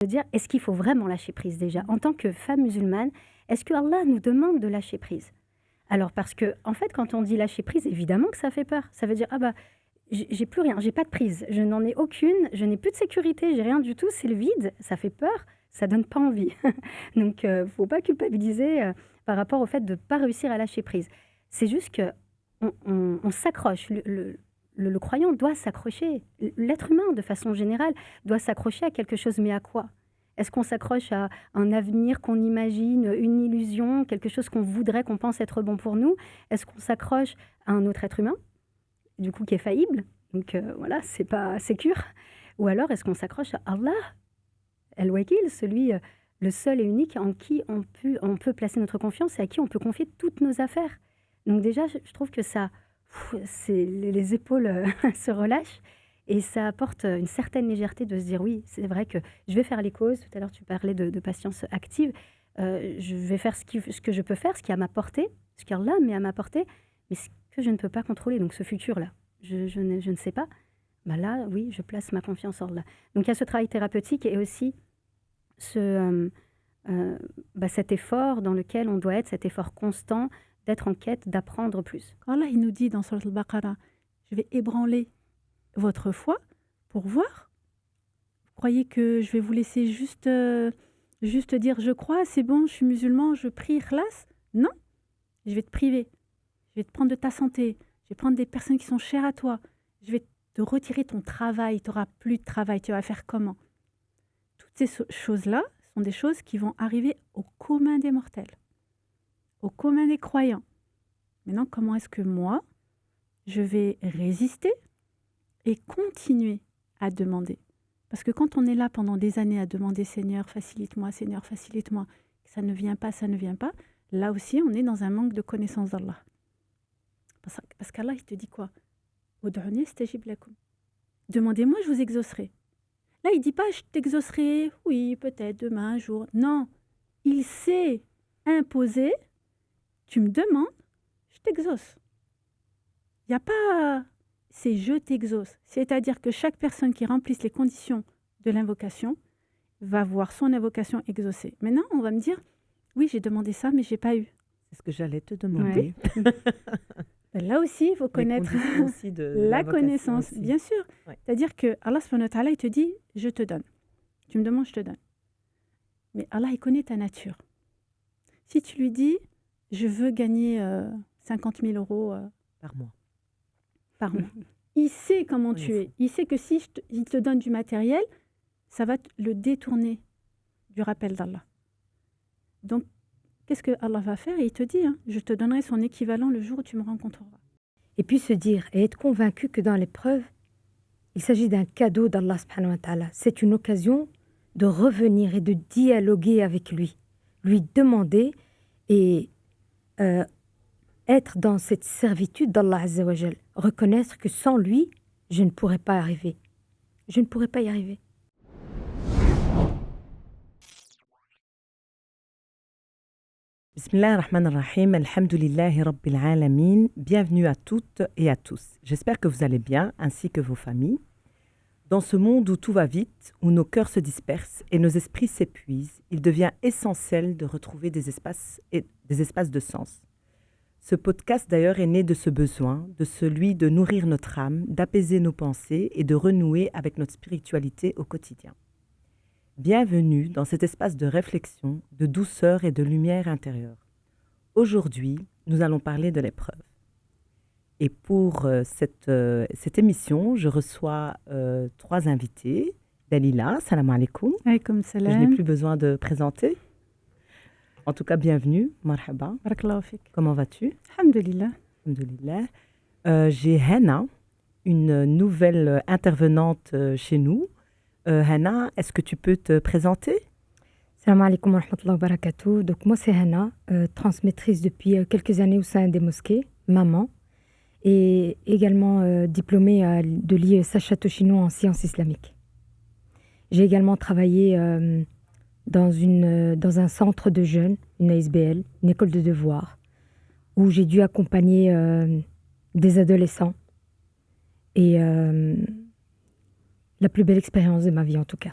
de dire, est-ce qu'il faut vraiment lâcher prise déjà? En tant que femme musulmane, est-ce que Allah nous demande de lâcher prise? Alors parce que, en fait, quand on dit lâcher prise, évidemment que ça fait peur. Ça veut dire, ah bah, j'ai plus rien, j'ai pas de prise, je n'en ai aucune, je n'ai plus de sécurité, j'ai rien du tout, c'est le vide, ça fait peur, ça donne pas envie. Donc, faut pas culpabiliser par rapport au fait de pas réussir à lâcher prise. C'est juste que on s'accroche. Le croyant doit s'accrocher. L'être humain, de façon générale, doit s'accrocher à quelque chose, mais à quoi? Est-ce qu'on s'accroche à un avenir qu'on imagine, une illusion, quelque chose qu'on voudrait, qu'on pense être bon pour nous? Est-ce qu'on s'accroche à un autre être humain, du coup, qui est faillible? Donc voilà, c'est pas sécure. Ou alors, est-ce qu'on s'accroche à Allah, El-Wakil, celui, le seul et unique en qui on peut placer notre confiance et à qui on peut confier toutes nos affaires? Donc déjà, je trouve que ça, c'est les épaules se relâchent et ça apporte une certaine légèreté de se dire oui, c'est vrai que je vais faire les causes. Tout à l'heure, tu parlais de patience active. Je vais faire ce que je peux faire, ce qui est à ma portée, ce qu'Allah met à ma portée, mais ce que je ne peux pas contrôler, donc ce futur-là, je ne sais pas. Bah là, oui, je place ma confiance en Allah. Donc il y a ce travail thérapeutique et aussi ce, cet effort dans lequel on doit être, cet effort constant d'être en quête d'apprendre plus. Quand Allah il nous dit dans Surat al-Baqarah, je vais ébranler votre foi pour voir. Vous croyez que je vais vous laisser juste dire je crois, c'est bon, je suis musulman, je prie, ikhlas? Non, je vais te priver. Je vais te prendre de ta santé. Je vais prendre des personnes qui sont chères à toi. Je vais te retirer ton travail. Tu n'auras plus de travail. Tu vas faire comment? Toutes ces choses-là sont des choses qui vont arriver au commun des mortels, au commun des croyants. Maintenant, comment est-ce que moi, je vais résister et continuer à demander? Parce que quand on est là pendant des années à demander « Seigneur, facilite-moi, ça ne vient pas, là aussi, on est dans un manque de connaissance d'Allah. Parce qu'Allah, il te dit quoi? Ud'uni astajib lakum. Demandez-moi, je vous exaucerai. Là, il ne dit pas je t'exaucerai, oui, peut-être demain, un jour. Non, il s'est imposé, tu me demandes, je t'exauce. Il n'y a pas, c'est je t'exauce. C'est-à-dire que chaque personne qui remplisse les conditions de l'invocation va voir son invocation exaucée. Maintenant, on va me dire, oui, j'ai demandé ça, mais je n'ai pas eu. C'est ce que j'allais te demander. Ouais. Là aussi, il faut connaître aussi de la connaissance, aussi. bien sûr. Ouais. C'est-à-dire que Allah subhanahu wa ta'ala, il te dit, je te donne. Tu me demandes, je te donne. Mais Allah, il connaît ta nature. Si tu lui dis, je veux gagner 50 000 euros par mois. Il sait comment tu es. Il sait que si il te donne du matériel, ça va le détourner du rappel d'Allah. Donc, qu'est-ce que Allah va faire? Et il te dit, je te donnerai son équivalent le jour où tu me rencontreras. Et puis se dire et être convaincu que dans l'épreuve, il s'agit d'un cadeau d'Allah subhanahu wa ta'ala. C'est une occasion de revenir et de dialoguer avec lui demander et être dans cette servitude d'Allah Azza wa Jal. Reconnaître que sans lui, je ne pourrais pas arriver. Je ne pourrais pas y arriver. Bismillah ar-Rahman ar-Rahim, alhamdulillahi rabbil alamin. Bienvenue à toutes et à tous. J'espère que vous allez bien, ainsi que vos familles. Dans ce monde où tout va vite, où nos cœurs se dispersent et nos esprits s'épuisent, il devient essentiel de retrouver des espaces de sens. Ce podcast d'ailleurs est né de ce besoin, de celui de nourrir notre âme, d'apaiser nos pensées et de renouer avec notre spiritualité au quotidien. Bienvenue dans cet espace de réflexion, de douceur et de lumière intérieure. Aujourd'hui, nous allons parler de l'épreuve. Et pour cette émission, je reçois 3 invités. Dalila, salam alaikum. Alaykoum salam. Je n'ai plus besoin de présenter. En tout cas, bienvenue, marhaba. Barakallahu fik. Comment vas-tu? Alhamdulillah. Alhamdulillah. J'ai Hana, une nouvelle intervenante chez nous. Hana, est-ce que tu peux te présenter? Salam alaikum wa rahmatullahi wa barakatuh. Donc moi c'est Hana, transmettrice depuis quelques années au sein des mosquées, maman, et également diplômée de l'IESH Château-Chinon en sciences islamiques. J'ai également travaillé dans un centre de jeunes, une ASBL, une école de devoirs, où j'ai dû accompagner des adolescents. Et la plus belle expérience de ma vie en tout cas.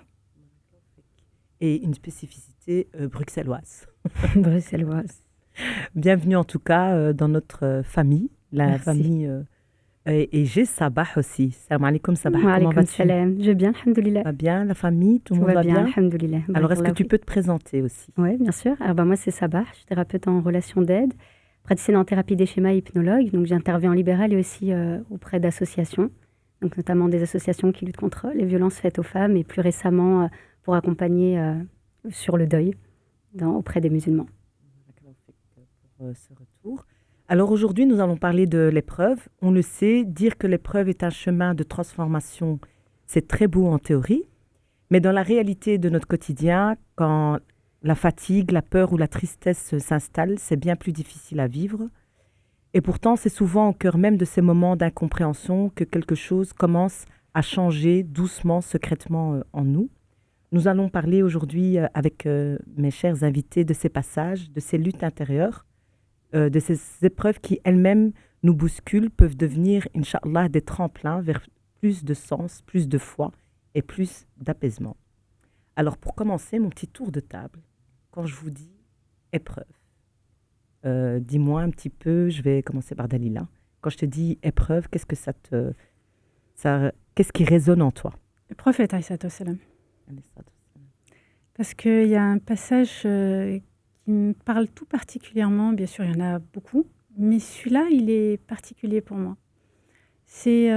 et une spécificité bruxelloise. Bruxelloise. Bienvenue en tout cas dans notre famille, la Merci. famille. Et j'ai Sabah aussi. Salam alaikum Sabah, Wa comment alaykoum vas-tu? salam. Je vais bien, alhamdoulilah. Va bien, la famille, tout le Tout monde va va bien, bien? alhamdoulilah. Alors, est-ce que Barakallahu tu fik. peux te présenter aussi? Oui, bien sûr. Alors, moi, c'est Sabah. Je suis thérapeute en relation d'aide, praticienne en thérapie des schémas et hypnologue. Donc, j'interviens en libéral et aussi auprès d'associations, donc notamment des associations qui luttent contre les violences faites aux femmes et plus récemment pour accompagner sur le deuil auprès des musulmans. Pour ce retour. Alors aujourd'hui, nous allons parler de l'épreuve. On le sait, dire que l'épreuve est un chemin de transformation, c'est très beau en théorie, mais dans la réalité de notre quotidien, quand la fatigue, la peur ou la tristesse s'installent, c'est bien plus difficile à vivre. Et pourtant, c'est souvent au cœur même de ces moments d'incompréhension que quelque chose commence à changer doucement, secrètement en nous. Nous allons parler aujourd'hui avec mes chers invités de ces passages, de ces luttes intérieures, de ces épreuves qui elles-mêmes nous bousculent, peuvent devenir, Inch'Allah, des tremplins vers plus de sens, plus de foi et plus d'apaisement. Alors pour commencer, mon petit tour de table, quand je vous dis épreuve, dis-moi un petit peu, je vais commencer par Dalila. Quand je te dis épreuve, qu'est-ce que qu'est-ce qui résonne en toi? Le prophète, alayhi salatu wassalam. Parce qu'il y a un passage qui me parle tout particulièrement, bien sûr, il y en a beaucoup, mais celui-là, il est particulier pour moi. C'est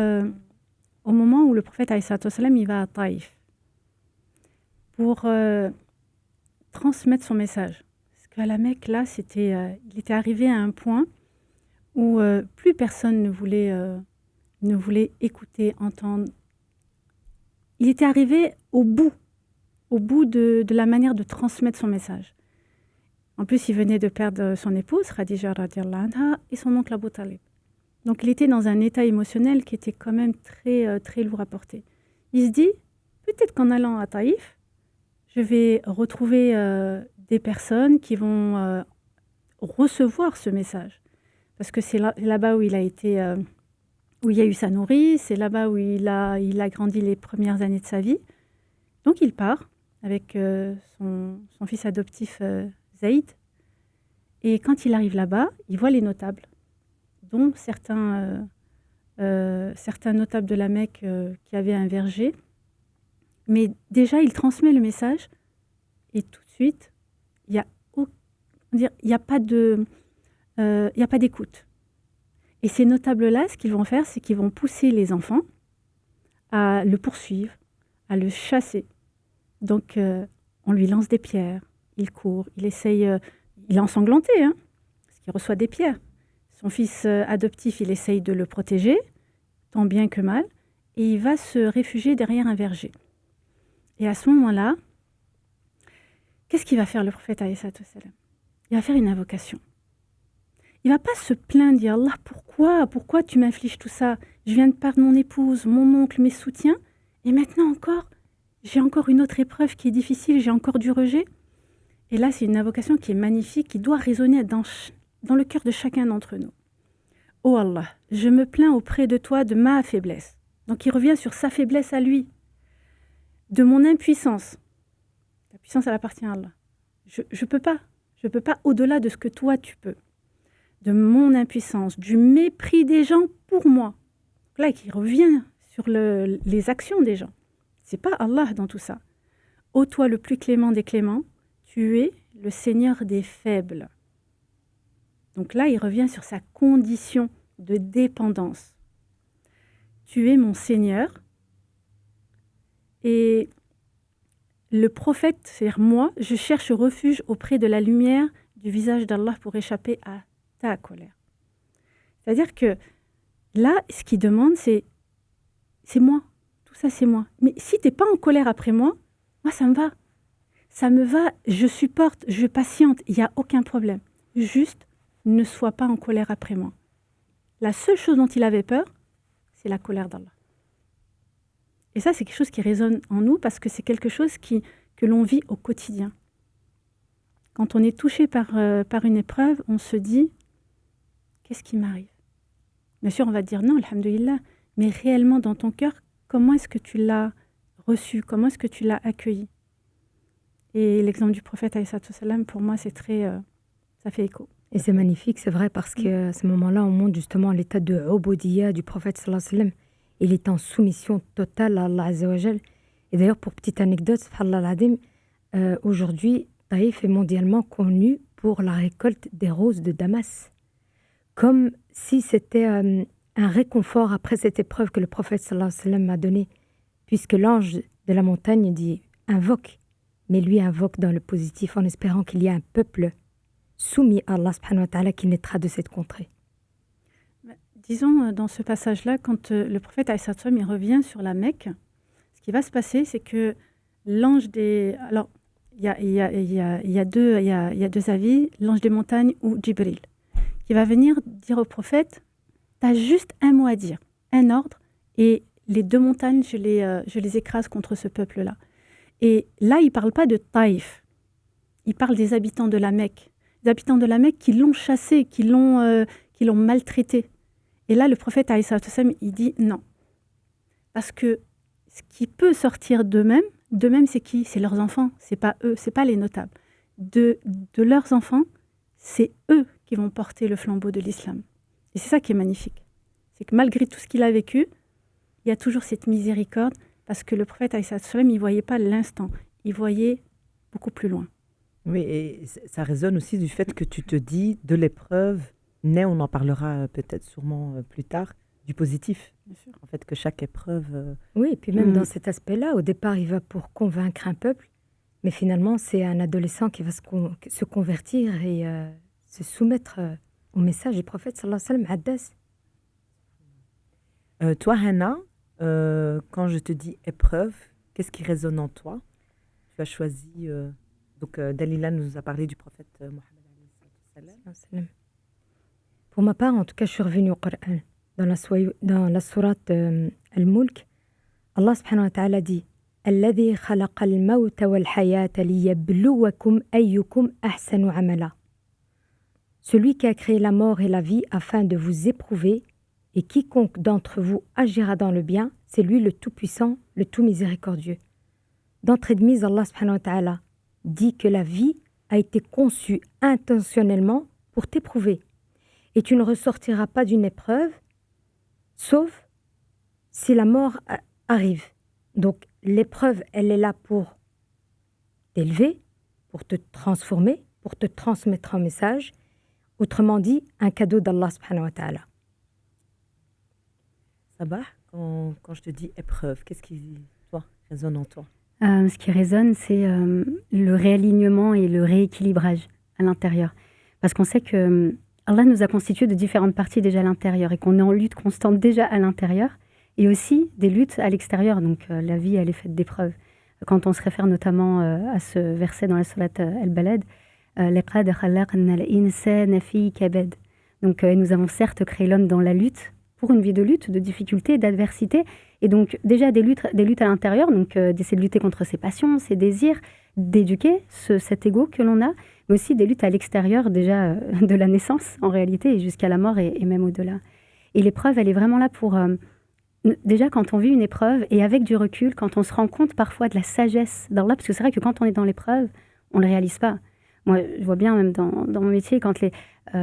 au moment où le prophète, alayhi salatu wassalam, il va à Taïf pour transmettre son message. Parce qu'à la Mecque, là, il était arrivé à un point où plus personne ne voulait écouter, entendre. Il était arrivé au bout de la manière de transmettre son message. En plus, il venait de perdre son épouse, Khadija radiallahu anha, et son oncle Abu Talib. Donc, il était dans un état émotionnel qui était quand même très, très lourd à porter. Il se dit, peut-être qu'en allant à Taïf, je vais retrouver des personnes qui vont recevoir ce message. Parce que c'est là-bas où il a été, où il y a eu sa nourrice, c'est là-bas où il a grandi les premières années de sa vie. Donc, il part avec son fils adoptif Zaïd. Et quand il arrive là-bas, il voit les notables, dont certains notables de la Mecque qui avaient un verger. Mais déjà, il transmet le message et tout de suite, il n'y a pas d'écoute. Et ces notables-là, ce qu'ils vont faire, c'est qu'ils vont pousser les enfants à le poursuivre, à le chasser. Donc, on lui lance des pierres, il court, il essaye, il est ensanglanté, hein, parce qu'il reçoit des pierres. Son fils adoptif, il essaye de le protéger, tant bien que mal, et il va se réfugier derrière un verger. Et à ce moment-là, qu'est-ce qu'il va faire le prophète alayhi salatu wassalam? Il va faire une invocation. Il ne va pas se plaindre, dire Allah, pourquoi tu m'infliges tout ça? Je viens de perdre mon épouse, mon oncle, mes soutiens, et maintenant encore, j'ai encore une autre épreuve qui est difficile, j'ai encore du rejet. Et là, c'est une invocation qui est magnifique, qui doit résonner dans le cœur de chacun d'entre nous. Oh Allah, je me plains auprès de toi de ma faiblesse. Donc il revient sur sa faiblesse à lui, de mon impuissance. La puissance, elle appartient à Allah. Je peux pas au-delà de ce que toi tu peux. De mon impuissance, du mépris des gens pour moi. Là, il revient sur les actions des gens. C'est pas Allah dans tout ça. Ô toi le plus clément des cléments, tu es le Seigneur des faibles. Donc là, il revient sur sa condition de dépendance. Tu es mon Seigneur. Et le prophète, c'est-à-dire moi, je cherche refuge auprès de la lumière du visage d'Allah pour échapper à ta colère. C'est-à-dire que là, ce qu'il demande, c'est moi. Tout ça, c'est moi. Mais si tu n'es pas en colère après moi, ça me va. Ça me va, je supporte, je patiente, il n'y a aucun problème. Juste, ne sois pas en colère après moi. La seule chose dont il avait peur, c'est la colère d'Allah. Et ça, c'est quelque chose qui résonne en nous parce que c'est quelque chose que l'on vit au quotidien. Quand on est touché par une épreuve, on se dit, qu'est-ce qui m'arrive? Bien sûr, on va dire non, alhamdoulilah, mais réellement dans ton cœur, comment est-ce que tu l'as reçu? Comment est-ce que tu l'as accueilli? Et l'exemple du prophète, alayhi salatu wassalam, pour moi, c'est très... ça fait écho. Et c'est magnifique, c'est vrai, parce qu'à ce moment-là, on montre justement l'état de ubudiyya du prophète sallallahu alayhi wa sallam. Il est en soumission totale à Allah Azza wa Jal. Et d'ailleurs, pour petite anecdote, subhanallah al-azim, aujourd'hui, Taïf est mondialement connu pour la récolte des roses de Damas. Comme si c'était un réconfort après cette épreuve que le prophète sallallahu alayhi wa sallam a donnée. Puisque l'ange de la montagne dit « invoque », mais lui invoque dans le positif en espérant qu'il y ait un peuple soumis à Allah subhanahu wa ta'ala qui naîtra de cette contrée. Disons, dans ce passage-là, quand le prophète alayhi salatu wassalam, il revient sur la Mecque, ce qui va se passer, c'est que l'ange des... Alors, il y a deux avis, l'ange des montagnes ou Djibril, qui va venir dire au prophète, tu as juste un mot à dire, un ordre, et les deux montagnes, je les écrase contre ce peuple-là. Et là, il ne parle pas de Taïf, il parle des habitants de la Mecque. Des habitants de la Mecque qui l'ont chassé, qui l'ont maltraité. Et là, le prophète, alayhi salatu wassalam, il dit non. Parce que ce qui peut sortir d'eux-mêmes, c'est qui? C'est leurs enfants, c'est pas eux, c'est pas les notables. De leurs enfants, c'est eux qui vont porter le flambeau de l'islam. Et c'est ça qui est magnifique. C'est que malgré tout ce qu'il a vécu, il y a toujours cette miséricorde, parce que le prophète, alayhi salatu wassalam, il ne voyait pas l'instant, il voyait beaucoup plus loin. Oui, et ça résonne aussi du fait que tu te dis de l'épreuve naît, on en parlera peut-être sûrement plus tard, du positif. Bien sûr. En fait, que chaque épreuve... Oui, et puis même dans cet aspect-là, au départ, il va pour convaincre un peuple, mais finalement, c'est un adolescent qui va se convertir et se soumettre au message du prophète sallallahu alayhi wa sallam, Addas. Toi, Hannah, quand je te dis épreuve, qu'est-ce qui résonne en toi? Tu as choisi... Donc, Dalila nous a parlé du prophète Mohammed alayhi sallam. Pour ma part, en tout cas, je suis revenue au Coran. Dans la sourate Al-Mulk, Allah subhanahu wa ta'ala dit « Alladhi khalaqa al-mawta wal-hayata liyabluwakum ayyukum ahsanu amala » Celui qui a créé la mort et la vie afin de vous éprouver, et quiconque d'entre vous agira dans le bien, c'est lui le Tout-Puissant, le Tout-Miséricordieux. D'entrée de mise, Allah subhanahu wa ta'ala dit que la vie a été conçue intentionnellement pour t'éprouver. Et tu ne ressortiras pas d'une épreuve, sauf si la mort arrive. Donc l'épreuve, elle est là pour t'élever, pour te transformer, pour te transmettre un message. Autrement dit, un cadeau d'Allah subhanahu wa ta'ala. Sabah, quand je te dis épreuve, qu'est-ce qui, toi, résonne en toi? Ce qui résonne, c'est le réalignement et le rééquilibrage à l'intérieur. Parce qu'on sait que Allah nous a constitués de différentes parties déjà à l'intérieur et qu'on est en lutte constante déjà à l'intérieur et aussi des luttes à l'extérieur. Donc la vie, elle est faite d'épreuves. Quand on se réfère notamment à ce verset dans la sourate Al-Balad, لَقَدْ خَلَقْنَا الْإِنسَانَ فِي كَبَدٍ. Donc nous avons certes créé l'homme dans la lutte, pour une vie de lutte, de difficulté, d'adversité. Et donc déjà des luttes à l'intérieur, donc d'essayer de lutter contre ses passions, ses désirs, d'éduquer cet ego que l'on a, mais aussi des luttes à l'extérieur déjà de la naissance en réalité, et jusqu'à la mort et même au-delà. Et l'épreuve, elle est vraiment là pour... déjà quand on vit une épreuve, et avec du recul, quand on se rend compte parfois de la sagesse d'Allah, parce que c'est vrai que quand on est dans l'épreuve, on ne le réalise pas. Moi, je vois bien même dans mon métier, quand les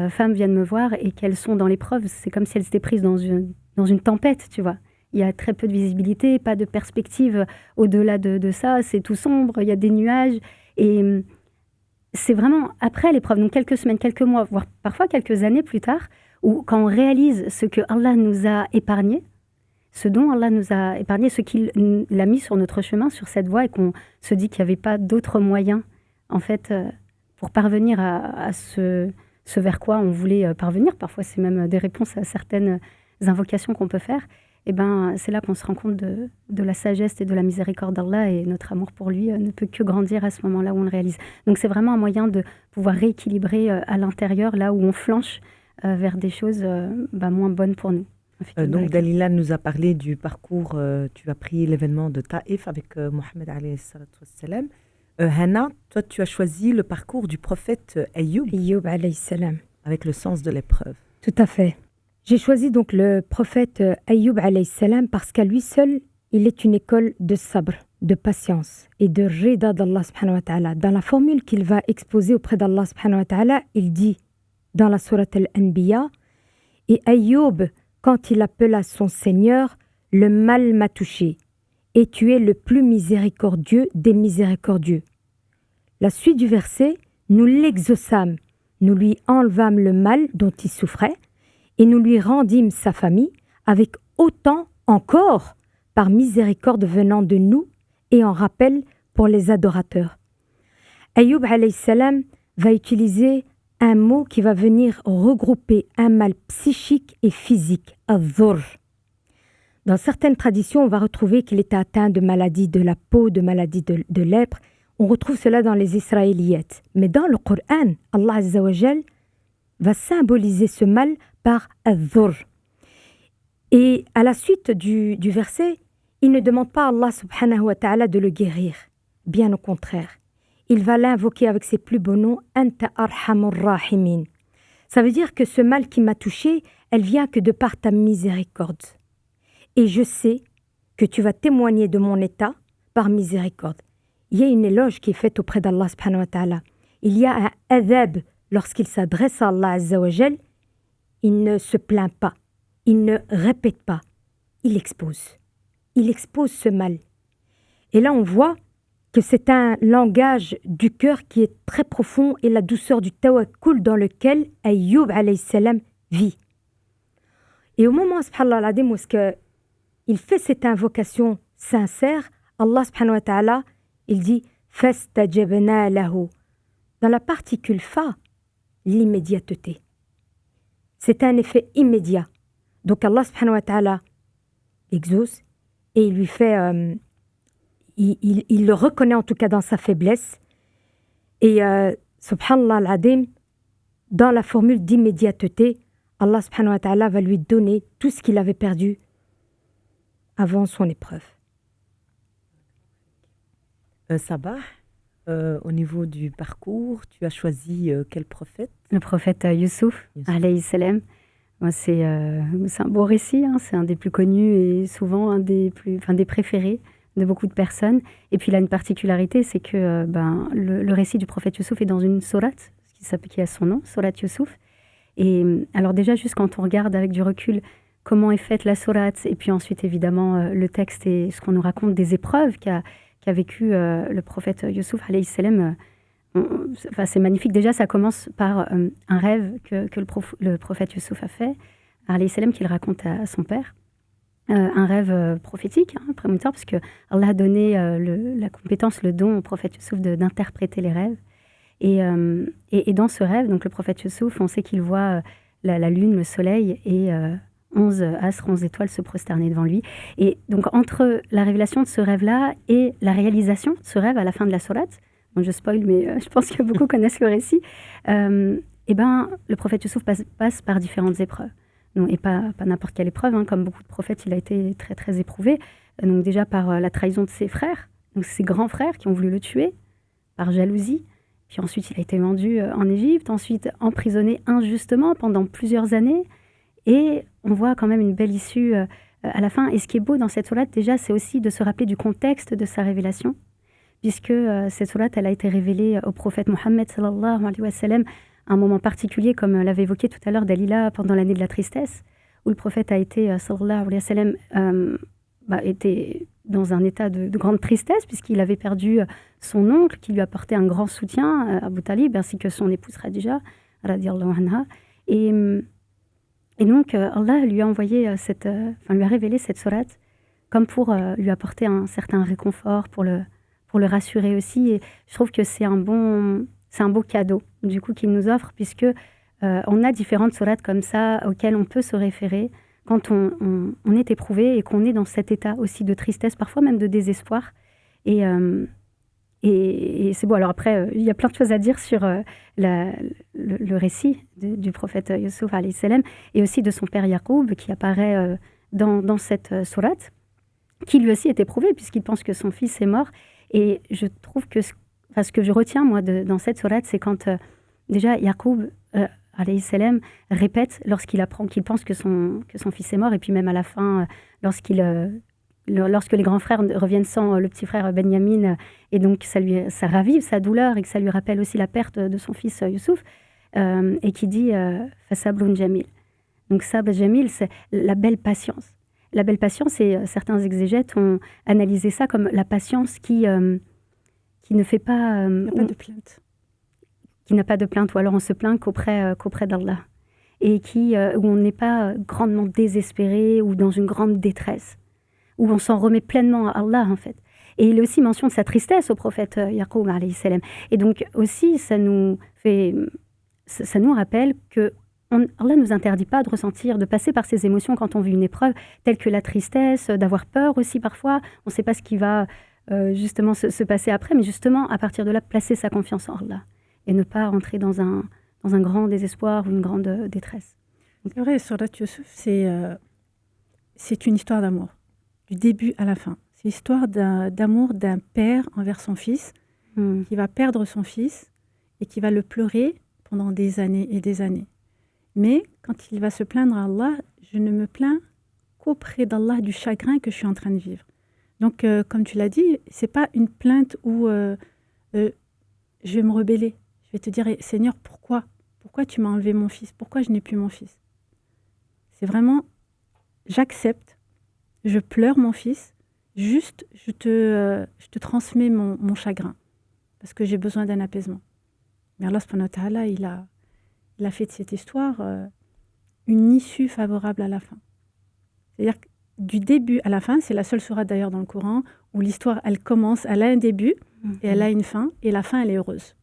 femmes viennent me voir et qu'elles sont dans l'épreuve, c'est comme si elles étaient prises dans une tempête, tu vois. Il y a très peu de visibilité, pas de perspective au-delà de ça, c'est tout sombre, il y a des nuages. Et c'est vraiment après l'épreuve, donc quelques semaines, quelques mois, voire parfois quelques années plus tard, où quand on réalise ce que Allah nous a épargné, ce dont Allah nous a épargné, ce qu'il a mis sur notre chemin, sur cette voie, et qu'on se dit qu'il n'y avait pas d'autre moyen, en fait, pour parvenir à ce vers quoi on voulait parvenir. Parfois, c'est même des réponses à certaines invocations qu'on peut faire. Et ben, c'est là qu'on se rend compte de la sagesse et de la miséricorde d'Allah, et notre amour pour lui ne peut que grandir à ce moment-là où on le réalise. Donc c'est vraiment un moyen de pouvoir rééquilibrer à l'intérieur, là où on flanche vers des choses moins bonnes pour nous. Donc Dalila nous a parlé du parcours, tu as pris l'événement de Taïf avec Mohammed alayhi salatu wassalam. Hannah, toi tu as choisi le parcours du prophète Ayyub. Ayyub alayhi salam. Avec le sens de l'épreuve. Tout à fait. J'ai choisi donc le prophète Ayyub alayhi salam parce qu'à lui seul, il est une école de sabr, de patience et de rida d'Allah subhanahu wa ta'ala. Dans la formule qu'il va exposer auprès d'Allah subhanahu wa ta'ala, il dit dans la sourate Al-Anbiya, et Ayoub, quand il appela son Seigneur, le mal m'a touché, et tu es le plus miséricordieux des miséricordieux. La suite du verset, nous l'exaucâmes, nous lui enlevâmes le mal dont il souffrait, et nous lui rendîmes sa famille, avec autant encore par miséricorde venant de nous et en rappel pour les adorateurs. Ayoub alayhi salam va utiliser un mot qui va venir regrouper un mal psychique et physique, al-dhurr. Dans certaines traditions, on va retrouver qu'il était atteint de maladies de la peau, de maladies de lèpre. On retrouve cela dans les Israéliyettes. Mais dans le Coran, Allah Azza wa Jal va symboliser ce mal par al-dhurr. Et à la suite du verset, il ne demande pas à Allah subhanahu wa ta'ala de le guérir. Bien au contraire. Il va l'invoquer avec ses plus beaux noms, Anta arhamur rahimin. Ça veut dire que ce mal qui m'a touché, elle vient que de par ta miséricorde. Et je sais que tu vas témoigner de mon état par miséricorde. Il y a une éloge qui est faite auprès d'Allah subhanahu wa ta'ala. Il y a un adab lorsqu'il s'adresse à Allah azza wa jal. Il ne se plaint pas, il ne répète pas, il expose. Il expose ce mal. Et là on voit que c'est un langage du cœur qui est très profond et la douceur du tawakkul dans lequel Ayoub alayhi salam vit. Et au moment, subhanallah al-azim, où il fait cette invocation sincère, Allah subhanahu wa ta'ala, il dit « Fastajabna lahu » dans la particule « fa », l'immédiateté. C'est un effet immédiat. Donc Allah subhanahu wa ta'ala exauce et il lui fait... il le reconnaît en tout cas dans sa faiblesse. Et subhanallah al-azim, dans la formule d'immédiateté, Allah subhanahu wa ta'ala va lui donner tout ce qu'il avait perdu avant son épreuve. Sabah, au niveau du parcours, tu as choisi quel prophète? Le prophète Youssouf, alayhi salam. C'est un beau récit, hein, c'est un des plus connus et souvent un des préférés de beaucoup de personnes. Et puis il a une particularité, c'est que le récit du prophète Youssouf est dans une sourate qui a son nom, sourate Youssouf. Et alors déjà, juste quand on regarde avec du recul comment est faite la sourate, et puis ensuite évidemment le texte et ce qu'on nous raconte des épreuves qu'a vécu le prophète Youssouf, alayhi salam, c'est magnifique. Déjà, ça commence par un rêve que le prophète Youssouf a fait, alayhi salam, qu'il raconte à son père. Un rêve prophétique, prémonitoire, parce que Allah a donné la compétence, le don au prophète Youssouf d'interpréter les rêves. Et dans ce rêve, donc le prophète Youssouf, on sait qu'il voit la lune, le soleil et 11 astres, 11 étoiles se prosterner devant lui. Et donc entre la révélation de ce rêve-là et la réalisation de ce rêve à la fin de la sourate, bon, je spoil, mais je pense que beaucoup connaissent le récit, le prophète Youssouf passe par différentes épreuves. Donc, et pas n'importe quelle épreuve, hein, comme beaucoup de prophètes, il a été très très éprouvé. Donc déjà par la trahison de ses frères, donc ses grands frères qui ont voulu le tuer, par jalousie. Puis ensuite, il a été vendu en Égypte, ensuite emprisonné injustement pendant plusieurs années. Et on voit quand même une belle issue à la fin. Et ce qui est beau dans cette sourate, déjà, c'est aussi de se rappeler du contexte de sa révélation, puisque cette sourate, elle a été révélée au prophète Mohammed, sallallahu alayhi wa sallam, à un moment particulier, comme l'avait évoqué tout à l'heure Dalila, pendant l'année de la tristesse, où le prophète a été, sallallahu alayhi wa sallam, était dans un état de grande tristesse, puisqu'il avait perdu son oncle, qui lui apportait un grand soutien, Abu Talib, ainsi que son épouse Khadija, radiyallahu anha. Et donc, Allah lui a envoyé lui a révélé cette sourate, comme pour lui apporter un certain réconfort, pour le rassurer aussi. Et je trouve que c'est un beau cadeau, du coup, qu'il nous offre, puisque on a différentes sourates comme ça, auxquelles on peut se référer quand on est éprouvé et qu'on est dans cet état aussi de tristesse, parfois même de désespoir. Et c'est beau. Alors après, il y a plein de choses à dire sur le récit du prophète Youssouf, alayhi salam, et aussi de son père Yacoub, qui apparaît dans cette sourate, qui lui aussi est éprouvé, puisqu'il pense que son fils est mort. Et je trouve que ce que je retiens, moi, dans cette sourate, c'est quand déjà Yacoub, alayhi salam, répète lorsqu'il apprend qu'il pense que son fils est mort, et puis même à la fin, lorsqu'il lorsque les grands frères reviennent sans le petit frère Benyamin, et donc ça ravive sa douleur et que ça lui rappelle aussi la perte de son fils Youssouf, et qui dit Fasablun Jamil. Donc Sabr Jamil, c'est la belle patience. La belle patience, et certains exégètes ont analysé ça comme la patience qui ne fait pas... Il n'y a pas de plainte. Qui n'a pas de plainte, ou alors on se plaint qu'auprès d'Allah. Et où on n'est pas grandement désespéré ou dans une grande détresse, où on s'en remet pleinement à Allah, en fait. Et il est aussi mention de sa tristesse au prophète Yaqub, alayhi salam. Et donc aussi, ça nous rappelle que Allah ne nous interdit pas de ressentir, de passer par ces émotions quand on vit une épreuve, telle que la tristesse, d'avoir peur aussi parfois. On ne sait pas ce qui va justement se passer après, mais justement, à partir de là, placer sa confiance en Allah et ne pas rentrer dans un grand désespoir ou une grande détresse. C'est vrai, Surat Yusuf, c'est une histoire d'amour, du début à la fin. C'est l'histoire d'amour d'un père envers son fils, qui va perdre son fils et qui va le pleurer pendant des années et des années. Mais quand il va se plaindre à Allah, je ne me plains qu'auprès d'Allah du chagrin que je suis en train de vivre. Donc, comme tu l'as dit, c'est pas une plainte où je vais me rebeller. Je vais te dire, Seigneur, pourquoi tu m'as enlevé mon fils? Pourquoi je n'ai plus mon fils? C'est vraiment, j'accepte, je pleure mon fils, juste je te transmets mon chagrin, parce que j'ai besoin d'un apaisement. Mais Allah subhanahu wa ta'ala, il a fait de cette histoire une issue favorable à la fin. C'est-à-dire que du début à la fin, c'est la seule sourate d'ailleurs dans le Coran où l'histoire, elle commence, elle a un début et elle a une fin, et la fin, elle est heureuse.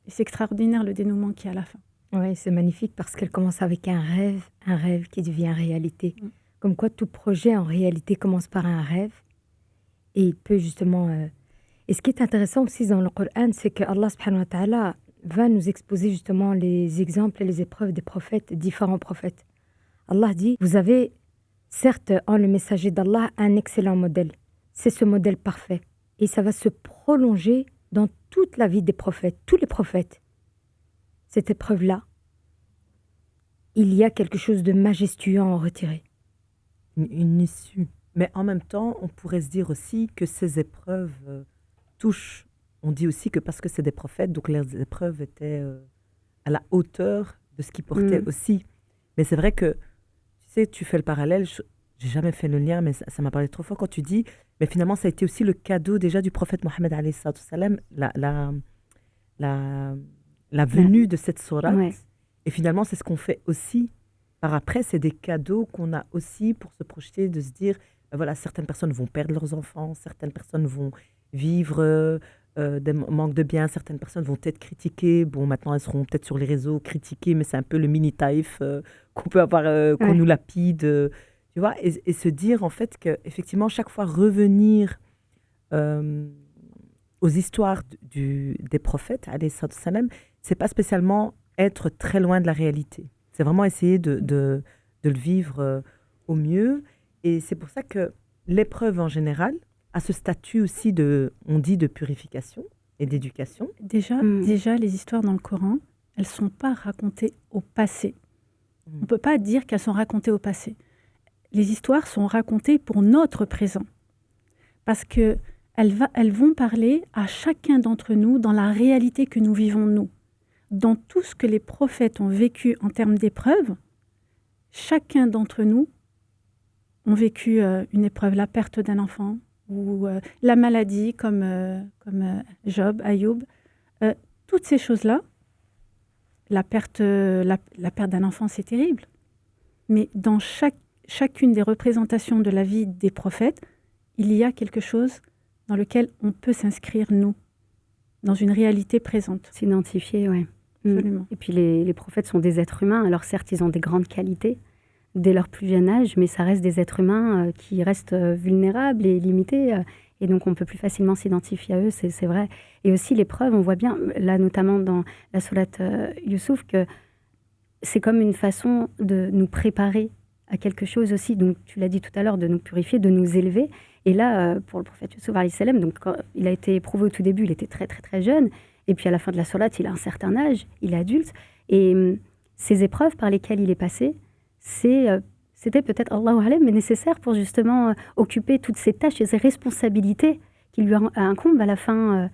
Et c'est extraordinaire le dénouement qu'il y a à la fin. Oui, c'est magnifique parce qu'elle commence avec un rêve qui devient réalité. Comme quoi tout projet en réalité commence par un rêve et il peut justement... Et ce qui est intéressant aussi dans le Coran, c'est que Allah subhanahu wa ta'ala va nous exposer justement les exemples et les épreuves des prophètes, différents prophètes. Allah dit, vous avez certes en le messager d'Allah un excellent modèle. C'est ce modèle parfait. Et ça va se prolonger dans toute la vie des prophètes, tous les prophètes. Cette épreuve-là, il y a quelque chose de majestueux à en retirer. Une issue. Mais en même temps, on pourrait se dire aussi que ces épreuves touchent. On dit aussi que parce que c'est des prophètes, donc leurs épreuves étaient à la hauteur de ce qu'ils portaient aussi. Mais c'est vrai que, tu sais, tu fais le parallèle, j'ai jamais fait le lien, mais ça m'a parlé trop fort quand tu dis, mais finalement, ça a été aussi le cadeau déjà du prophète Mohammed alayhi salam, la venue de cette sourate. Ouais. Et finalement, c'est ce qu'on fait aussi. Par après, c'est des cadeaux qu'on a aussi pour se projeter, de se dire, voilà, certaines personnes vont perdre leurs enfants, certaines personnes vont vivre des manques de biens, certaines personnes vont être critiquées. Bon, maintenant, elles seront peut-être sur les réseaux critiquées, mais c'est un peu le mini-taïf qu'on peut avoir, qu'on nous lapide, tu vois, et se dire, en fait, qu'effectivement, chaque fois revenir aux histoires des prophètes, alayhi salam, c'est pas spécialement être très loin de la réalité. C'est vraiment essayer de le vivre au mieux. Et c'est pour ça que l'épreuve en général a ce statut aussi on dit, de purification et d'éducation. Déjà, les histoires dans le Coran, elles ne sont pas racontées au passé. On ne peut pas dire qu'elles sont racontées au passé. Les histoires sont racontées pour notre présent. Parce qu'elles vont parler à chacun d'entre nous dans la réalité que nous vivons, nous. Dans tout ce que les prophètes ont vécu en termes d'épreuves, chacun d'entre nous ont vécu une épreuve, la perte d'un enfant ou la maladie comme Job, Ayoub. Toutes ces choses-là, la perte d'un enfant, c'est terrible. Mais dans chacune des représentations de la vie des prophètes, il y a quelque chose dans lequel on peut s'inscrire, nous, dans une réalité présente. S'identifier, oui. Absolument. Et puis les prophètes sont des êtres humains. Alors certes, ils ont des grandes qualités dès leur plus jeune âge, mais ça reste des êtres humains qui restent vulnérables et limités. Et donc on peut plus facilement s'identifier à eux, c'est vrai. Et aussi l'épreuve, on voit bien, là notamment dans la sourate Youssouf, que c'est comme une façon de nous préparer à quelque chose aussi. Donc tu l'as dit tout à l'heure, de nous purifier, de nous élever. Et là, pour le prophète Youssouf, alayhi salam, donc quand il a été éprouvé au tout début, il était très très très jeune. Et puis à la fin de la sourate, il a un certain âge, il est adulte. Et ces épreuves par lesquelles il est passé, c'est c'était peut-être, Allahu Alam, mais nécessaire pour justement occuper toutes ces tâches et ces responsabilités qui lui incombent à la fin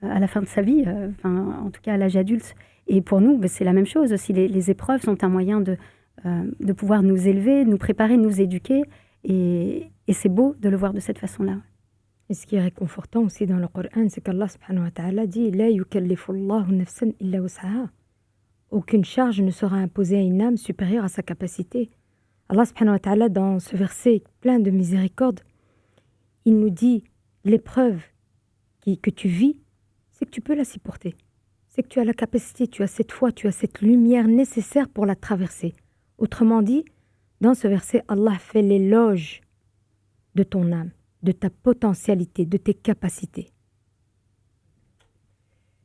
de sa vie, en tout cas à l'âge adulte. Et pour nous, c'est la même chose aussi. Les épreuves sont un moyen de pouvoir nous élever, nous préparer, nous éduquer. Et c'est beau de le voir de cette façon-là. Et ce qui est réconfortant aussi dans le Coran, c'est qu'Allah subhanahu wa ta'ala dit « La yukallifu Allahu nafsan illa wus'aha » Aucune charge ne sera imposée à une âme supérieure à sa capacité. Allah subhanahu wa ta'ala, dans ce verset plein de miséricorde, il nous dit « L'épreuve que tu vis, c'est que tu peux la supporter. C'est que tu as la capacité, tu as cette foi, tu as cette lumière nécessaire pour la traverser. » Autrement dit, dans ce verset, Allah fait l'éloge de ton âme, de ta potentialité, de tes capacités.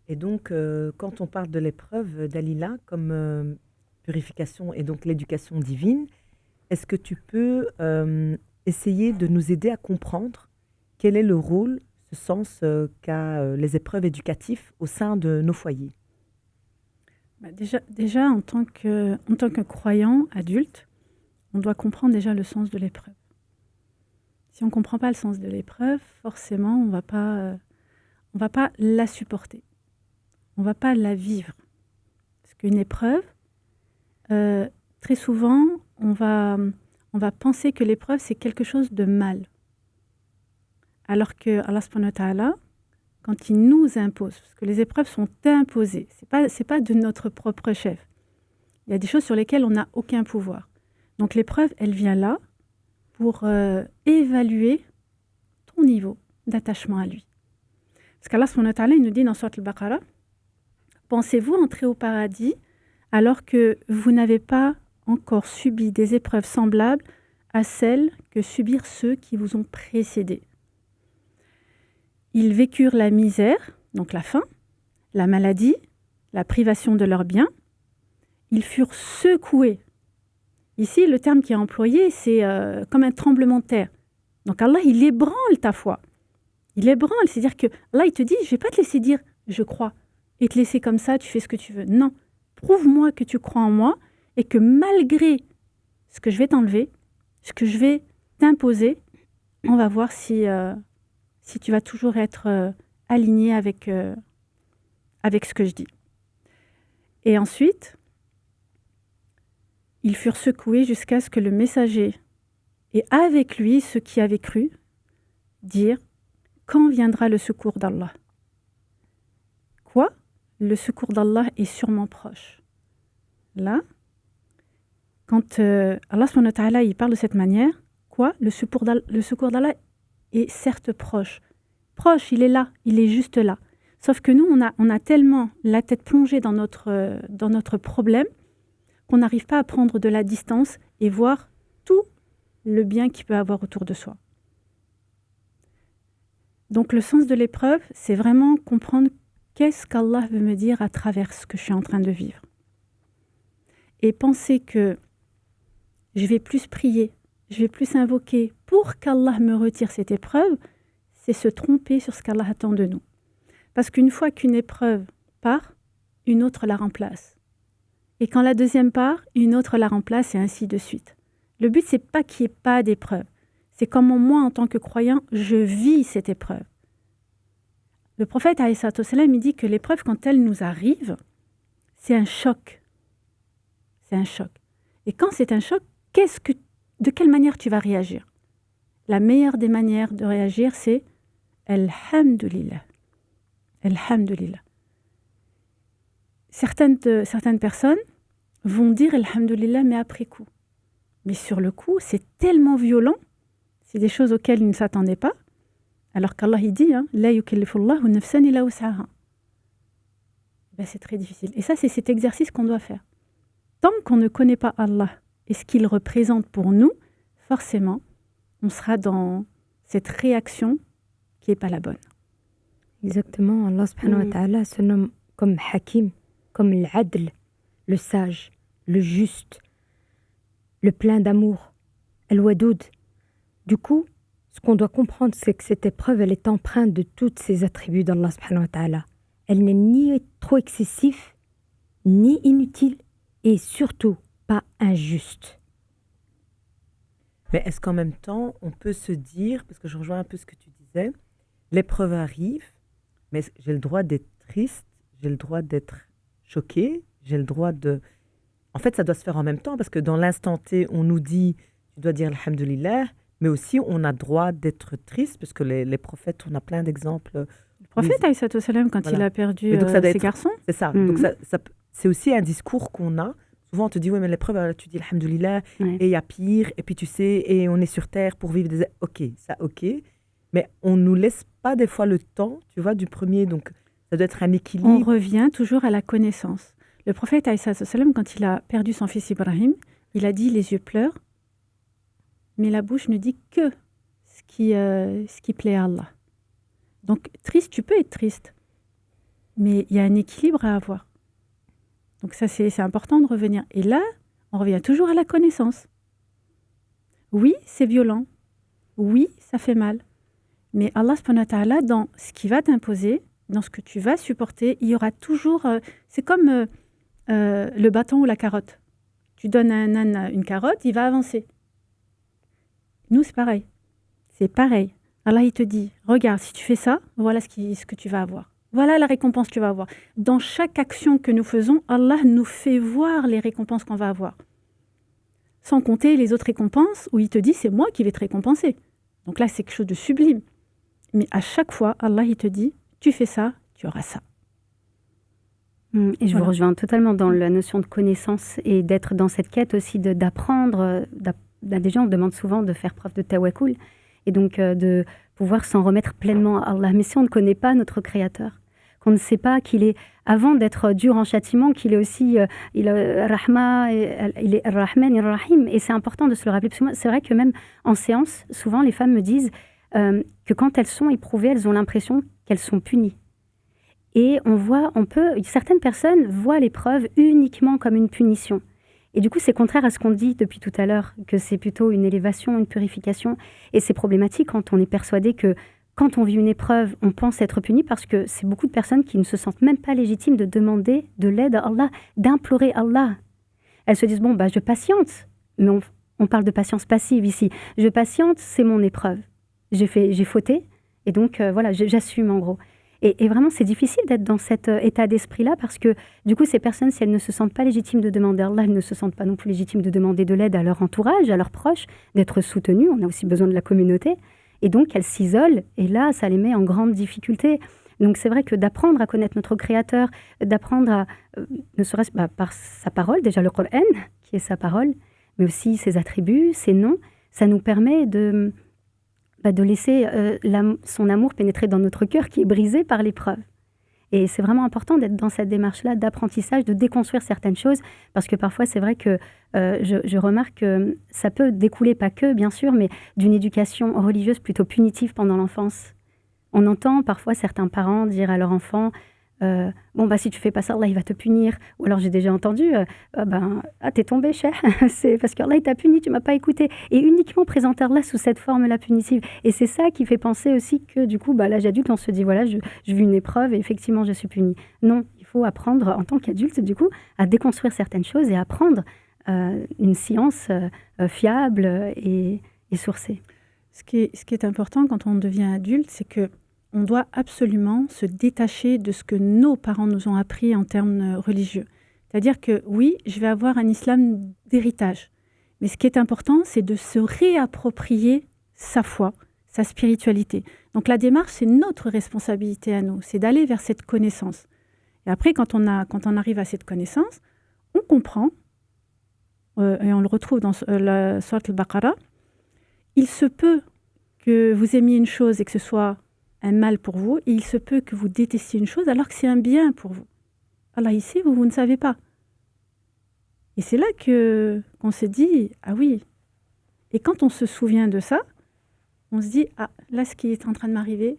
Et donc, quand on parle de l'épreuve, Dalila, comme purification et donc l'éducation divine, est-ce que tu peux essayer de nous aider à comprendre quel est le rôle, ce sens qu'a les épreuves éducatives au sein de nos foyers? Déjà en tant que croyant adulte, on doit comprendre déjà le sens de l'épreuve. Si on ne comprend pas le sens de l'épreuve, forcément, on va pas la supporter. On ne va pas la vivre. Parce qu'une épreuve, très souvent, on va penser que l'épreuve, c'est quelque chose de mal. Alors que Allah subhanahu wa ta'ala, quand il nous impose, parce que les épreuves sont imposées, c'est pas de notre propre chef. Il y a des choses sur lesquelles on n'a aucun pouvoir. Donc l'épreuve, elle vient là pour évaluer ton niveau d'attachement à lui. Parce qu'Allah subhanahu wa ta'ala, il nous dit dans Sourate Al-Baqarah, pensez-vous entrer au paradis alors que vous n'avez pas encore subi des épreuves semblables à celles que subirent ceux qui vous ont précédés. Ils vécurent la misère, donc la faim, la maladie, la privation de leurs biens. Ils furent secoués. Ici, le terme qui est employé, c'est comme un tremblement de terre. Donc Allah, il ébranle ta foi. Il ébranle, c'est-à-dire que Allah, il te dit, je ne vais pas te laisser dire « je crois » et te laisser comme ça, tu fais ce que tu veux. Non, prouve-moi que tu crois en moi et que malgré ce que je vais t'enlever, ce que je vais t'imposer, on va voir si tu vas toujours être aligné avec ce que je dis. Et ensuite, ils furent secoués jusqu'à ce que le messager, et avec lui ceux qui avaient cru, dirent « Quand viendra le secours d'Allah ?» Quoi ? Le secours d'Allah est sûrement proche. Là, quand Allah subhanahu wa ta'ala, il parle de cette manière, quoi ? Le secours d'Allah est certes proche. Proche, il est là, il est juste là. Sauf que nous, on a tellement la tête plongée dans notre problème qu'on n'arrive pas à prendre de la distance et voir tout le bien qu'il peut avoir autour de soi. Donc le sens de l'épreuve, c'est vraiment comprendre qu'est-ce qu'Allah veut me dire à travers ce que je suis en train de vivre. Et penser que je vais plus prier, je vais plus invoquer pour qu'Allah me retire cette épreuve, c'est se tromper sur ce qu'Allah attend de nous. Parce qu'une fois qu'une épreuve part, une autre la remplace. Et quand la deuxième part, une autre la remplace et ainsi de suite. Le but, c'est pas qu'il n'y ait pas d'épreuve. C'est comment moi, en tant que croyant, je vis cette épreuve. Le prophète, alayhi salatu wassalam, il dit que l'épreuve, quand elle nous arrive, c'est un choc. C'est un choc. Et quand c'est un choc, de quelle manière tu vas réagir ? La meilleure des manières de réagir, c'est « Alhamdulillah ». Alhamdulillah. Certaines personnes vont dire « Alhamdulillah » mais après coup. Mais sur le coup, c'est tellement violent, c'est des choses auxquelles ils ne s'attendaient pas, alors qu'Allah il dit « La yukallifullahu nafsan illa wus'aha ». C'est très difficile. Et ça, c'est cet exercice qu'on doit faire. Tant qu'on ne connaît pas Allah et ce qu'il représente pour nous, forcément, on sera dans cette réaction qui n'est pas la bonne. Exactement. Allah subhanahu wa ta'ala se nomme comme Hakim, comme l'adl, le sage, le juste, le plein d'amour, al-wadoud. Du coup, ce qu'on doit comprendre, c'est que cette épreuve, elle est empreinte de tous ces attributs d'Allah subhanahu wa ta'ala. Elle n'est ni trop excessive, ni inutile, et surtout pas injuste. Mais est-ce qu'en même temps, on peut se dire, parce que je rejoins un peu ce que tu disais, l'épreuve arrive, mais j'ai le droit d'être triste, j'ai le droit d'être choqué, j'ai le droit de... En fait, ça doit se faire en même temps, parce que dans l'instant T, on nous dit, tu dois dire alhamdoulilah, mais aussi on a droit d'être triste, parce que les prophètes, on a plein d'exemples. Le prophète, alayhi salam, quand Voilà. il a perdu Mais donc, ça doit ses être- garçons, C'est ça. Mhm. Donc, c'est aussi un discours qu'on a. Souvent, on te dit, oui, mais l'épreuve, alors, tu dis alhamdoulilah, Ouais. et il y a pire, et puis tu sais, et on est sur Terre pour vivre des... Ok, ça, ok. Mais on nous laisse pas des fois le temps, tu vois, du premier. Donc, ça doit être un on équilibre. revient toujours à la connaissance. Le prophète, alayhi salam, quand il a perdu son fils Ibrahim, il a dit les yeux pleurent, mais la bouche ne dit que ce qui plaît à Allah. Donc, triste, tu peux être triste, mais il y a un équilibre à avoir. Donc ça, c'est important de revenir. Et là, on revient toujours à la connaissance. Oui, c'est violent. Oui, ça fait mal. Mais Allah, subhanahu wa ta'ala, dans ce qui va t'imposer, dans ce que tu vas supporter, il y aura toujours... c'est comme le bâton ou la carotte. Tu donnes à un âne une carotte, il va avancer. Nous, c'est pareil. C'est pareil. Allah, il te dit, regarde, si tu fais ça, voilà ce que tu vas avoir. Voilà la récompense que tu vas avoir. Dans chaque action que nous faisons, Allah nous fait voir les récompenses qu'on va avoir. Sans compter les autres récompenses où il te dit, c'est moi qui vais te récompenser. Donc là, c'est quelque chose de sublime. Mais à chaque fois, Allah, il te dit, tu fais ça, tu auras ça. Et je Voilà. vous rejoins totalement dans la notion de connaissance et d'être dans cette quête aussi d'apprendre. Des gens, on demande souvent de faire preuve de tawakkul et donc de pouvoir s'en remettre pleinement à Allah. Mais si on ne connaît pas notre Créateur, qu'on ne sait pas qu'il est, avant d'être dur en châtiment, qu'il est aussi, il est Rahma, il est Rahman et Rahim. Et c'est important de se le rappeler. Parce que moi, c'est vrai que même en séance, souvent les femmes me disent que quand elles sont éprouvées, elles ont l'impression qu'elles sont punies. Et certaines personnes voient l'épreuve uniquement comme une punition. Et du coup, c'est contraire à ce qu'on dit depuis tout à l'heure, que c'est plutôt une élévation, une purification. Et c'est problématique quand on est persuadé que quand on vit une épreuve, on pense être puni parce que c'est beaucoup de personnes qui ne se sentent même pas légitimes de demander de l'aide à Allah, d'implorer Allah. Elles se disent, bon, je patiente. Mais on parle de patience passive ici. Je patiente, c'est mon épreuve. J'ai fauté. Et donc, voilà, j'assume en gros. Et vraiment, c'est difficile d'être dans cet état d'esprit-là parce que, du coup, ces personnes, si elles ne se sentent pas légitimes de demander à Allah, elles ne se sentent pas non plus légitimes de demander de l'aide à leur entourage, à leurs proches, d'être soutenues. On a aussi besoin de la communauté. Et donc, elles s'isolent. Et là, ça les met en grande difficulté. Donc, c'est vrai que d'apprendre à connaître notre Créateur, d'apprendre à, ne serait-ce par sa parole, déjà le Coran, qui est sa parole, mais aussi ses attributs, ses noms, ça nous permet de laisser son amour pénétrer dans notre cœur qui est brisé par l'épreuve. Et c'est vraiment important d'être dans cette démarche-là d'apprentissage, de déconstruire certaines choses, parce que parfois c'est vrai que je remarque que ça peut découler, pas que bien sûr, mais d'une éducation religieuse plutôt punitive pendant l'enfance. On entend parfois certains parents dire à leur enfant si tu fais pas ça, Allah il va te punir. Ou alors j'ai déjà entendu t'es tombé, cher, c'est parce qu'Allah il t'a puni, tu m'as pas écouté. Et uniquement présenter Allah sous cette forme-là punitive. Et c'est ça qui fait penser aussi que du coup, l'âge adulte, on se dit voilà, je vis une épreuve et effectivement je suis puni. Non, il faut apprendre en tant qu'adulte du coup à déconstruire certaines choses et apprendre une science fiable et sourcée. Ce qui est important quand on devient adulte, c'est que on doit absolument se détacher de ce que nos parents nous ont appris en termes religieux. C'est-à-dire que oui, je vais avoir un islam d'héritage. Mais ce qui est important, c'est de se réapproprier sa foi, sa spiritualité. Donc la démarche, c'est notre responsabilité à nous. C'est d'aller vers cette connaissance. Et après, quand on arrive à cette connaissance, on comprend, et on le retrouve dans la sourate al-Baqarah, il se peut que vous aimiez une chose et que ce soit un mal pour vous, et il se peut que vous détestiez une chose alors que c'est un bien pour vous. Allah ici, vous ne savez pas. Et c'est là qu'on se dit, ah oui. Et quand on se souvient de ça, on se dit, ah, là, ce qui est en train de m'arriver,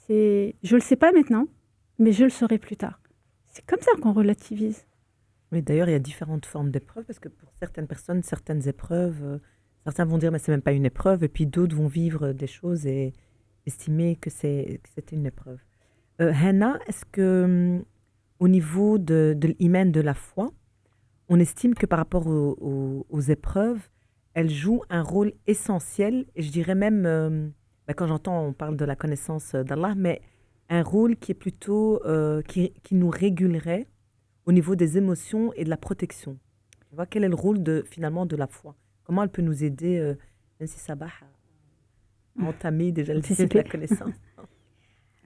je ne le sais pas maintenant, mais je le saurai plus tard. C'est comme ça qu'on relativise. Oui, d'ailleurs, il y a différentes formes d'épreuves, parce que pour certaines personnes, certaines épreuves, certains vont dire, mais c'est même pas une épreuve, et puis d'autres vont vivre des choses et estimer que c'était une épreuve. Hannah, est-ce que au niveau de l'iman de la foi, on estime que par rapport aux épreuves, elle joue un rôle essentiel, et je dirais même, quand j'entends, on parle de la connaissance d'Allah, mais un rôle qui est plutôt, qui nous régulerait au niveau des émotions et de la protection. Tu vois, quel est le rôle finalement de la foi? Comment elle peut nous aider, même si Sabah a entamé déjà le sujet de la connaissance?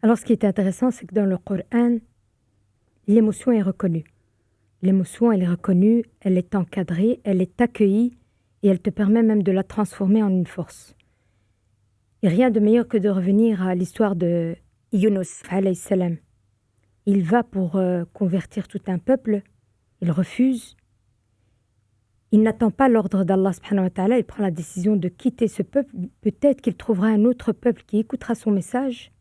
Alors, ce qui est intéressant, c'est que dans le Coran, l'émotion est reconnue. L'émotion, elle est reconnue, elle est encadrée, elle est accueillie et elle te permet même de la transformer en une force. Et rien de meilleur que de revenir à l'histoire de Yunus, alayhi salam. Il va pour convertir tout un peuple, il refuse. Il n'attend pas l'ordre d'Allah subhanahu wa ta'ala, il prend la décision de quitter ce peuple. Peut-être qu'il trouvera un autre peuple qui écoutera son message.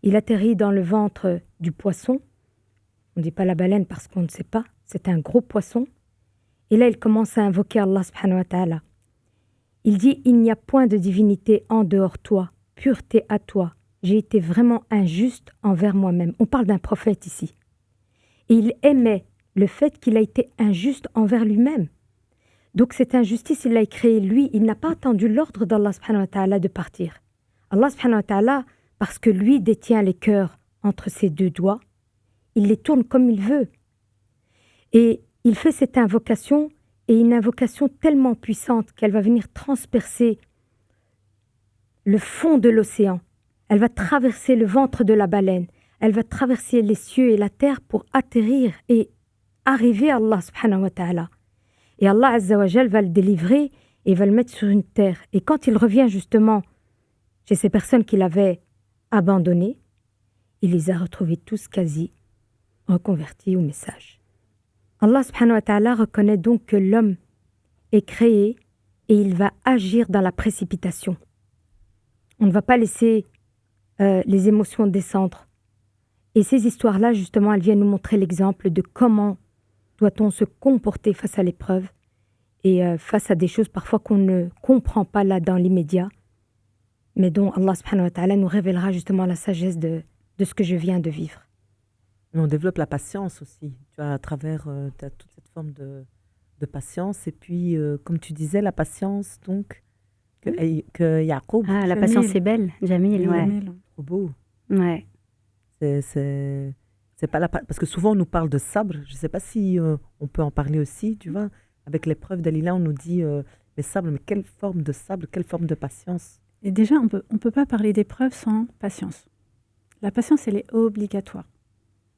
Il atterrit dans le ventre du poisson. On ne dit pas la baleine parce qu'on ne sait pas. C'est un gros poisson. Et là, il commence à invoquer Allah subhanahu wa ta'ala. Il dit « Il n'y a point de divinité en dehors toi, pureté à toi. J'ai été vraiment injuste envers moi-même. » On parle d'un prophète ici. Et il aimait le fait qu'il a été injuste envers lui-même. Donc cette injustice, il l'a créée lui. Il n'a pas attendu l'ordre d'Allah subhanahu wa ta'ala de partir. Allah subhanahu wa ta'ala, parce que lui détient les cœurs entre ses deux doigts, il les tourne comme il veut. Et il fait cette invocation, et une invocation tellement puissante qu'elle va venir transpercer le fond de l'océan. Elle va traverser le ventre de la baleine. Elle va traverser les cieux et la terre pour atterrir et arriver à Allah subhanahu wa ta'ala. Et Allah azza wa jal va le délivrer et va le mettre sur une terre. Et quand il revient justement chez ces personnes qu'il avait abandonnées, il les a retrouvés tous quasi reconvertis au message. Allah subhanahu wa ta'ala reconnaît donc que l'homme est créé et il va agir dans la précipitation. On ne va pas laisser les émotions descendre. Et ces histoires-là, justement, elles viennent nous montrer l'exemple de comment doit-on se comporter face à l'épreuve et face à des choses parfois qu'on ne comprend pas là dans l'immédiat, mais dont Allah subhanahu wa ta'ala nous révélera justement la sagesse de ce que je viens de vivre. On développe la patience aussi, tu vois, à travers toute cette forme de patience. Et puis, comme tu disais, la patience, donc, que Yacoub. Ah, la patience est belle, Jamil, ouais. Trop beau. Ouais. C'est pas parce que souvent on nous parle de sabre. Je sais pas si on peut en parler aussi, tu vois. Avec l'épreuve d'Alila, on nous dit les sabres, mais quelle forme de sabre, quelle forme de patience. Et déjà, on peut pas parler d'épreuve sans patience. La patience, elle est obligatoire.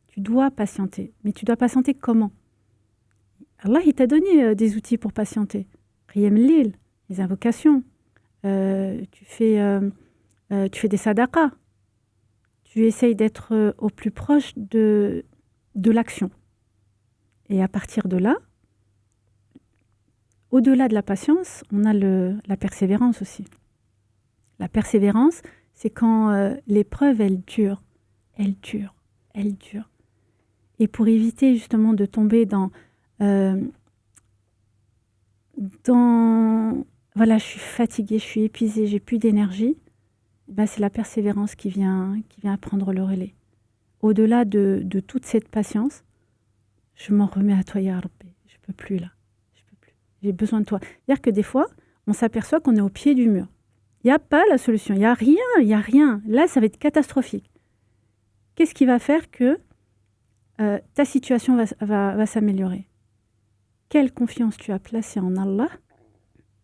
Tu dois patienter. Mais tu dois patienter comment? Allah, il t'a donné des outils pour patienter. Qiyam al-Layl, les invocations. Tu fais des sadaqas. Tu essayes d'être au plus proche de l'action. Et à partir de là, au-delà de la patience, on a la persévérance aussi. La persévérance, c'est quand l'épreuve, elle dure. Elle dure. Elle dure. Et pour éviter justement de tomber dans voilà, je suis fatiguée, je suis épuisée, j'ai plus d'énergie, ben c'est la persévérance qui vient prendre le relais. Au-delà de toute cette patience, je m'en remets à toi, Ya Rabbi. Je peux plus là. Je peux plus. J'ai besoin de toi. C'est-à-dire que des fois, on s'aperçoit qu'on est au pied du mur. Il n'y a pas la solution. Il n'y a rien. Là, ça va être catastrophique. Qu'est-ce qui va faire que ta situation va s'améliorer? Quelle confiance tu as placée en Allah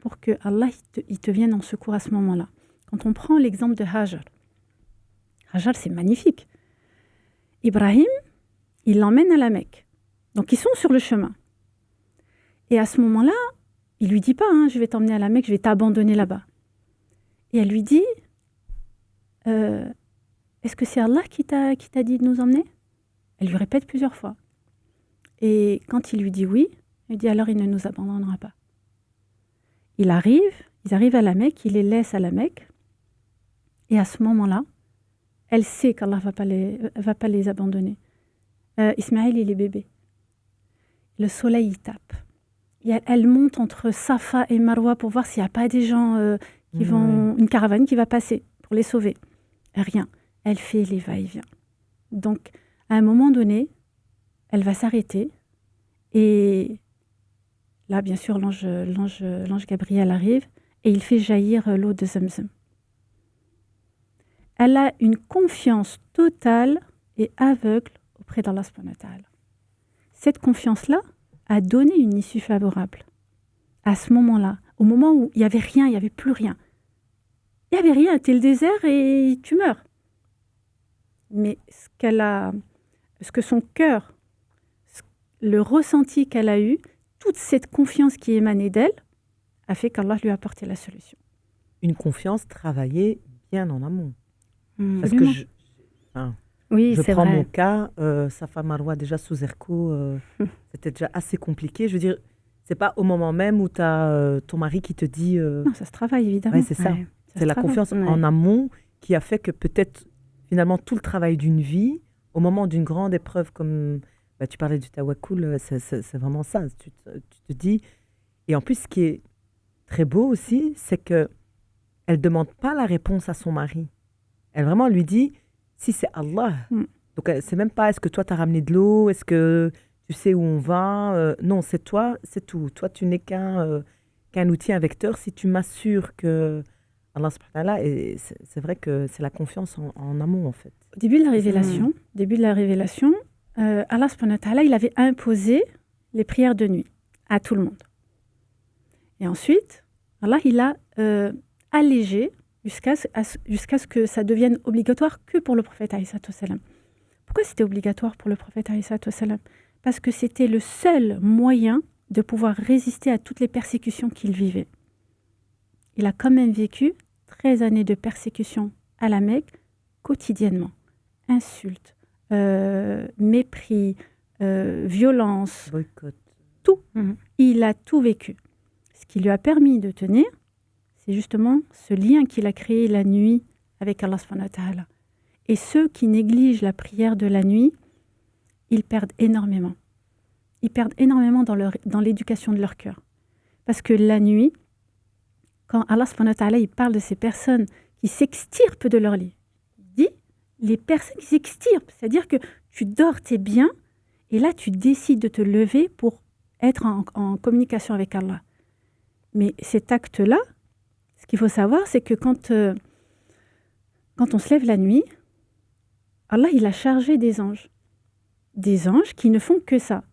pour que Allah il te vienne en secours à ce moment-là. Quand on prend l'exemple de Hajar, Hajar, c'est magnifique. Ibrahim, il l'emmène à la Mecque. Donc, ils sont sur le chemin. Et à ce moment-là, il lui dit pas, je vais t'emmener à la Mecque, je vais t'abandonner là-bas. Et elle lui dit, est-ce que c'est Allah qui t'a dit de nous emmener? Elle lui répète plusieurs fois. Et quand il lui dit oui, il dit alors il ne nous abandonnera pas. Ils arrivent à la Mecque, il les laisse à la Mecque. Et à ce moment-là, elle sait qu'Allah va pas les abandonner. Ismaël, il est bébé. Le soleil, il tape. Et elle monte entre Safa et Marwa pour voir s'il n'y a pas des gens une caravane qui va passer pour les sauver. Rien. Elle fait les va-et-vient. Donc, à un moment donné, elle va s'arrêter et Là, bien sûr, l'ange Gabriel arrive et il fait jaillir l'eau de Zamzam. Elle a une confiance totale et aveugle auprès d'Allah subhanahu wa ta'ala. Cette confiance-là a donné une issue favorable. À ce moment-là, au moment où il n'y avait rien, il n'y avait plus rien. Il n'y avait rien, tu es le désert et tu meurs. Mais ce que son cœur, le ressenti qu'elle a eu, toute cette confiance qui émanait d'elle, a fait qu'Allah lui a apporté la solution. Une confiance travaillée bien en amont. Parce Absolument. que Oui, je c'est prends vrai. mon cas, Safa Marwa, déjà sous Zerko, c'était déjà assez compliqué. Je veux dire, c'est pas au moment même où tu as ton mari qui te dit. Non, ça se travaille, évidemment. Ouais, c'est ça. Ouais. Ça C'est se la travaille. confiance Ouais. en amont qui a fait que peut-être, finalement, tout le travail d'une vie, au moment d'une grande épreuve comme tu parlais du tawakkul, c'est vraiment ça. Tu te dis. Et en plus, ce qui est très beau aussi, c'est que elle demande pas la réponse à son mari. Elle vraiment lui dit si c'est Allah. Mm. Donc, c'est même pas est-ce que toi, tu as ramené de l'eau, est-ce que tu sais où on va. Non, c'est toi, c'est tout. Toi, tu n'es qu'un outil, un vecteur. Si tu m'assures que Allah subhanahu wa ta'ala, et c'est vrai que c'est la confiance en amont, en fait. Au début de la révélation, Allah subhanahu wa ta'ala, il avait imposé les prières de nuit à tout le monde. Et ensuite, Allah, il a allégé jusqu'à ce que ça devienne obligatoire que pour le prophète alayhi salatu wassalam. Pourquoi c'était obligatoire pour le prophète alayhi salatu wassalam? Parce que c'était le seul moyen de pouvoir résister à toutes les persécutions qu'il vivait. Il a quand même vécu 13 années de persécution à la Mecque, quotidiennement. Insultes, mépris, violence, Boycott. il a tout vécu. Ce qui lui a permis de tenir, c'est justement ce lien qu'il a créé la nuit avec Allah subhanahu wa ta'ala. Et ceux qui négligent la prière de la nuit, ils perdent énormément. Ils perdent énormément dans l'éducation de leur cœur. Parce que la nuit, quand Allah subhanahu wa ta'ala, il parle de ces personnes qui s'extirpent de leur lit, il dit les personnes qui s'extirpent, c'est-à-dire que tu dors, t'es bien, et là tu décides de te lever pour être en communication avec Allah. Mais cet acte-là, ce qu'il faut savoir, c'est que quand on se lève la nuit, Allah, il a chargé des anges qui ne font que ça.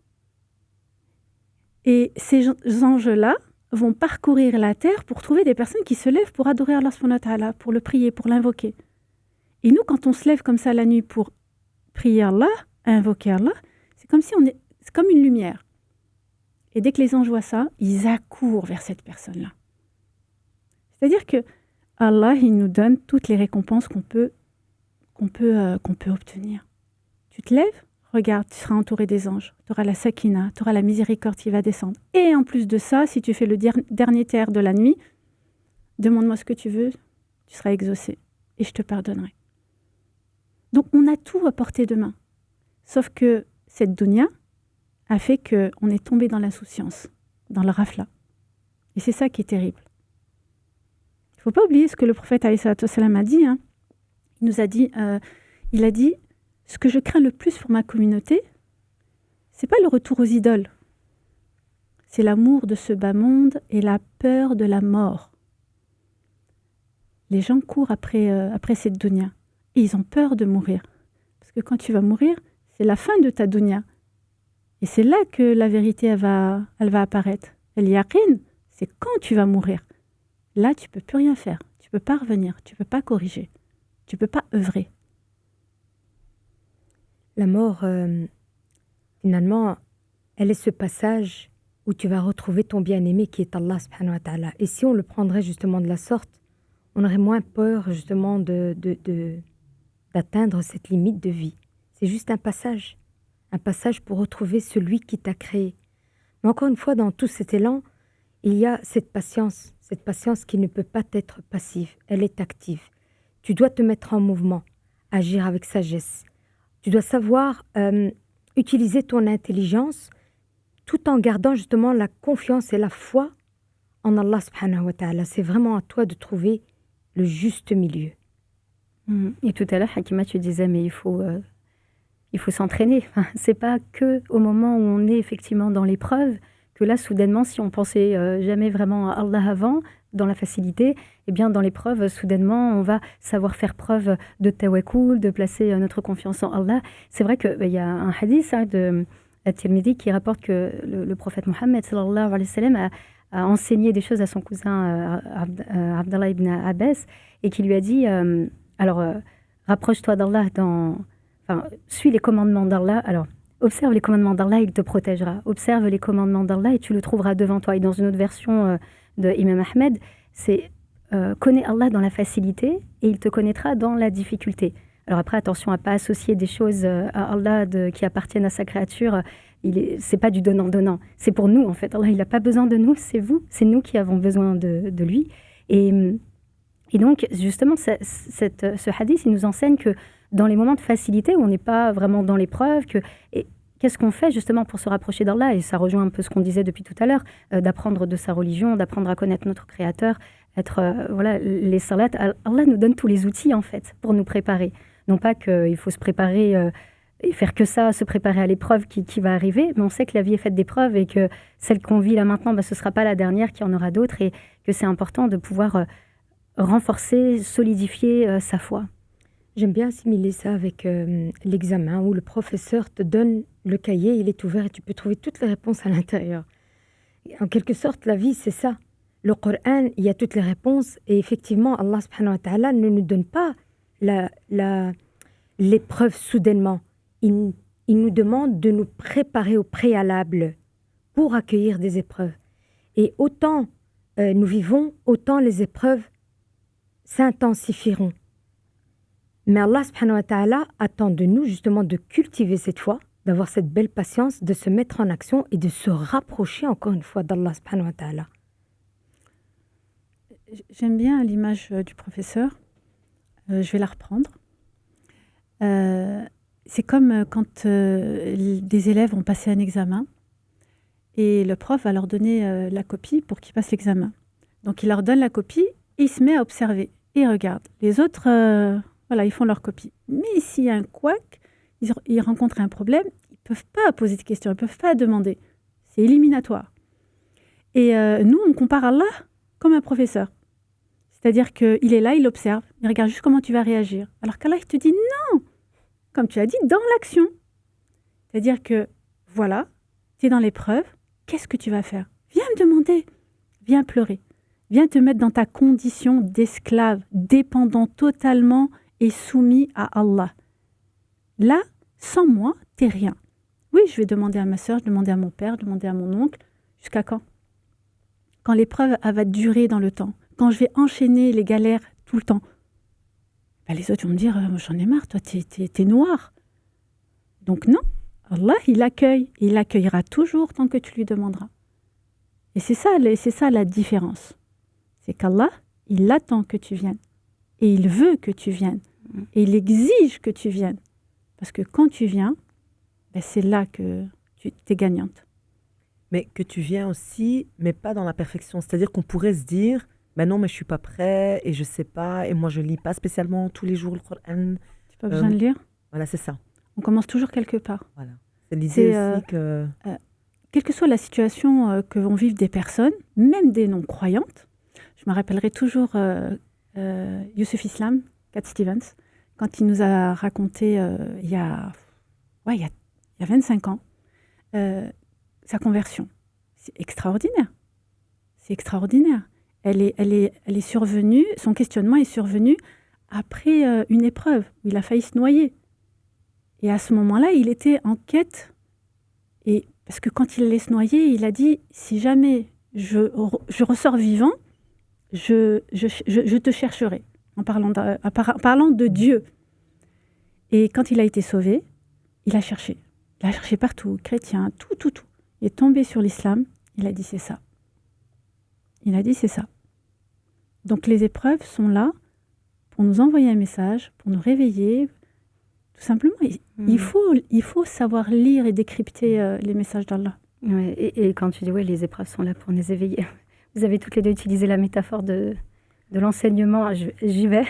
Et ces anges-là vont parcourir la terre pour trouver des personnes qui se lèvent pour adorer Allah subhanahu wa ta'ala, pour le prier, pour l'invoquer. Et nous, quand on se lève comme ça la nuit pour prier Allah, invoquer Allah, c'est comme une lumière. Et dès que les anges voient ça, ils accourent vers cette personne-là. C'est-à-dire que Allah, il nous donne toutes les récompenses qu'on peut obtenir. Tu te lèves, regarde, tu seras entouré des anges. Tu auras la sakina, tu auras la miséricorde qui va descendre. Et en plus de ça, si tu fais le dernier tiers de la nuit, demande-moi ce que tu veux, tu seras exaucé. Et je te pardonnerai. Donc, on a tout à portée de main. Sauf que cette dunya a fait qu'on est tombé dans l'insouciance, dans le rafla. Et c'est ça qui est terrible. Il ne faut pas oublier ce que le prophète alayhi salatu wassalam a dit. Il nous a dit, il a dit, ce que je crains le plus pour ma communauté, c'est pas le retour aux idoles. C'est l'amour de ce bas monde et la peur de la mort. Les gens courent après cette dunya. Et ils ont peur de mourir. Parce que quand tu vas mourir, c'est la fin de ta dunya. Et c'est là que la vérité, elle va apparaître. El yaqin, c'est quand tu vas mourir. Là, tu ne peux plus rien faire. Tu ne peux pas revenir. Tu ne peux pas corriger. Tu ne peux pas œuvrer. La mort, finalement, elle est ce passage où tu vas retrouver ton bien-aimé qui est Allah subhanahu wa ta'ala. Et si on le prendrait justement de la sorte, on aurait moins peur justement d'atteindre cette limite de vie. C'est juste un passage pour retrouver celui qui t'a créé. Mais encore une fois, dans tout cet élan, il y a cette patience qui ne peut pas être passive, elle est active. Tu dois te mettre en mouvement, agir avec sagesse. Tu dois savoir utiliser ton intelligence tout en gardant justement la confiance et la foi en Allah subhanahu wa ta'ala. C'est vraiment à toi de trouver le juste milieu. Et tout à l'heure, Hakima, tu disais, mais il faut s'entraîner. Enfin, c'est pas que au moment où on est effectivement dans l'épreuve que là, soudainement, si on pensait jamais vraiment à Allah avant, dans la facilité, eh bien, dans l'épreuve, soudainement, on va savoir faire preuve de tawakkul, de placer notre confiance en Allah. C'est vrai qu'il y a un hadith de At-Tirmidhi qui rapporte que le prophète Mohammed sallallahu alayhi wa sallam a enseigné des choses à son cousin Abdallah ibn Abbas et qui lui a dit rapproche-toi d'Allah suis les commandements d'Allah. Alors, observe les commandements d'Allah, il te protégera. Observe les commandements d'Allah et tu le trouveras devant toi. Et dans une autre version de Imam Ahmed, c'est connais Allah dans la facilité et il te connaîtra dans la difficulté. Alors après, attention à ne pas associer des choses à Allah qui appartiennent à sa créature. C'est pas du donnant-donnant. C'est pour nous, en fait. Allah, il n'a pas besoin de nous, c'est vous. C'est nous qui avons besoin de lui. Et donc, justement, ce hadith, il nous enseigne que dans les moments de facilité, où on n'est pas vraiment dans l'épreuve, qu'est-ce qu'on fait justement pour se rapprocher d'Allah? Et ça rejoint un peu ce qu'on disait depuis tout à l'heure, d'apprendre de sa religion, d'apprendre à connaître notre Créateur, les salats. Allah nous donne tous les outils, en fait, pour nous préparer. Non pas qu'il faut se préparer et faire que ça, se préparer à l'épreuve qui va arriver, mais on sait que la vie est faite d'épreuves et que celle qu'on vit là maintenant, ce ne sera pas la dernière, qu'il y en aura d'autres, et que c'est important de pouvoir renforcer, solidifier sa foi. J'aime bien assimiler ça avec l'examen où le professeur te donne le cahier, il est ouvert et tu peux trouver toutes les réponses à l'intérieur. En quelque sorte, la vie, c'est ça. Le Coran, il y a toutes les réponses et effectivement, Allah subhanahu wa ta'ala ne nous donne pas l'épreuve soudainement. Il nous demande de nous préparer au préalable pour accueillir des épreuves. Et autant nous vivons, autant les épreuves s'intensifieront. Mais Allah subhanahu wa ta'ala attend de nous justement de cultiver cette foi, d'avoir cette belle patience, de se mettre en action et de se rapprocher encore une fois d'Allah subhanahu wa ta'ala. J'aime bien l'image du professeur. Je vais la reprendre. C'est comme quand des élèves ont passé un examen et le prof va leur donner la copie pour qu'ils passent l'examen. Donc il leur donne la copie et il se met à observer et il regarde. Les autres, ils font leur copie. Mais s'il y a un couac, ils rencontrent un problème, ils ne peuvent pas poser de questions, ils ne peuvent pas demander. C'est éliminatoire. Et nous, on compare Allah comme un professeur. C'est-à-dire qu'il est là, il observe, il regarde juste comment tu vas réagir. Alors qu'Allah, il te dit non, comme tu as dit, dans l'action. C'est-à-dire que, voilà, tu es dans l'épreuve, qu'est-ce que tu vas faire? Viens me demander, viens pleurer, viens te mettre dans ta condition d'esclave, dépendant totalement et soumis à Allah. Là, sans moi, t'es rien. Oui, je vais demander à ma sœur, je vais demander à mon père, je vais demander à mon oncle. Jusqu'à quand? Quand l'épreuve elle va durer dans le temps. Quand je vais enchaîner les galères tout le temps, les autres vont me dire j'en ai marre, toi, t'es noir. Donc non, Allah, il accueille. Il accueillera toujours tant que tu lui demanderas. Et c'est ça la différence. C'est qu'Allah, il attend que tu viennes. Et il veut que tu viennes. Et il exige que tu viennes. Parce que quand tu viens, c'est là que tu es gagnante. Mais que tu viens aussi, mais pas dans la perfection. C'est-à-dire qu'on pourrait se dire non, mais je suis pas prêt et je sais pas et moi je lis pas spécialement tous les jours le Coran. Tu n'as pas besoin de lire. Voilà, c'est ça. On commence toujours quelque part. Voilà. C'est l'idée aussi que... quelle que soit la situation que vont vivre des personnes, même des non-croyantes, je me rappellerai toujours Youssef Islam, Cat Stevens, quand il nous a raconté il y a 25 ans sa conversion. C'est extraordinaire. C'est extraordinaire. Elle est survenue, son questionnement est survenu après une épreuve où il a failli se noyer. Et à ce moment-là, il était en quête. Et parce que quand il allait se noyer, il a dit si jamais je ressors vivant, je te chercherai, en parlant de Dieu. Et quand il a été sauvé, il a cherché. Il a cherché partout, chrétien, tout. Il est tombé sur l'islam, il a dit c'est ça. Il a dit c'est ça. Donc les épreuves sont là pour nous envoyer un message, pour nous réveiller. Tout simplement, il faut savoir lire et décrypter les messages d'Allah. Ouais, et quand tu dis les épreuves sont là pour nous éveiller, vous avez toutes les deux utilisé la métaphore de de l'enseignement, j'y vais.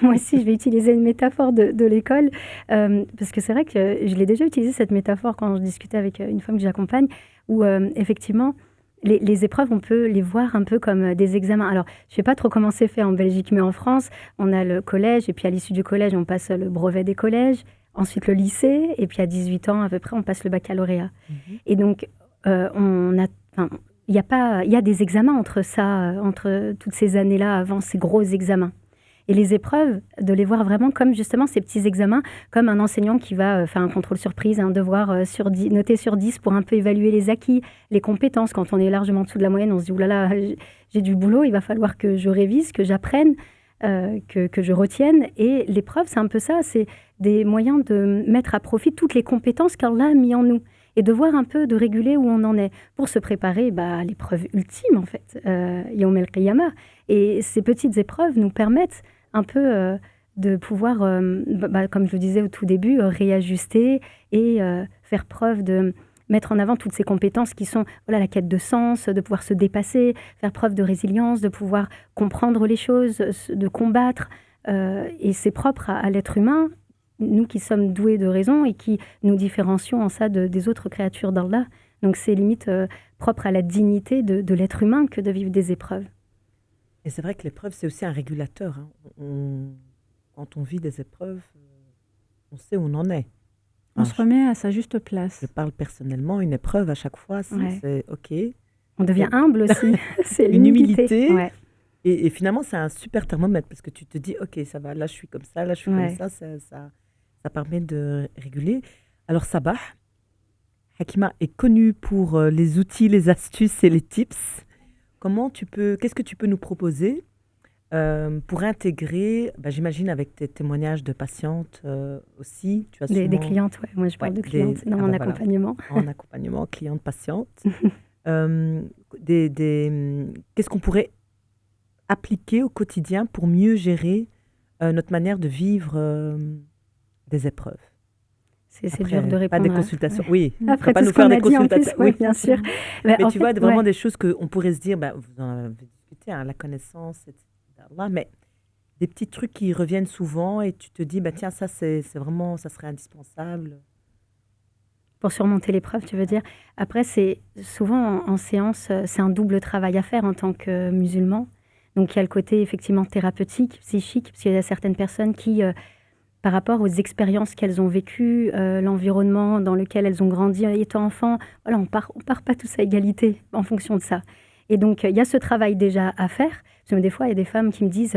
Moi aussi, je vais utiliser une métaphore de l'école, parce que c'est vrai que je l'ai déjà utilisé, cette métaphore, quand je discutais avec une femme que j'accompagne, où effectivement, les épreuves, on peut les voir un peu comme des examens. Alors, je ne sais pas trop comment c'est fait en Belgique, mais en France, on a le collège, et puis à l'issue du collège, on passe le brevet des collèges, ensuite le lycée, et puis à 18 ans à peu près, on passe le baccalauréat. Et donc, il y a des examens entre ça, entre toutes ces années-là, avant ces gros examens. Et les épreuves, de les voir vraiment comme justement ces petits examens, comme un enseignant qui va faire un contrôle surprise, un devoir noté sur 10 pour un peu évaluer les acquis, les compétences. Quand on est largement en dessous de la moyenne, on se dit « oulala, j'ai du boulot, il va falloir que je révise, que j'apprenne, que je retienne ». Et l'épreuve, c'est un peu ça, c'est des moyens de mettre à profit toutes les compétences qu'Allah a mis en nous et de voir un peu, de réguler où on en est pour se préparer à l'épreuve ultime, en fait, Yawm el-Qiyamah. Et ces petites épreuves nous permettent un peu de pouvoir, comme je le disais au tout début, réajuster et faire preuve de mettre en avant toutes ces compétences qui sont la quête de sens, de pouvoir se dépasser, faire preuve de résilience, de pouvoir comprendre les choses, de combattre. Et c'est propre à l'être humain, nous qui sommes doués de raison et qui nous différencions en ça des autres créatures d'Allah. Donc c'est limite propre à la dignité de l'être humain que de vivre des épreuves. Et c'est vrai que l'épreuve, c'est aussi un régulateur. Quand on vit des épreuves, on sait où on en est. On se remet à sa juste place. Je parle personnellement, une épreuve à chaque fois, c'est OK. On devient humble aussi. C'est une humilité. Ouais. Et finalement, c'est un super thermomètre parce que tu te dis, OK, ça va, là je suis comme ça, là je suis comme ça permet de réguler. Alors Sabah, Hakima est connue pour les outils, les astuces et les tips. Qu'est-ce que tu peux nous proposer pour intégrer, j'imagine avec tes témoignages de patientes aussi, tu as des clientes, ouais. Moi je parle de clientes dans mon accompagnement. Voilà, en accompagnement, clientes, patientes. Qu'est-ce qu'on pourrait appliquer au quotidien pour mieux gérer notre manière de vivre des épreuves? C'est dur de répondre. Pas des consultations, oui. Après pas tout nous ce qu'on faire a des dit en consultations. plus, oui, bien sûr. Mais tu vois, vraiment des choses qu'on pourrait se dire, vous en avez discuté, la connaissance, etc. Mais des petits trucs qui reviennent souvent et tu te dis, tiens, ça, c'est vraiment, ça serait indispensable. Pour surmonter l'épreuve, tu veux dire. Après, c'est souvent en séance, c'est un double travail à faire en tant que musulman. Donc, il y a le côté effectivement thérapeutique, psychique, parce qu'il y a certaines personnes qui, par rapport aux expériences qu'elles ont vécues, l'environnement dans lequel elles ont grandi étant enfants, voilà, on part pas tous à égalité en fonction de ça. Et donc, il y a ce travail déjà à faire. Parce que des fois, il y a des femmes qui me disent,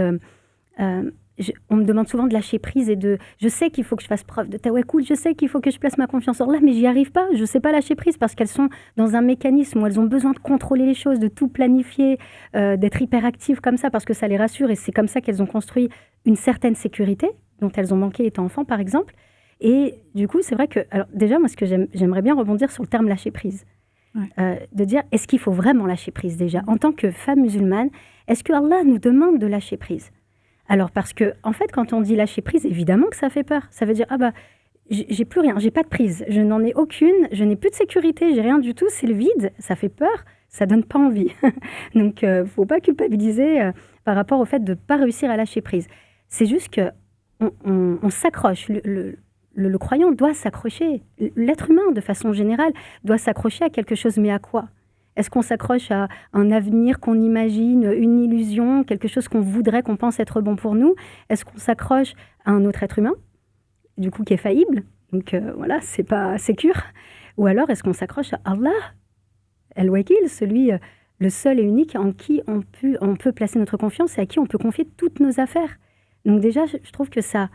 on me demande souvent de lâcher prise et je sais qu'il faut que je fasse preuve de tawakkul, je sais qu'il faut que je place ma confiance en Allah, mais j'y arrive pas. Je sais pas lâcher prise parce qu'elles sont dans un mécanisme où elles ont besoin de contrôler les choses, de tout planifier, d'être hyperactives comme ça parce que ça les rassure et c'est comme ça qu'elles ont construit une certaine sécurité dont elles ont manqué étant enfants, par exemple. Et du coup, c'est vrai que, alors déjà, moi, ce que j'aimerais bien rebondir sur le terme lâcher prise. Ouais. De dire, est-ce qu'il faut vraiment lâcher prise déjà? En tant que femme musulmane, est-ce que Allah nous demande de lâcher prise? Alors, parce que, en fait, quand on dit lâcher prise, évidemment que ça fait peur. Ça veut dire, j'ai plus rien, j'ai pas de prise, je n'en ai aucune, je n'ai plus de sécurité, j'ai rien du tout, c'est le vide, ça fait peur, ça donne pas envie. Donc, faut pas culpabiliser par rapport au fait de pas réussir à lâcher prise. C'est juste que on s'accroche. Le croyant doit s'accrocher. L'être humain, de façon générale, doit s'accrocher à quelque chose, mais à quoi? Est-ce qu'on s'accroche à un avenir qu'on imagine, une illusion, quelque chose qu'on voudrait, qu'on pense être bon pour nous? Est-ce qu'on s'accroche à un autre être humain, du coup qui est faillible? Donc voilà, c'est pas sécure. Ou alors est-ce qu'on s'accroche à Allah, El-Wakil, celui, le seul et unique en qui on peut placer notre confiance et à qui on peut confier toutes nos affaires? Donc déjà, je trouve que ça,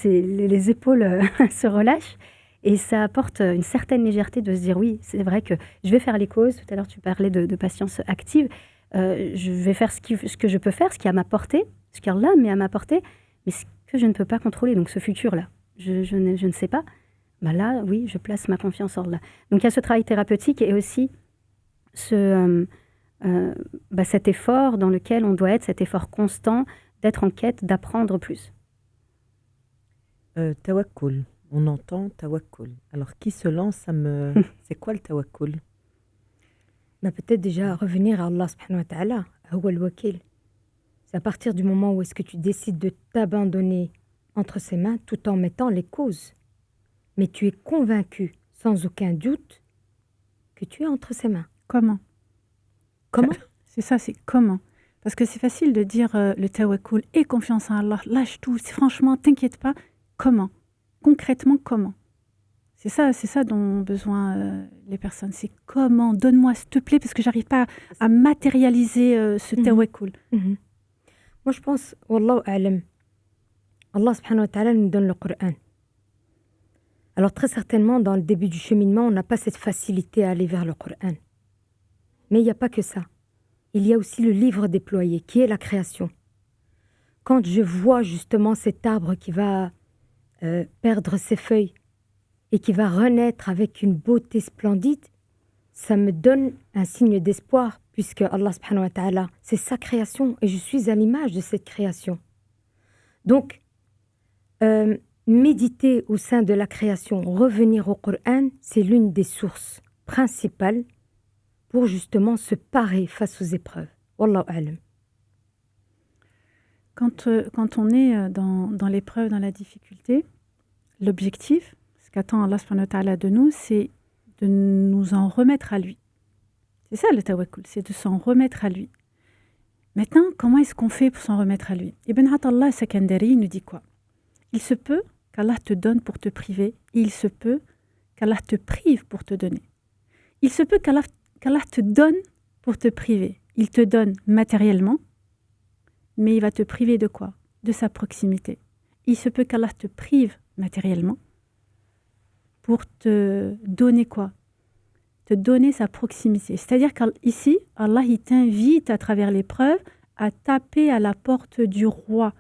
les épaules se relâchent. Et ça apporte une certaine légèreté de se dire, oui, c'est vrai que je vais faire les causes. Tout à l'heure, tu parlais de patience active. Je vais faire ce que je peux faire, ce qui est à ma portée, ce qu'Allah met à ma portée, mais ce que je ne peux pas contrôler. Donc ce futur-là, je ne sais pas. Là, oui, je place ma confiance en Allah. Donc il y a ce travail thérapeutique et aussi cet effort dans lequel on doit être, cet effort constant d'être en quête d'apprendre plus. Tawakkul. On entend tawakkul. Alors, qui se lance C'est quoi le tawakkul? Peut-être déjà revenir à Allah subhanahu wa ta'ala, huwa al-wakil. C'est à partir du moment où est-ce que tu décides de t'abandonner entre ses mains tout en mettant les causes. Mais tu es convaincu, sans aucun doute, que tu es entre ses mains. Comment? Comment? C'est ça, c'est comment? Parce que c'est facile de dire le tawakkul et confiance en Allah, lâche tout, franchement, t'inquiète pas. Comment? Concrètement, comment? C'est ça dont ont besoin les personnes. C'est comment? Donne-moi, s'il te plaît, parce que j'arrive pas à matérialiser ce tawakkul. Moi, je pense, Wallahu a'lam, Allah subhanahu wa ta'ala nous donne le Coran. Alors très certainement, dans le début du cheminement, on n'a pas cette facilité à aller vers le Coran. Mais il n'y a pas que ça. Il y a aussi le livre déployé, qui est la création. Quand je vois justement cet arbre qui va perdre ses feuilles et qui va renaître avec une beauté splendide, ça me donne un signe d'espoir, puisque Allah subhanahu wa ta'ala, c'est sa création et je suis à l'image de cette création. Donc, méditer au sein de la création, revenir au Coran, c'est l'une des sources principales pour justement se parer face aux épreuves. Wallahu a'lam. Quand on est dans l'épreuve, dans la difficulté, l'objectif, ce qu'attend Allah subhanahu wa ta'ala de nous, c'est de nous en remettre à lui. C'est ça le tawakkul, c'est de s'en remettre à lui. Maintenant, comment est-ce qu'on fait pour s'en remettre à lui? Ibn Atallah Sakandari nous dit quoi? Il se peut qu'Allah te donne pour te priver, et il se peut qu'Allah te prive pour te donner. Il se peut qu'Allah te donne pour te priver. Il te donne matériellement, mais il va te priver de quoi? De sa proximité. Il se peut qu'Allah te prive matériellement pour te donner quoi? Te donner sa proximité. C'est-à-dire qu'ici, Allah il t'invite à travers l'épreuve à taper à la porte du roi,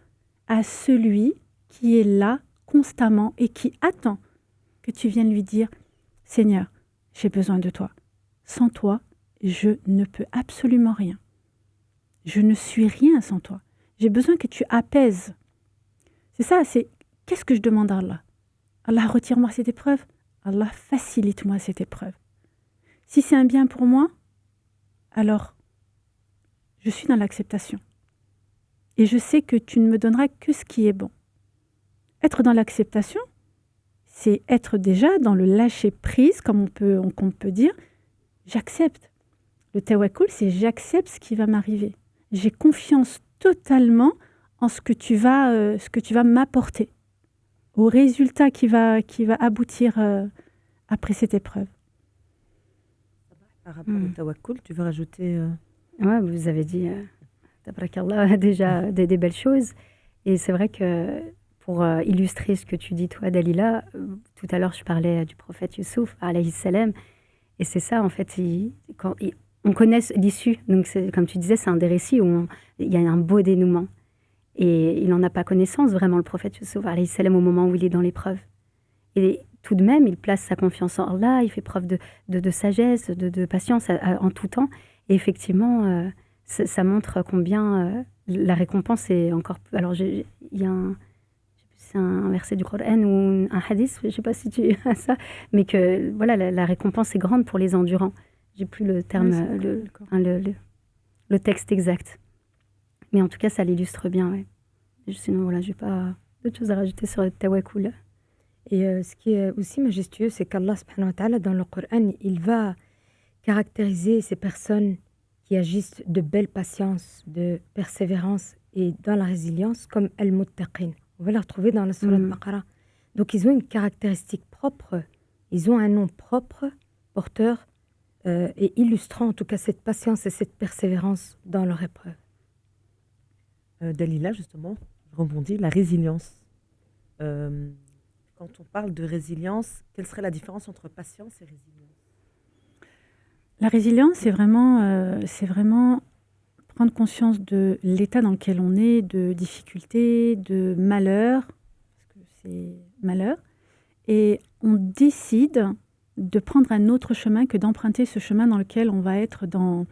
à celui qui est là constamment et qui attend que tu viennes lui dire « Seigneur, j'ai besoin de toi. Sans toi, je ne peux absolument rien. Je ne suis rien sans toi. J'ai besoin que tu apaises. » C'est ça, c'est qu'est-ce que je demande à Allah? Allah, retire-moi cette épreuve. Allah, facilite-moi cette épreuve. Si c'est un bien pour moi, alors je suis dans l'acceptation. Et je sais que tu ne me donneras que ce qui est bon. Être dans l'acceptation, c'est être déjà dans le lâcher-prise, comme on peut dire. J'accepte. Le tawakkul, c'est j'accepte ce qui va m'arriver. J'ai confiance totalement en ce que tu vas m'apporter, au résultat qui va aboutir après cette épreuve. Par rapport au tawakkul, tu veux rajouter Ouais, vous avez dit, tabarakallah, déjà des belles choses. Et c'est vrai que pour illustrer ce que tu dis, toi, Dalila, tout à l'heure, je parlais du prophète Youssouf, alayhi salam. Et c'est ça, en fait, on connaît l'issue. Donc, comme tu disais, c'est un des récits où il y a un beau dénouement. Et il n'en a pas connaissance, vraiment, le prophète Youssouf, alayhi salam, au moment où il est dans l'épreuve. Et tout de même, il place sa confiance en Allah, il fait preuve de sagesse, de patience en tout temps. Et effectivement, ça montre combien la récompense est encore plus... Alors, il y a c'est un verset du Coran ou un hadith, je ne sais pas si tu as ça, mais que voilà, la récompense est grande pour les endurants. J'ai plus le terme, le texte exact. Mais en tout cas, ça l'illustre bien. Ouais. Sinon, voilà, je n'ai pas d'autres choses à rajouter sur le tawakkul. Et ce qui est aussi majestueux, c'est qu'Allah subhanahu wa ta'ala, dans le Coran, il va caractériser ces personnes qui agissent de belle patience, de persévérance et dans la résilience comme al-muttaqin. On va les retrouver dans la sourate Baqara. Donc, ils ont une caractéristique propre, ils ont un nom propre, porteur et illustrant en tout cas cette patience et cette persévérance dans leur épreuve. Dalila, justement, je rebondis, la résilience. Quand on parle de résilience, quelle serait la différence entre patience et résilience? La résilience, c'est vraiment prendre conscience de l'état dans lequel on est, de difficultés, de malheur, parce que c'est malheur, et on décide de prendre un autre chemin que d'emprunter ce chemin dans lequel on va être dans...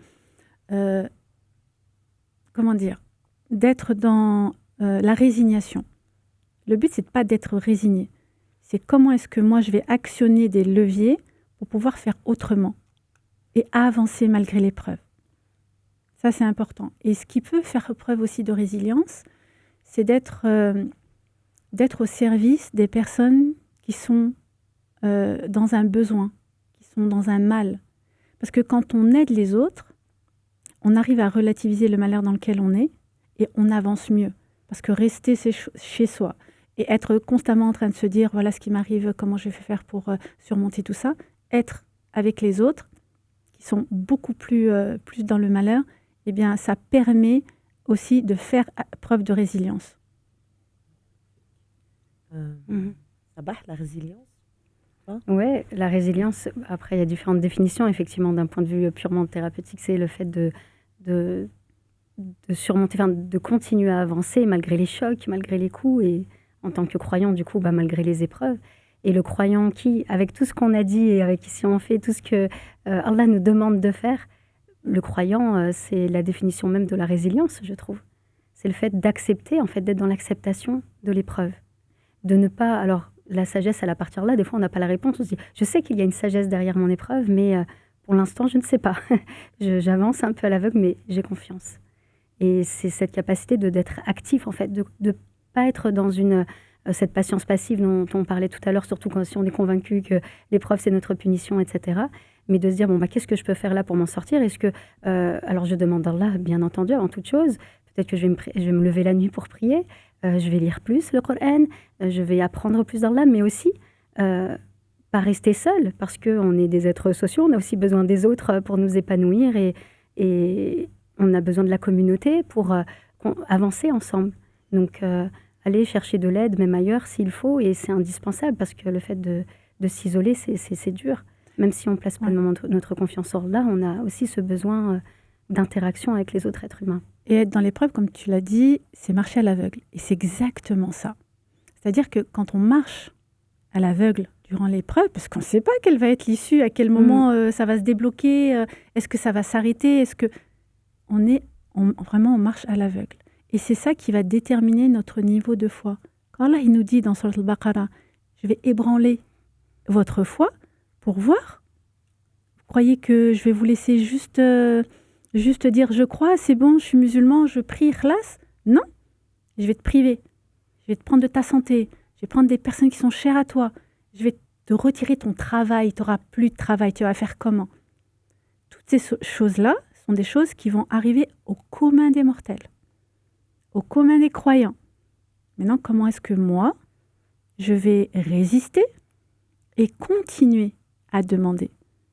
d'être dans la résignation. Le but, c'est pas d'être résigné. C'est comment est-ce que moi, je vais actionner des leviers pour pouvoir faire autrement et avancer malgré l'épreuve. Ça, c'est important. Et ce qui peut faire preuve aussi de résilience, c'est d'être au service des personnes qui sont dans un besoin, qui sont dans un mal. Parce que quand on aide les autres, on arrive à relativiser le malheur dans lequel on est et on avance mieux. Parce que rester chez soi et être constamment en train de se dire voilà ce qui m'arrive, comment je vais faire pour surmonter tout ça, être avec les autres qui sont beaucoup plus dans le malheur, eh bien ça permet aussi de faire preuve de résilience. Sabah, la résilience. Oui, la résilience, après il y a différentes définitions, effectivement, d'un point de vue purement thérapeutique, c'est le fait de surmonter, enfin, de continuer à avancer malgré les chocs, malgré les coups, et en tant que croyant, du coup, malgré les épreuves. Et le croyant qui, avec tout ce qu'on a dit et avec si on fait tout ce que Allah nous demande de faire, le croyant, c'est la définition même de la résilience, je trouve. C'est le fait d'accepter, en fait, d'être dans l'acceptation de l'épreuve. De ne pas... Alors, la sagesse, elle appartient là. Des fois, on n'a pas la réponse. On se dit, je sais qu'il y a une sagesse derrière mon épreuve, mais pour l'instant, je ne sais pas. J'avance un peu à l'aveugle, mais j'ai confiance. Et c'est cette capacité d'être actif, en fait, de ne pas être dans cette patience passive dont on parlait tout à l'heure, surtout si on est convaincu que l'épreuve, c'est notre punition, etc. Mais de se dire, bon, qu'est-ce que je peux faire là pour m'en sortir? Est-ce que... alors, je demande à Allah, bien entendu, avant toute chose. Peut-être que je vais me lever la nuit pour prier. Je vais lire plus le Coran. Je vais apprendre plus d'Allah, mais aussi pas rester seul, parce qu'on est des êtres sociaux. On a aussi besoin des autres pour nous épanouir et on a besoin de la communauté pour avancer ensemble. Donc, aller chercher de l'aide, même ailleurs, s'il faut, et c'est indispensable, parce que le fait de s'isoler, c'est dur. Même si on place pleinement notre confiance en Allah, on a aussi ce besoin d'interaction avec les autres êtres humains. Et être dans l'épreuve, comme tu l'as dit, c'est marcher à l'aveugle. Et c'est exactement ça. C'est-à-dire que quand on marche à l'aveugle durant l'épreuve, parce qu'on ne sait pas quelle va être l'issue, à quel moment ça va se débloquer, est-ce que ça va s'arrêter, est-ce que... Vraiment, on marche à l'aveugle. Et c'est ça qui va déterminer notre niveau de foi. Quand Allah, il nous dit dans Sourate Al-Baqarah, je vais ébranler votre foi pour voir. Vous croyez que je vais vous laisser juste dire je crois, c'est bon, je suis musulman, je prie, ikhlas? Non, je vais te priver. Je vais te prendre de ta santé. Je vais prendre des personnes qui sont chères à toi. Je vais te retirer ton travail. Tu n'auras plus de travail. Tu vas faire comment? Toutes ces choses-là sont des choses qui vont arriver au commun des mortels, au commun des croyants. Maintenant, comment est-ce que moi, je vais résister et continuer à demander?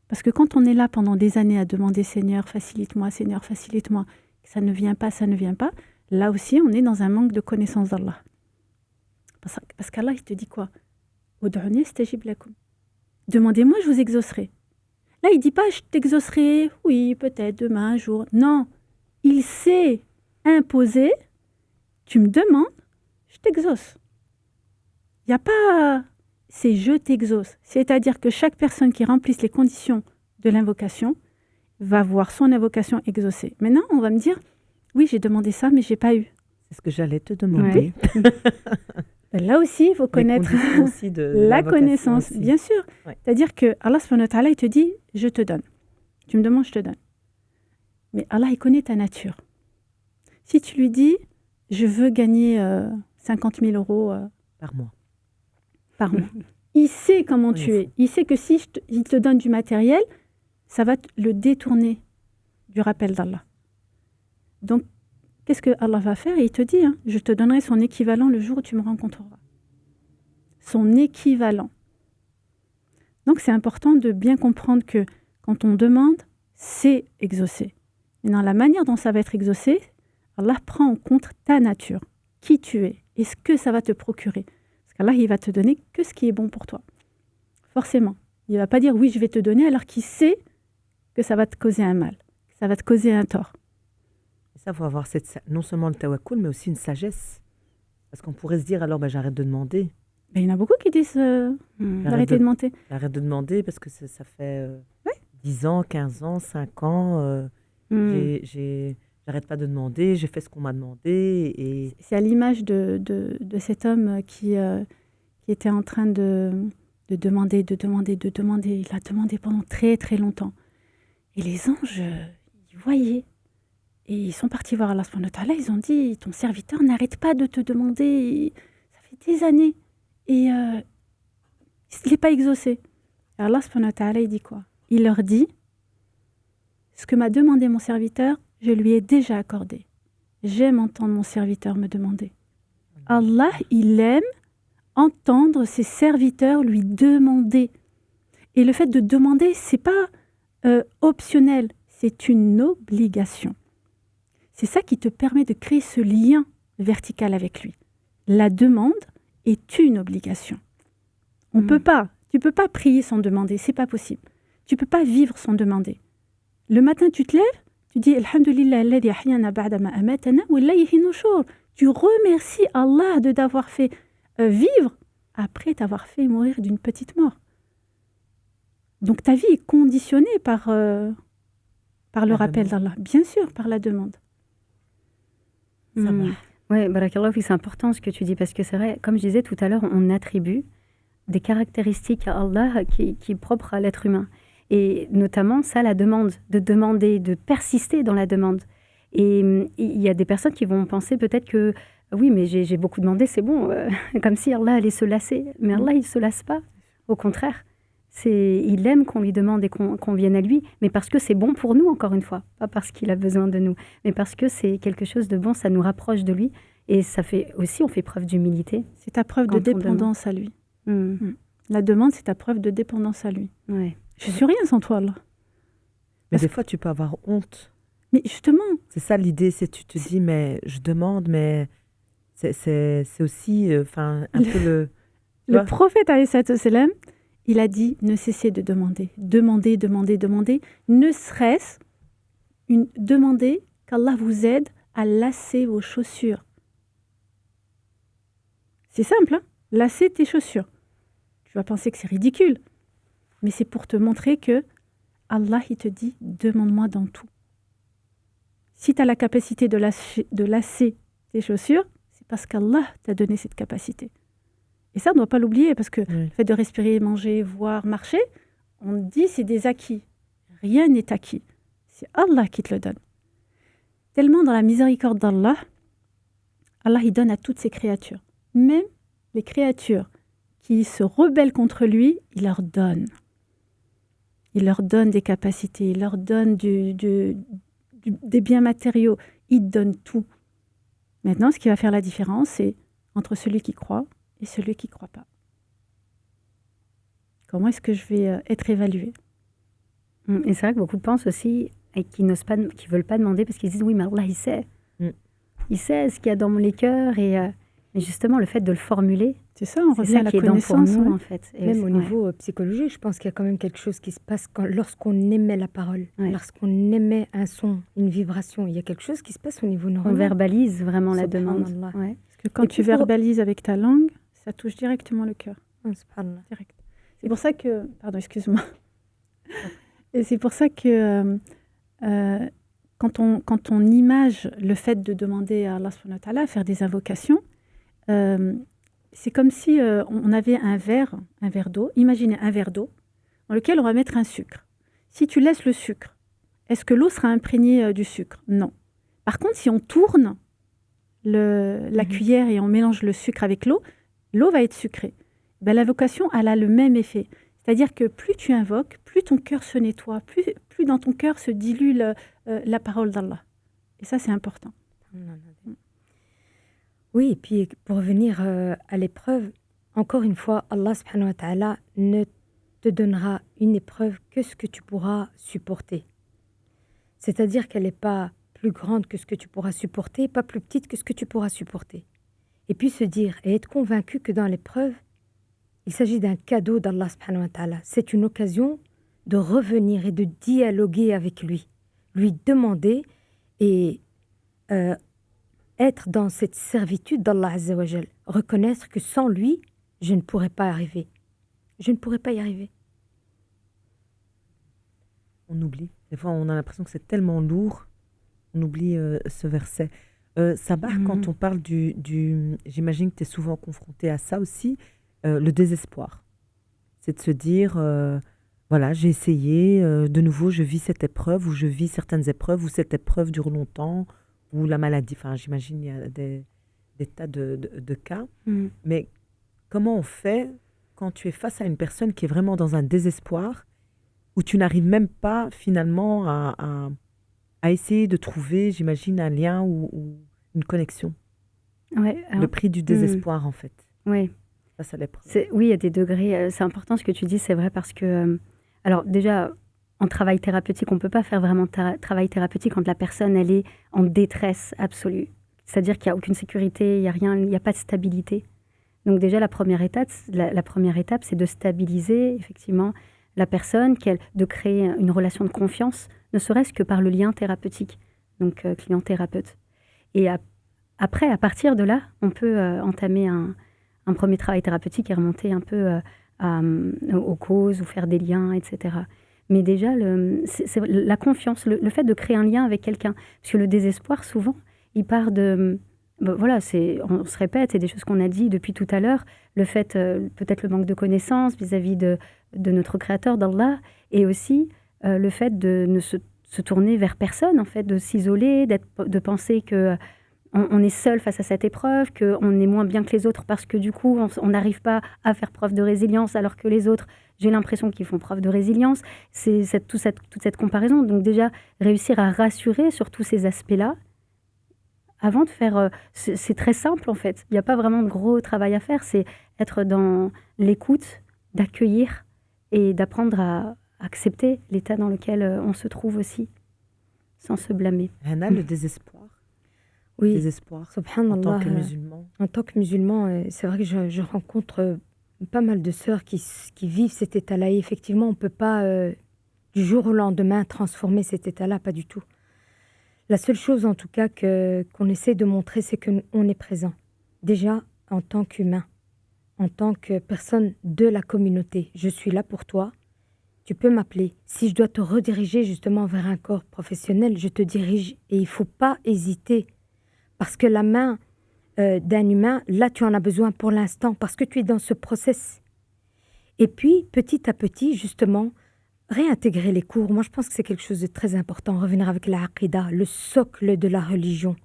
Parce que quand on est là pendant des années à demander « Seigneur, facilite-moi, que ça ne vient pas, là aussi, on est dans un manque de connaissance d'Allah. Parce qu'Allah, il te dit quoi? Ud'uni astajib lakum. Demandez-moi, je vous exaucerai. Là, il ne dit pas « je t'exaucerai, oui, peut-être demain, un jour ». Non, il s'est imposé, tu me demandes, je t'exauce. Il n'y a pas... c'est « je t'exauce ». C'est-à-dire que chaque personne qui remplisse les conditions de l'invocation va voir son invocation exaucée. Maintenant, on va me dire « oui, j'ai demandé ça, mais je n'ai pas eu ». C'est ce que j'allais te demander. Là aussi, il faut connaître aussi la connaissance, aussi. Bien sûr. Ouais. C'est-à-dire que Allah subhanahu wa ta'ala, il te dit « je te donne ». Tu me demandes, je te donne. Mais Allah, il connaît ta nature. Si tu lui dis « je veux gagner 50 000 euros par mois », il sait comment tu es. Il sait que si il te donne du matériel, ça va le détourner du rappel d'Allah. Donc, qu'est-ce que Allah va faire? Et il te dit, je te donnerai son équivalent le jour où tu me rencontreras. Son équivalent. Donc, c'est important de bien comprendre que quand on demande, c'est exaucé. Mais dans la manière dont ça va être exaucé, Allah prend en compte ta nature, qui tu es et ce que ça va te procurer. Parce qu'Allah, il va te donner que ce qui est bon pour toi. Forcément. Il ne va pas dire, oui, je vais te donner, alors qu'il sait que ça va te causer un mal, que ça va te causer un tort. Ça, il faut avoir non seulement le tawakkul, mais aussi une sagesse. Parce qu'on pourrait se dire, alors, j'arrête de demander. Il y en a beaucoup qui disent d'arrêter de demander. J'arrête de demander parce que ça fait 10 ans, 15 ans, 5 ans. J'arrête pas de demander, j'ai fait ce qu'on m'a demandé. Et... C'est à l'image de cet homme qui était en train de demander. Il a demandé pendant très, très longtemps. Et les anges, ils voyaient. Et ils sont partis voir Allah subhanahu wa ta'ala, ils ont dit, ton serviteur n'arrête pas de te demander, ça fait des années, et il n'est pas exaucé. Et Allah subhanahu wa ta'ala, il dit quoi? Il leur dit, ce que m'a demandé mon serviteur, je lui ai déjà accordé. J'aime entendre mon serviteur me demander. Allah, il aime entendre ses serviteurs lui demander. Et le fait de demander, c'est pas optionnel, c'est une obligation. C'est ça qui te permet de créer ce lien vertical avec lui. La demande est une obligation. Tu peux pas prier sans demander, c'est pas possible. Tu peux pas vivre sans demander. Le matin, tu te lèves, tu dis Alhamdulillah alladhi ahyana ba'da ma amatana wa ilayhi nushur. Tu remercies Allah de t'avoir fait vivre après t'avoir fait mourir d'une petite mort. Donc ta vie est conditionnée par le rappel d'Allah, bien sûr, par la demande. Oui, barakallahu fi, c'est important ce que tu dis, parce que c'est vrai, comme je disais tout à l'heure, on attribue des caractéristiques à Allah qui est propre à l'être humain. Et notamment, ça, la demande, de demander, de persister dans la demande. Et il y a des personnes qui vont penser peut-être que, oui, mais j'ai beaucoup demandé, c'est bon, comme si Allah allait se lasser. Mais Allah, il ne se lasse pas. Au contraire, il aime qu'on lui demande et qu'on vienne à lui, mais parce que c'est bon pour nous, encore une fois. Pas parce qu'il a besoin de nous, mais parce que c'est quelque chose de bon, ça nous rapproche de lui. Et ça fait aussi, on fait preuve d'humilité. C'est ta preuve de dépendance à lui. La demande, c'est ta preuve de dépendance à lui. Ouais. Je suis rien sans toi, Allah. Mais des fois, tu peux avoir honte. Mais justement... C'est ça l'idée, c'est tu te dis, mais je demande, mais c'est aussi un peu le... Le prophète, alayhi salatu wassalam, il a dit, ne cessez de demander. Demandez, demandez, demandez. Ne serait-ce demander qu'Allah vous aide à lasser vos chaussures. C'est simple, hein? Lasser tes chaussures. Tu vas penser que c'est ridicule. Mais c'est pour te montrer que Allah, il te dit, demande-moi dans tout. Si tu as la capacité de lasser tes chaussures, c'est parce qu'Allah t'a donné cette capacité. Et ça, on ne doit pas l'oublier, parce que le fait de respirer, manger, voir, marcher, on dit c'est des acquis. Rien n'est acquis. C'est Allah qui te le donne. Tellement dans la miséricorde d'Allah, Allah, il donne à toutes ses créatures. Même les créatures qui se rebellent contre lui, il leur donne. Il leur donne des capacités, il leur donne des biens matériaux, il donne tout. Maintenant, ce qui va faire la différence, c'est entre celui qui croit et celui qui ne croit pas. Comment est-ce que je vais être évaluée? Et c'est vrai que beaucoup pensent aussi et qui ne veulent pas demander parce qu'ils disent oui, mais Allah, il sait. Il sait ce qu'il y a dans les cœurs. Mais justement, le fait de le formuler, c'est ça, on revient à la connaissance. Nous, en fait. Et même au niveau psychologique, je pense qu'il y a quand même quelque chose qui se passe lorsqu'on émet la parole, lorsqu'on émet un son, une vibration. Il y a quelque chose qui se passe au niveau neuronal. On verbalise vraiment la demande. Parce que quand tu verbalises avec ta langue, ça touche directement le cœur. Direct. C'est pour ça que... Pardon, excuse-moi. Et c'est pour ça que quand on image le fait de demander à Allah subhanahu wa ta'ala, faire des invocations, c'est comme si on avait un verre d'eau. Imaginez un verre d'eau dans lequel on va mettre un sucre. Si tu laisses le sucre, est-ce que l'eau sera imprégnée du sucre? Non. Par contre, si on tourne la cuillère et on mélange le sucre avec l'eau va être sucrée. Ben, l'invocation, elle a le même effet. C'est-à-dire que plus tu invoques, plus ton cœur se nettoie, plus dans ton cœur se dilue la parole d'Allah. Et ça, c'est important. Oui, et puis pour revenir à l'épreuve, encore une fois, Allah subhanahu wa ta'ala ne te donnera une épreuve que ce que tu pourras supporter. C'est-à-dire qu'elle n'est pas plus grande que ce que tu pourras supporter, pas plus petite que ce que tu pourras supporter. Et puis se dire et être convaincu que dans l'épreuve, il s'agit d'un cadeau d'Allah subhanahu wa ta'ala. C'est une occasion de revenir et de dialoguer avec lui demander et être dans cette servitude d'Allah Azza wa Jal. Reconnaître que sans lui, je ne pourrais pas arriver. Je ne pourrais pas y arriver. On oublie. Des fois, on a l'impression que c'est tellement lourd. On oublie ce verset. Sabah, quand on parle j'imagine que tu es souvent confronté à ça aussi, le désespoir. C'est de se dire, voilà, j'ai essayé, de nouveau, je vis cette épreuve ou je vis certaines épreuves ou cette épreuve dure longtemps ou la maladie. Enfin, j'imagine il y a des tas de cas. Mm. Mais comment on fait quand tu es face à une personne qui est vraiment dans un désespoir où tu n'arrives même pas finalement à essayer de trouver, j'imagine, un lien ou une connexion. Ouais, Le prix du désespoir, en fait, ouais. face à l'épreuve. Oui, il y a des degrés. C'est important ce que tu dis, c'est vrai, parce que, alors déjà, en travail thérapeutique, on ne peut pas faire vraiment travail thérapeutique quand la personne, elle est en détresse absolue. C'est-à-dire qu'il n'y a aucune sécurité, il n'y a rien, il n'y a pas de stabilité. Donc déjà, la première étape, c'est de stabiliser effectivement la personne, de créer une relation de confiance, ne serait-ce que par le lien thérapeutique, donc client-thérapeute. Et après, à partir de là, on peut entamer un premier travail thérapeutique et remonter un peu aux causes ou faire des liens, etc. Mais déjà, c'est la confiance, le fait de créer un lien avec quelqu'un. Parce que le désespoir, souvent, il part de... Voilà, on se répète, c'est des choses qu'on a dit depuis tout à l'heure. Le fait, peut-être le manque de connaissances vis-à-vis de notre Créateur, d'Allah, et aussi le fait de ne se tourner vers personne, en fait, de s'isoler, de penser que on est seul face à cette épreuve, qu'on est moins bien que les autres parce que du coup, on n'arrive pas à faire preuve de résilience alors que les autres, j'ai l'impression qu'ils font preuve de résilience. C'est toute cette comparaison. Donc déjà, réussir à rassurer sur tous ces aspects-là, avant de faire... c'est très simple en fait. Il n'y a pas vraiment de gros travail à faire. C'est être dans l'écoute, d'accueillir et d'apprendre à accepter l'état dans lequel on se trouve aussi, sans se blâmer. Hana, le désespoir. Oui, Désespoir en subhanallah. tant que musulman. En tant que musulman, c'est vrai que je rencontre pas mal de sœurs qui vivent cet état-là. Et effectivement, on ne peut pas, du jour au lendemain, transformer cet état-là, pas du tout. La seule chose, en tout cas, qu'on essaie de montrer, c'est qu'on est présent. Déjà, en tant qu'humain, en tant que personne de la communauté. Je suis là pour toi. Tu peux m'appeler. Si je dois te rediriger justement vers un corps professionnel, je te dirige. Et il ne faut pas hésiter. Parce que la main d'un humain, là, tu en as besoin pour l'instant, parce que tu es dans ce process. Et puis, petit à petit, justement, réintégrer les cours. Moi, je pense que c'est quelque chose de très important. Revenir avec la aqidah, le socle de la religion,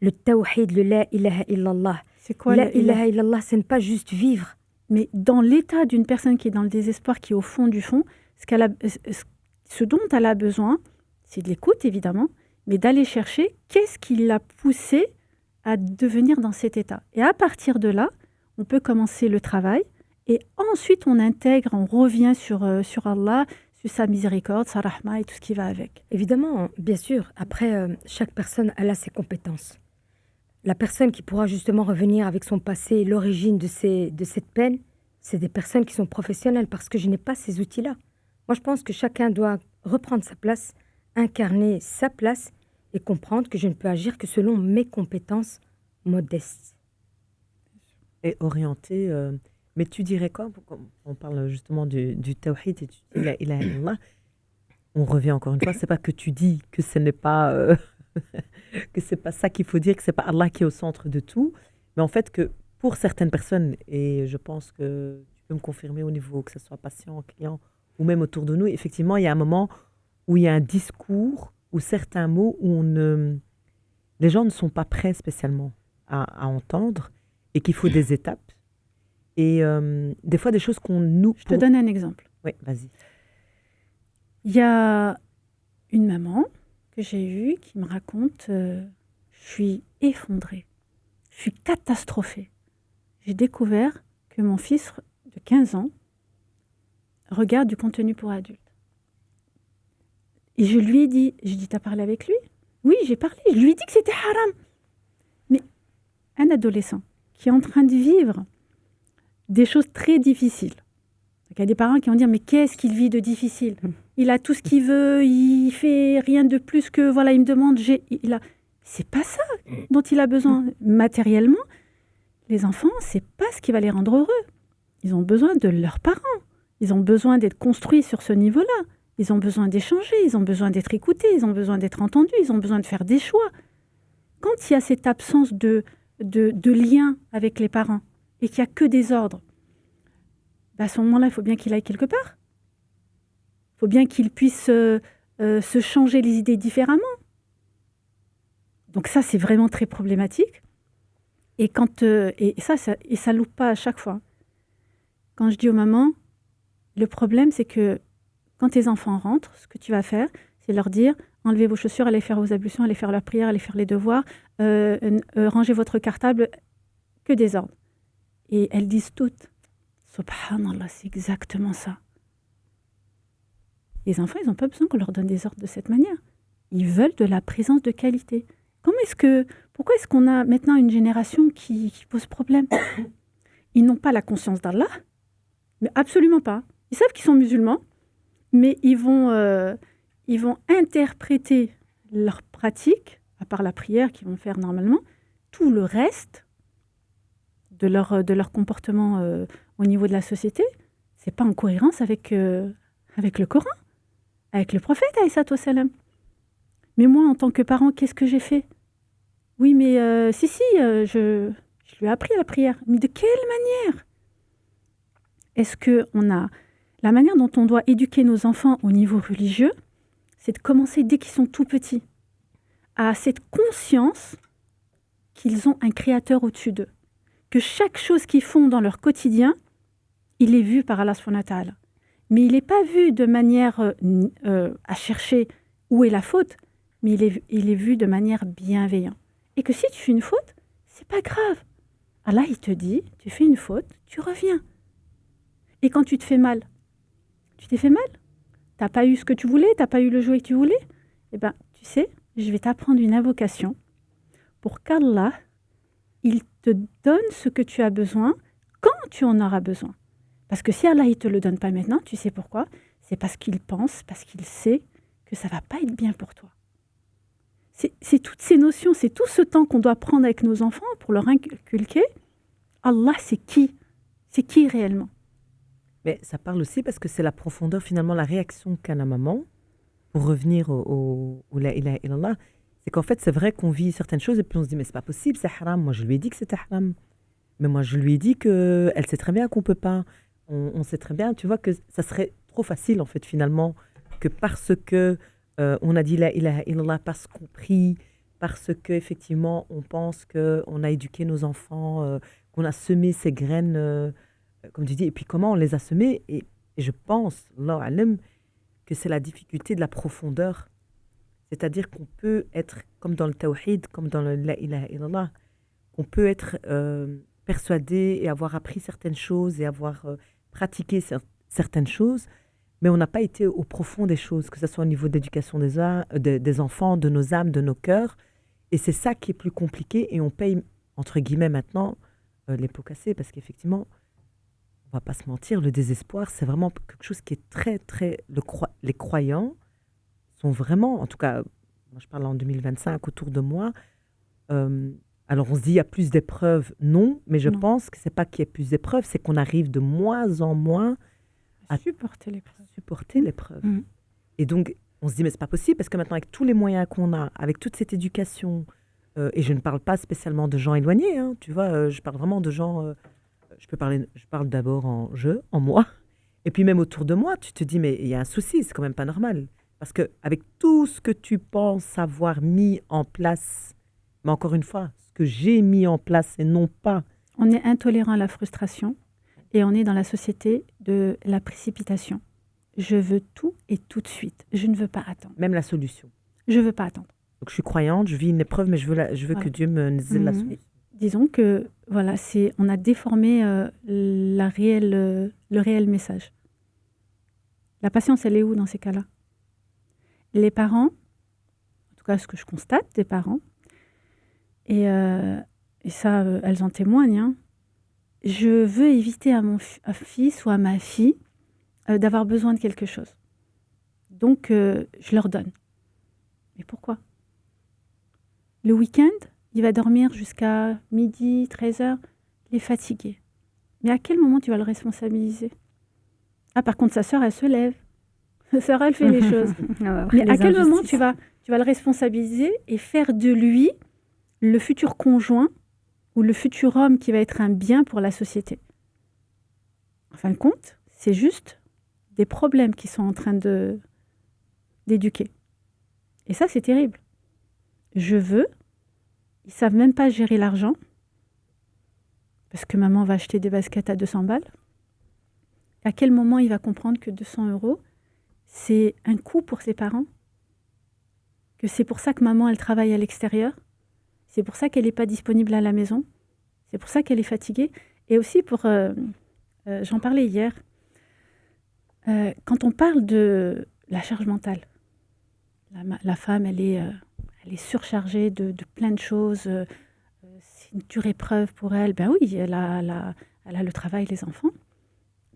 le tawhid, le la ilaha illallah. C'est quoi La ilaha illallah, c'est ne pas juste vivre. Mais dans l'état d'une personne qui est dans le désespoir, qui est au fond du fond, ce dont elle a besoin, c'est de l'écoute, évidemment, mais d'aller chercher qu'est-ce qui l'a poussé à devenir dans cet état. Et à partir de là, on peut commencer le travail et ensuite on intègre, on revient sur Allah, sur sa miséricorde, sa rahma et tout ce qui va avec. Évidemment, bien sûr, après, chaque personne elle a ses compétences. La personne qui pourra justement revenir avec son passé, l'origine de cette peine, c'est des personnes qui sont professionnelles parce que je n'ai pas ces outils-là. Moi, je pense que chacun doit reprendre sa place, incarner sa place et comprendre que je ne peux agir que selon mes compétences modestes. Et orienté. Mais tu dirais quoi? On parle justement du tawhid et tu dis la ilaha illallah. On revient encore une fois, c'est pas que tu dis que ce n'est pas que c'est pas ça qu'il faut dire, que c'est pas Allah qui est au centre de tout, mais en fait que pour certaines personnes, et je pense que tu peux me confirmer au niveau que ce soit patient, client ou même autour de nous, effectivement, il y a un moment où il y a un discours ou certains mots où les gens ne sont pas prêts spécialement à entendre et qu'il faut des étapes. Et des fois, des choses qu'on nous... Je te donne un exemple. Oui, vas-y. Il y a une maman que j'ai eue qui me raconte je suis effondrée, je suis catastrophée. J'ai découvert que mon fils de 15 ans regarde du contenu pour adultes. Et je lui ai dit, t'as parlé avec lui? Oui, j'ai parlé. Je lui ai dit que c'était haram. Mais un adolescent qui est en train de vivre des choses très difficiles. Il y a des parents qui vont dire, mais qu'est-ce qu'il vit de difficile? Il a tout ce qu'il veut, il fait rien de plus que, voilà, il me demande, c'est pas ça dont il a besoin. Matériellement, les enfants, c'est pas ce qui va les rendre heureux. Ils ont besoin de leurs parents. Ils ont besoin d'être construits sur ce niveau-là. Ils ont besoin d'échanger, ils ont besoin d'être écoutés, ils ont besoin d'être entendus, ils ont besoin de faire des choix. Quand il y a cette absence de lien avec les parents et qu'il n'y a que des ordres, à ce moment-là, il faut bien qu'il aille quelque part. faut bien qu'ils puissent se changer les idées différemment. Donc ça, c'est vraiment très problématique. Et ça loupe pas à chaque fois. Quand je dis aux mamans, le problème, c'est que quand tes enfants rentrent, ce que tu vas faire, c'est leur dire enlevez vos chaussures, allez faire vos ablutions, allez faire la prière, allez faire les devoirs, rangez votre cartable, que des ordres. Et elles disent toutes Subhanallah, c'est exactement ça. Les enfants, ils n'ont pas besoin qu'on leur donne des ordres de cette manière. Ils veulent de la présence de qualité. Pourquoi est-ce qu'on a maintenant une génération qui pose problème? Ils n'ont pas la conscience d'Allah, mais absolument pas. Ils savent qu'ils sont musulmans, mais ils vont interpréter leur pratique, à part la prière qu'ils vont faire normalement, tout le reste de leur comportement au niveau de la société, c'est pas en cohérence avec le Coran, avec le prophète, alayhi salatu wassalam. Mais moi, en tant que parent, qu'est-ce que j'ai fait? Oui, mais je lui ai appris la prière. Mais de quelle manière? Est-ce qu'on a... La manière dont on doit éduquer nos enfants au niveau religieux, c'est de commencer dès qu'ils sont tout petits, à cette conscience qu'ils ont un créateur au-dessus d'eux. Que chaque chose qu'ils font dans leur quotidien, il est vu par Allah subhanahu wa ta'ala. Mais il n'est pas vu de manière à chercher où est la faute, mais il est vu de manière bienveillante. Et que si tu fais une faute, c'est pas grave. Allah, il te dit, tu fais une faute, tu reviens. Et quand tu te fais mal, tu t'es fait mal, t'as pas eu ce que tu voulais, t'as pas eu le jouet que tu voulais, eh bien, tu sais, je vais t'apprendre une invocation pour qu'Allah, il te donne ce que tu as besoin quand tu en auras besoin. Parce que si Allah, il te le donne pas maintenant, tu sais pourquoi? C'est parce qu'il pense, parce qu'il sait que ça va pas être bien pour toi. C'est toutes ces notions, c'est tout ce temps qu'on doit prendre avec nos enfants pour leur inculquer. Allah, c'est qui? C'est qui réellement? Mais ça parle aussi parce que c'est la profondeur, finalement, la réaction qu'a la maman, pour revenir au la ilaha illallah, c'est qu'en fait, c'est vrai qu'on vit certaines choses et puis on se dit, mais c'est pas possible, c'est haram. Moi, je lui ai dit que c'était haram. Mais moi, je lui ai dit qu'elle sait très bien qu'on peut pas. On sait très bien, tu vois, que ça serait trop facile, en fait, finalement, que parce que on a dit la ilaha illallah, parce qu'on prie, parce qu'effectivement, on pense qu'on a éduqué nos enfants, qu'on a semé ces graines, comme tu dis, et puis comment on les a semées. Et je pense, Allah alam, que c'est la difficulté de la profondeur. C'est-à-dire qu'on peut être, comme dans le tawhid, comme dans le la ilaha illallah, qu'on peut être persuadé et avoir appris certaines choses et avoir pratiqué certaines choses, mais on n'a pas été au profond des choses, que ce soit au niveau de l'éducation des enfants, de nos âmes, de nos cœurs. Et c'est ça qui est plus compliqué et on paye, entre guillemets maintenant, les pots cassés, parce qu'effectivement, on va pas se mentir, le désespoir, c'est vraiment quelque chose qui est très, très... Les croyants sont vraiment, en tout cas, moi je parle en 2025 autour de moi, alors on se dit il y a plus d'épreuves, non, mais je pense que c'est pas qu'il y ait plus d'épreuves, c'est qu'on arrive de moins en moins à supporter l'épreuve. Mmh. Et donc, on se dit, mais c'est pas possible, parce que maintenant, avec tous les moyens qu'on a, avec toute cette éducation, et je ne parle pas spécialement de gens éloignés, hein, tu vois, je parle vraiment de gens... je parle d'abord en moi, et puis même autour de moi, tu te dis, mais il y a un souci, c'est quand même pas normal. Parce qu'avec tout ce que tu penses avoir mis en place, mais encore une fois, ce que j'ai mis en place et non pas... On est intolérant à la frustration et on est dans la société de la précipitation. Je veux tout et tout de suite. Je ne veux pas attendre. Même la solution. Je ne veux pas attendre. Donc je suis croyante, je vis une épreuve, mais je veux Voilà. que Dieu me dise la solution. Disons que voilà, on a déformé le réel message. La patience, elle est où dans ces cas-là? Les parents, en tout cas ce que je constate des parents, et ça, elles en témoignent, hein, je veux éviter à mon fils ou à ma fille d'avoir besoin de quelque chose. Donc, je leur donne. Mais pourquoi? Le week-end, il va dormir jusqu'à midi, 13h, il est fatigué. Mais à quel moment tu vas le responsabiliser? Ah, par contre, sa sœur, elle se lève. Sa sœur, elle fait les choses. Mais à quel moment tu vas le responsabiliser et faire de lui le futur conjoint ou le futur homme qui va être un bien pour la société? En fin de compte, c'est juste des problèmes qu'ils sont en train d'éduquer. Et ça, c'est terrible. Je veux, ils ne savent même pas gérer l'argent, parce que maman va acheter des baskets à 200 balles. À quel moment il va comprendre que 200 €, c'est un coût pour ses parents? Que c'est pour ça que maman, elle travaille à l'extérieur? C'est pour ça qu'elle n'est pas disponible à la maison? C'est pour ça qu'elle est fatiguée? Et aussi pour... j'en parlais hier. Quand on parle de la charge mentale, la femme, elle est surchargée de plein de choses. C'est une dure épreuve pour elle. Ben oui, elle a le travail, les enfants.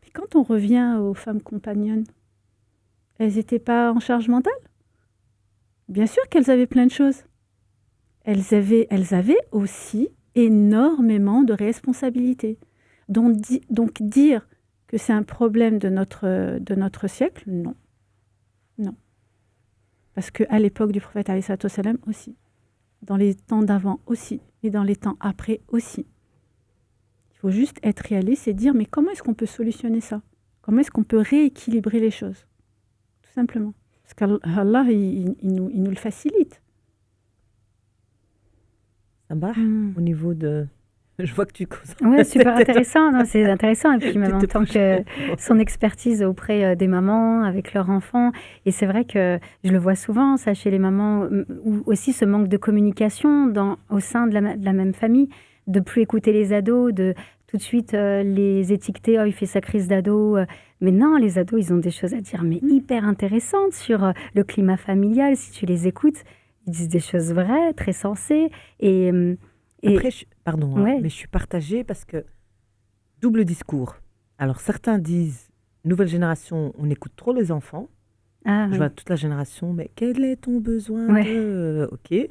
Mais quand on revient aux femmes compagnonnes, elles n'étaient pas en charge mentale? Bien sûr qu'elles avaient plein de choses. Elles avaient aussi énormément de responsabilités. Donc dire que c'est un problème de notre siècle, non. Non. Parce qu'à l'époque du prophète alayhi salatu wassalam aussi, dans les temps d'avant aussi, et dans les temps après aussi. Il faut juste être réaliste et dire, mais comment est-ce qu'on peut solutionner ça? Comment est-ce qu'on peut rééquilibrer les choses? Tout simplement. Parce qu'Allah, il nous le facilite. Ça va au niveau de... Je vois que tu causes. Oui, super intéressant. Non, c'est intéressant. Et puis même en tant que son expertise auprès des mamans avec leurs enfants. Et c'est vrai que je le vois souvent, ça, chez les mamans, ou aussi ce manque de communication au sein de la même famille, de plus écouter les ados, de tout de suite les étiqueter, oh, il fait sa crise d'ado. Mais non, les ados, ils ont des choses à dire, mais hyper intéressantes sur le climat familial. Si tu les écoutes, ils disent des choses vraies, très sensées. Et après, pardon, ouais. Mais je suis partagée parce que double discours. Alors, certains disent, nouvelle génération, on écoute trop les enfants. Ah, je vois toute la génération, mais quel est ton besoin de... Ok. Ouais.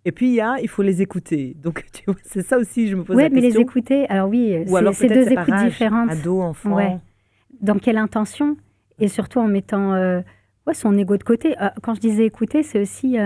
Et puis, il faut les écouter. Donc, tu vois, c'est ça aussi, je me pose la question. Oui, mais les écouter, alors oui, c'est deux écoutes différentes. Ado, enfant. Ouais. Dans quelle intention? Et surtout en mettant son ego de côté. Quand je disais écouter, c'est aussi...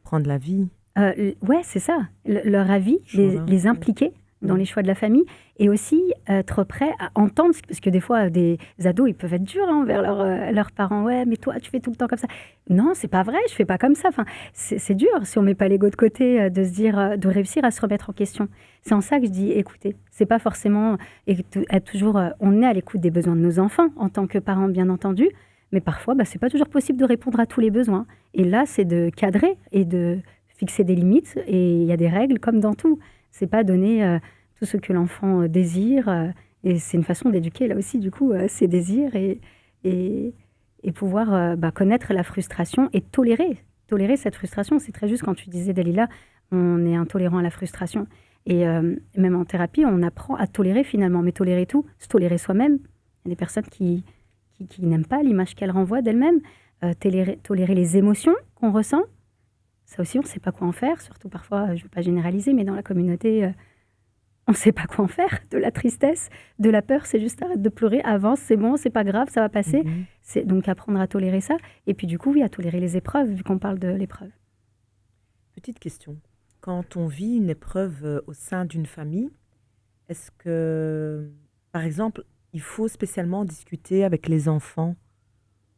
prendre la vie. Ouais, c'est ça. Leur avis, les impliquer dans les choix de la famille et aussi être prêt à entendre, parce que des fois, des ados, ils peuvent être durs envers leurs parents. Ouais, mais toi, tu fais tout le temps comme ça. Non, c'est pas vrai, je fais pas comme ça. Enfin, c'est dur si on met pas l'ego de côté, de se dire, de réussir à se remettre en question. C'est en ça que je dis, écoutez, c'est pas forcément être toujours, on est à l'écoute des besoins de nos enfants en tant que parents, bien entendu, mais parfois, c'est pas toujours possible de répondre à tous les besoins. Et là, c'est de cadrer et de fixer des limites, et il y a des règles comme dans tout. C'est pas donner tout ce que l'enfant désire, et c'est une façon d'éduquer là aussi, du coup, ses désirs et pouvoir connaître la frustration et tolérer cette frustration. C'est très juste quand tu disais, Dalila, on est intolérant à la frustration. Et même en thérapie, on apprend à tolérer finalement, mais tolérer tout, se tolérer soi-même. Il y a des personnes qui n'aiment pas l'image qu'elles renvoient d'elles-mêmes, tolérer les émotions qu'on ressent. Ça aussi, on ne sait pas quoi en faire, surtout parfois, je ne veux pas généraliser, mais dans la communauté, on ne sait pas quoi en faire. De la tristesse, de la peur, c'est juste arrête de pleurer, avance, c'est bon, c'est pas grave, ça va passer. C'est donc apprendre à tolérer ça. Et puis du coup, oui, à tolérer les épreuves, vu qu'on parle de l'épreuve. Petite question. Quand on vit une épreuve au sein d'une famille, est-ce que, par exemple, il faut spécialement discuter avec les enfants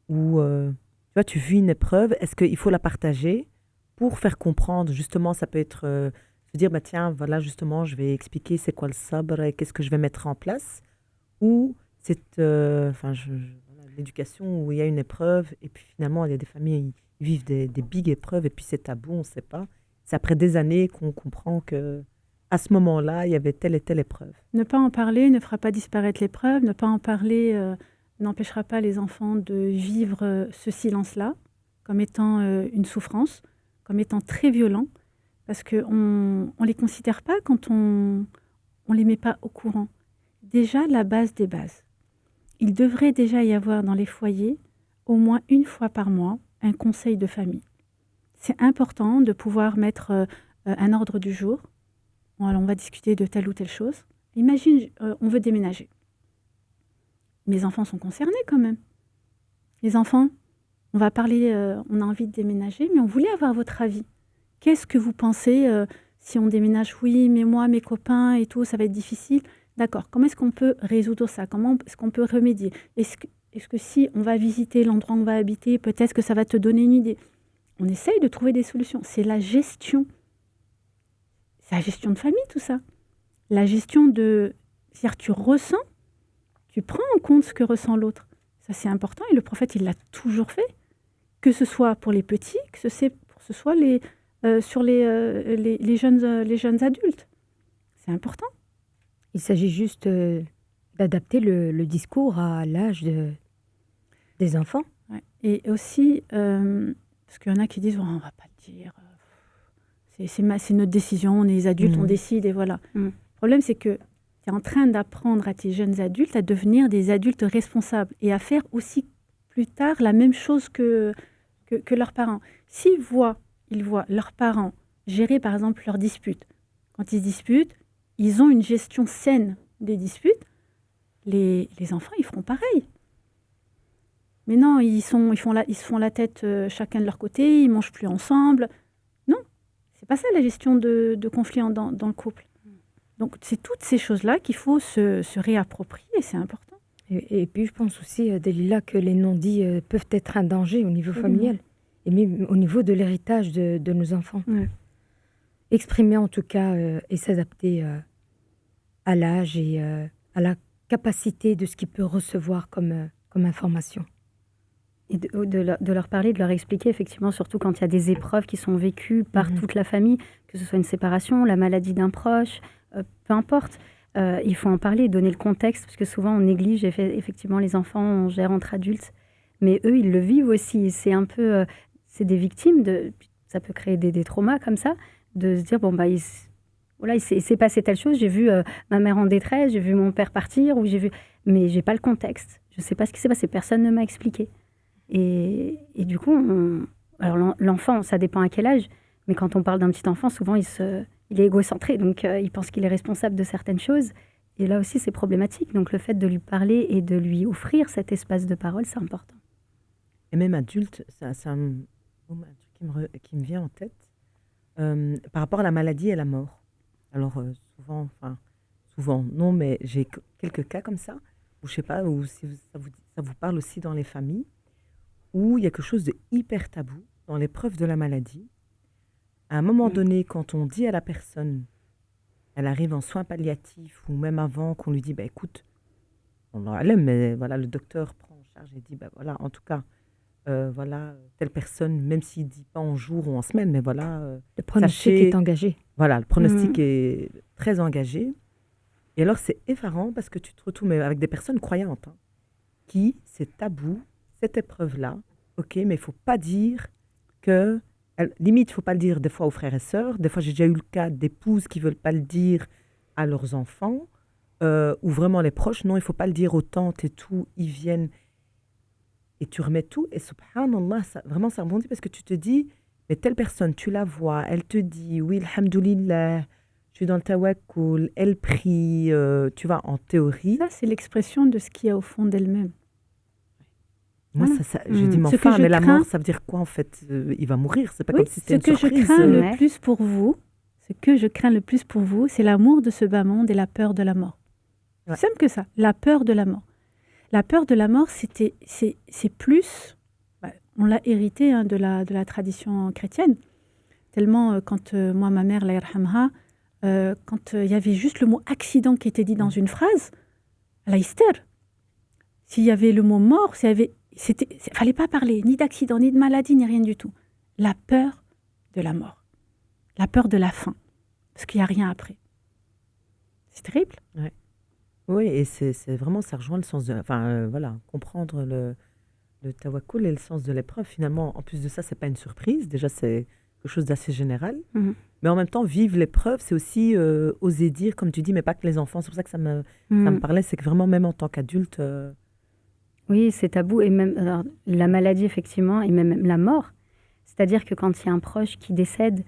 ou, tu vois, tu vis une épreuve, est-ce qu'il faut la partager pour faire comprendre, justement, ça peut être se dire, tiens, voilà, justement, je vais expliquer c'est quoi le sabr et qu'est-ce que je vais mettre en place. Ou c'est l'éducation où il y a une épreuve et puis finalement, il y a des familles qui vivent des big épreuves et puis c'est tabou, on ne sait pas. C'est après des années qu'on comprend que à ce moment-là, il y avait telle et telle épreuve. Ne pas en parler ne fera pas disparaître l'épreuve. Ne pas en parler n'empêchera pas les enfants de vivre ce silence-là comme étant une souffrance, comme étant très violent, parce qu'on ne les considère pas quand on ne les met pas au courant. Déjà, la base des bases. Il devrait déjà y avoir dans les foyers, au moins une fois par mois, un conseil de famille. C'est important de pouvoir mettre un ordre du jour. Bon, alors on va discuter de telle ou telle chose. Imagine, on veut déménager. Mes enfants sont concernés quand même. Les enfants, on va parler, on a envie de déménager, mais on voulait avoir votre avis. Qu'est-ce que vous pensez si on déménage? Oui, mais moi, mes copains et tout, ça va être difficile. D'accord, comment est-ce qu'on peut résoudre ça? Comment est-ce qu'on peut remédier? est-ce que si on va visiter l'endroit où on va habiter, peut-être que ça va te donner une idée. On essaye de trouver des solutions. C'est la gestion. C'est la gestion de famille, tout ça. La gestion de... C'est-à-dire tu ressens, tu prends en compte ce que ressent l'autre. Ça, c'est important. Et le prophète, il l'a toujours fait. Que ce soit pour les petits, que ce soit sur les jeunes adultes. C'est important. Il s'agit juste d'adapter le discours à l'âge des enfants. Ouais. Et aussi, parce qu'il y en a qui disent, oh, on ne va pas le dire. C'est notre décision, on est les adultes, on décide et voilà. Le problème, c'est que tu es en train d'apprendre à tes jeunes adultes à devenir des adultes responsables et à faire aussi plus tard la même chose que leurs parents. S'ils voient leurs parents gérer, par exemple, leurs disputes, quand ils se disputent, ils ont une gestion saine des disputes, les enfants, ils feront pareil. Mais non, ils se font la tête chacun de leur côté, ils ne mangent plus ensemble. Non, c'est pas ça la gestion de conflits dans le couple. Donc, c'est toutes ces choses-là qu'il faut se réapproprier, c'est important. Et puis, je pense aussi, Dalila, que les non-dits peuvent être un danger au niveau familial et même au niveau de l'héritage de nos enfants. Ouais. Exprimer en tout cas et s'adapter à l'âge et à la capacité de ce qu'il peut recevoir comme information. Et de leur parler, de leur expliquer, effectivement, surtout quand il y a des épreuves qui sont vécues par toute la famille, que ce soit une séparation, la maladie d'un proche, peu importe. Il faut en parler, donner le contexte, parce que souvent on néglige, effectivement, les enfants, on gère entre adultes, mais eux, ils le vivent aussi. C'est un peu, c'est des victimes, ça peut créer des traumas comme ça, de se dire, bon, bah, il s'est passé telle chose, j'ai vu ma mère en détresse, j'ai vu mon père partir, mais j'ai pas le contexte. Je sais pas ce qui s'est passé, personne ne m'a expliqué. Et du coup, alors l'enfant, ça dépend à quel âge, mais quand on parle d'un petit enfant, souvent il est égocentré, donc il pense qu'il est responsable de certaines choses. Et là aussi, c'est problématique. Donc le fait de lui parler et de lui offrir cet espace de parole, c'est important. Et même adulte, c'est un truc qui me vient en tête par rapport à la maladie et la mort. Alors souvent, non, mais j'ai quelques cas comme ça, où je sais pas, où si ça vous parle aussi dans les familles, où il y a quelque chose de hyper tabou dans l'épreuve de la maladie. À un moment donné, quand on dit à la personne, elle arrive en soins palliatifs, ou même avant, qu'on lui dit, bah, écoute, on l'aime, mais voilà, le docteur prend en charge et dit, bah, voilà, en tout cas, voilà, telle personne, même s'il ne dit pas en jour ou en semaine, mais voilà. Le pronostic est engagé. Voilà, le pronostic est très engagé. Et alors, c'est effarant parce que tu te retrouves avec des personnes croyantes, qui, c'est tabou, cette épreuve-là, ok, mais il ne faut pas dire que... Limite, il ne faut pas le dire des fois aux frères et sœurs. Des fois, j'ai déjà eu le cas d'épouses qui ne veulent pas le dire à leurs enfants, ou vraiment les proches. Non, il ne faut pas le dire aux tantes et tout. Ils viennent et tu remets tout. Et subhanallah, vraiment, ça rebondit parce que tu te dis, mais telle personne, tu la vois, elle te dit, oui, alhamdoulilah, je suis dans le tawakkul, elle prie, tu vois, en théorie. Ça, c'est l'expression de ce qu'il y a au fond d'elle-même. Moi, j'ai dit, mais enfin, mais la mort, ça veut dire quoi, en fait? Il va mourir, c'est pas comme si c'était une surprise. Ce que je crains le plus pour vous, c'est l'amour de ce bas monde et la peur de la mort. C'est simple que ça, la peur de la mort. La peur de la mort, c'est plus... on l'a hérité de la tradition chrétienne. Tellement, quand moi, ma mère, la yarhamha, quand il y avait juste le mot accident qui était dit dans une phrase, la hystère. S'il y avait le mot mort, fallait pas parler ni d'accident, ni de maladie, ni rien du tout. La peur de la mort. La peur de la fin. Parce qu'il n'y a rien après. C'est terrible. Ouais. Oui, et c'est vraiment, ça rejoint le sens de... Enfin, voilà, comprendre le tawakkul et le sens de l'épreuve. Finalement, en plus de ça, c'est pas une surprise. Déjà, c'est quelque chose d'assez général. Mais en même temps, vivre l'épreuve, c'est aussi oser dire, comme tu dis, mais pas que les enfants. C'est pour ça que ça me parlait. C'est que vraiment, même en tant qu'adulte... Oui, c'est tabou. Et même alors, la maladie, effectivement, et même la mort. C'est-à-dire que quand il y a un proche qui décède,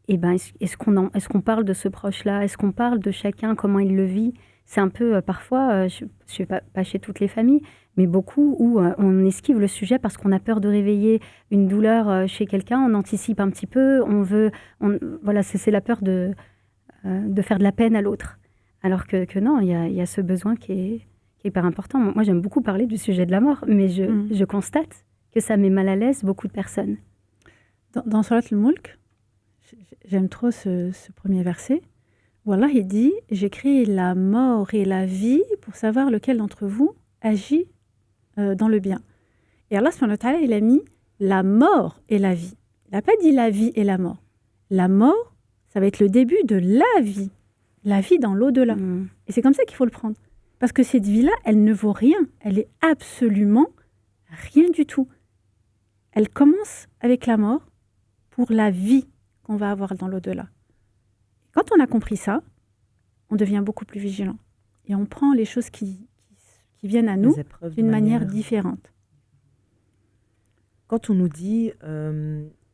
eh ben, est-ce qu'on parle de ce proche-là? Est-ce qu'on parle de chacun, comment il le vit? C'est un peu, parfois, je ne sais pas chez toutes les familles, mais beaucoup où on esquive le sujet parce qu'on a peur de réveiller une douleur chez quelqu'un, on anticipe un petit peu, voilà, c'est la peur de faire de la peine à l'autre. Alors que non, il y a ce besoin qui est qui est hyper important. Moi, j'aime beaucoup parler du sujet de la mort, mais je constate que ça met mal à l'aise beaucoup de personnes. Dans Surat al-Mulk, j'aime trop ce premier verset, où Allah il dit « J'ai créé la mort et la vie pour savoir lequel d'entre vous agit dans le bien. » Et Allah, subhanahu wa ta'ala, il a mis la mort et la vie. Il n'a pas dit la vie et la mort. La mort, ça va être le début de la vie dans l'au-delà. Et c'est comme ça qu'il faut le prendre. Parce que cette vie-là, elle ne vaut rien. Elle est absolument rien du tout. Elle commence avec la mort pour la vie qu'on va avoir dans l'au-delà. Quand on a compris ça, on devient beaucoup plus vigilant. Et on prend les choses qui viennent à nous d'une manière différente. Quand on nous dit,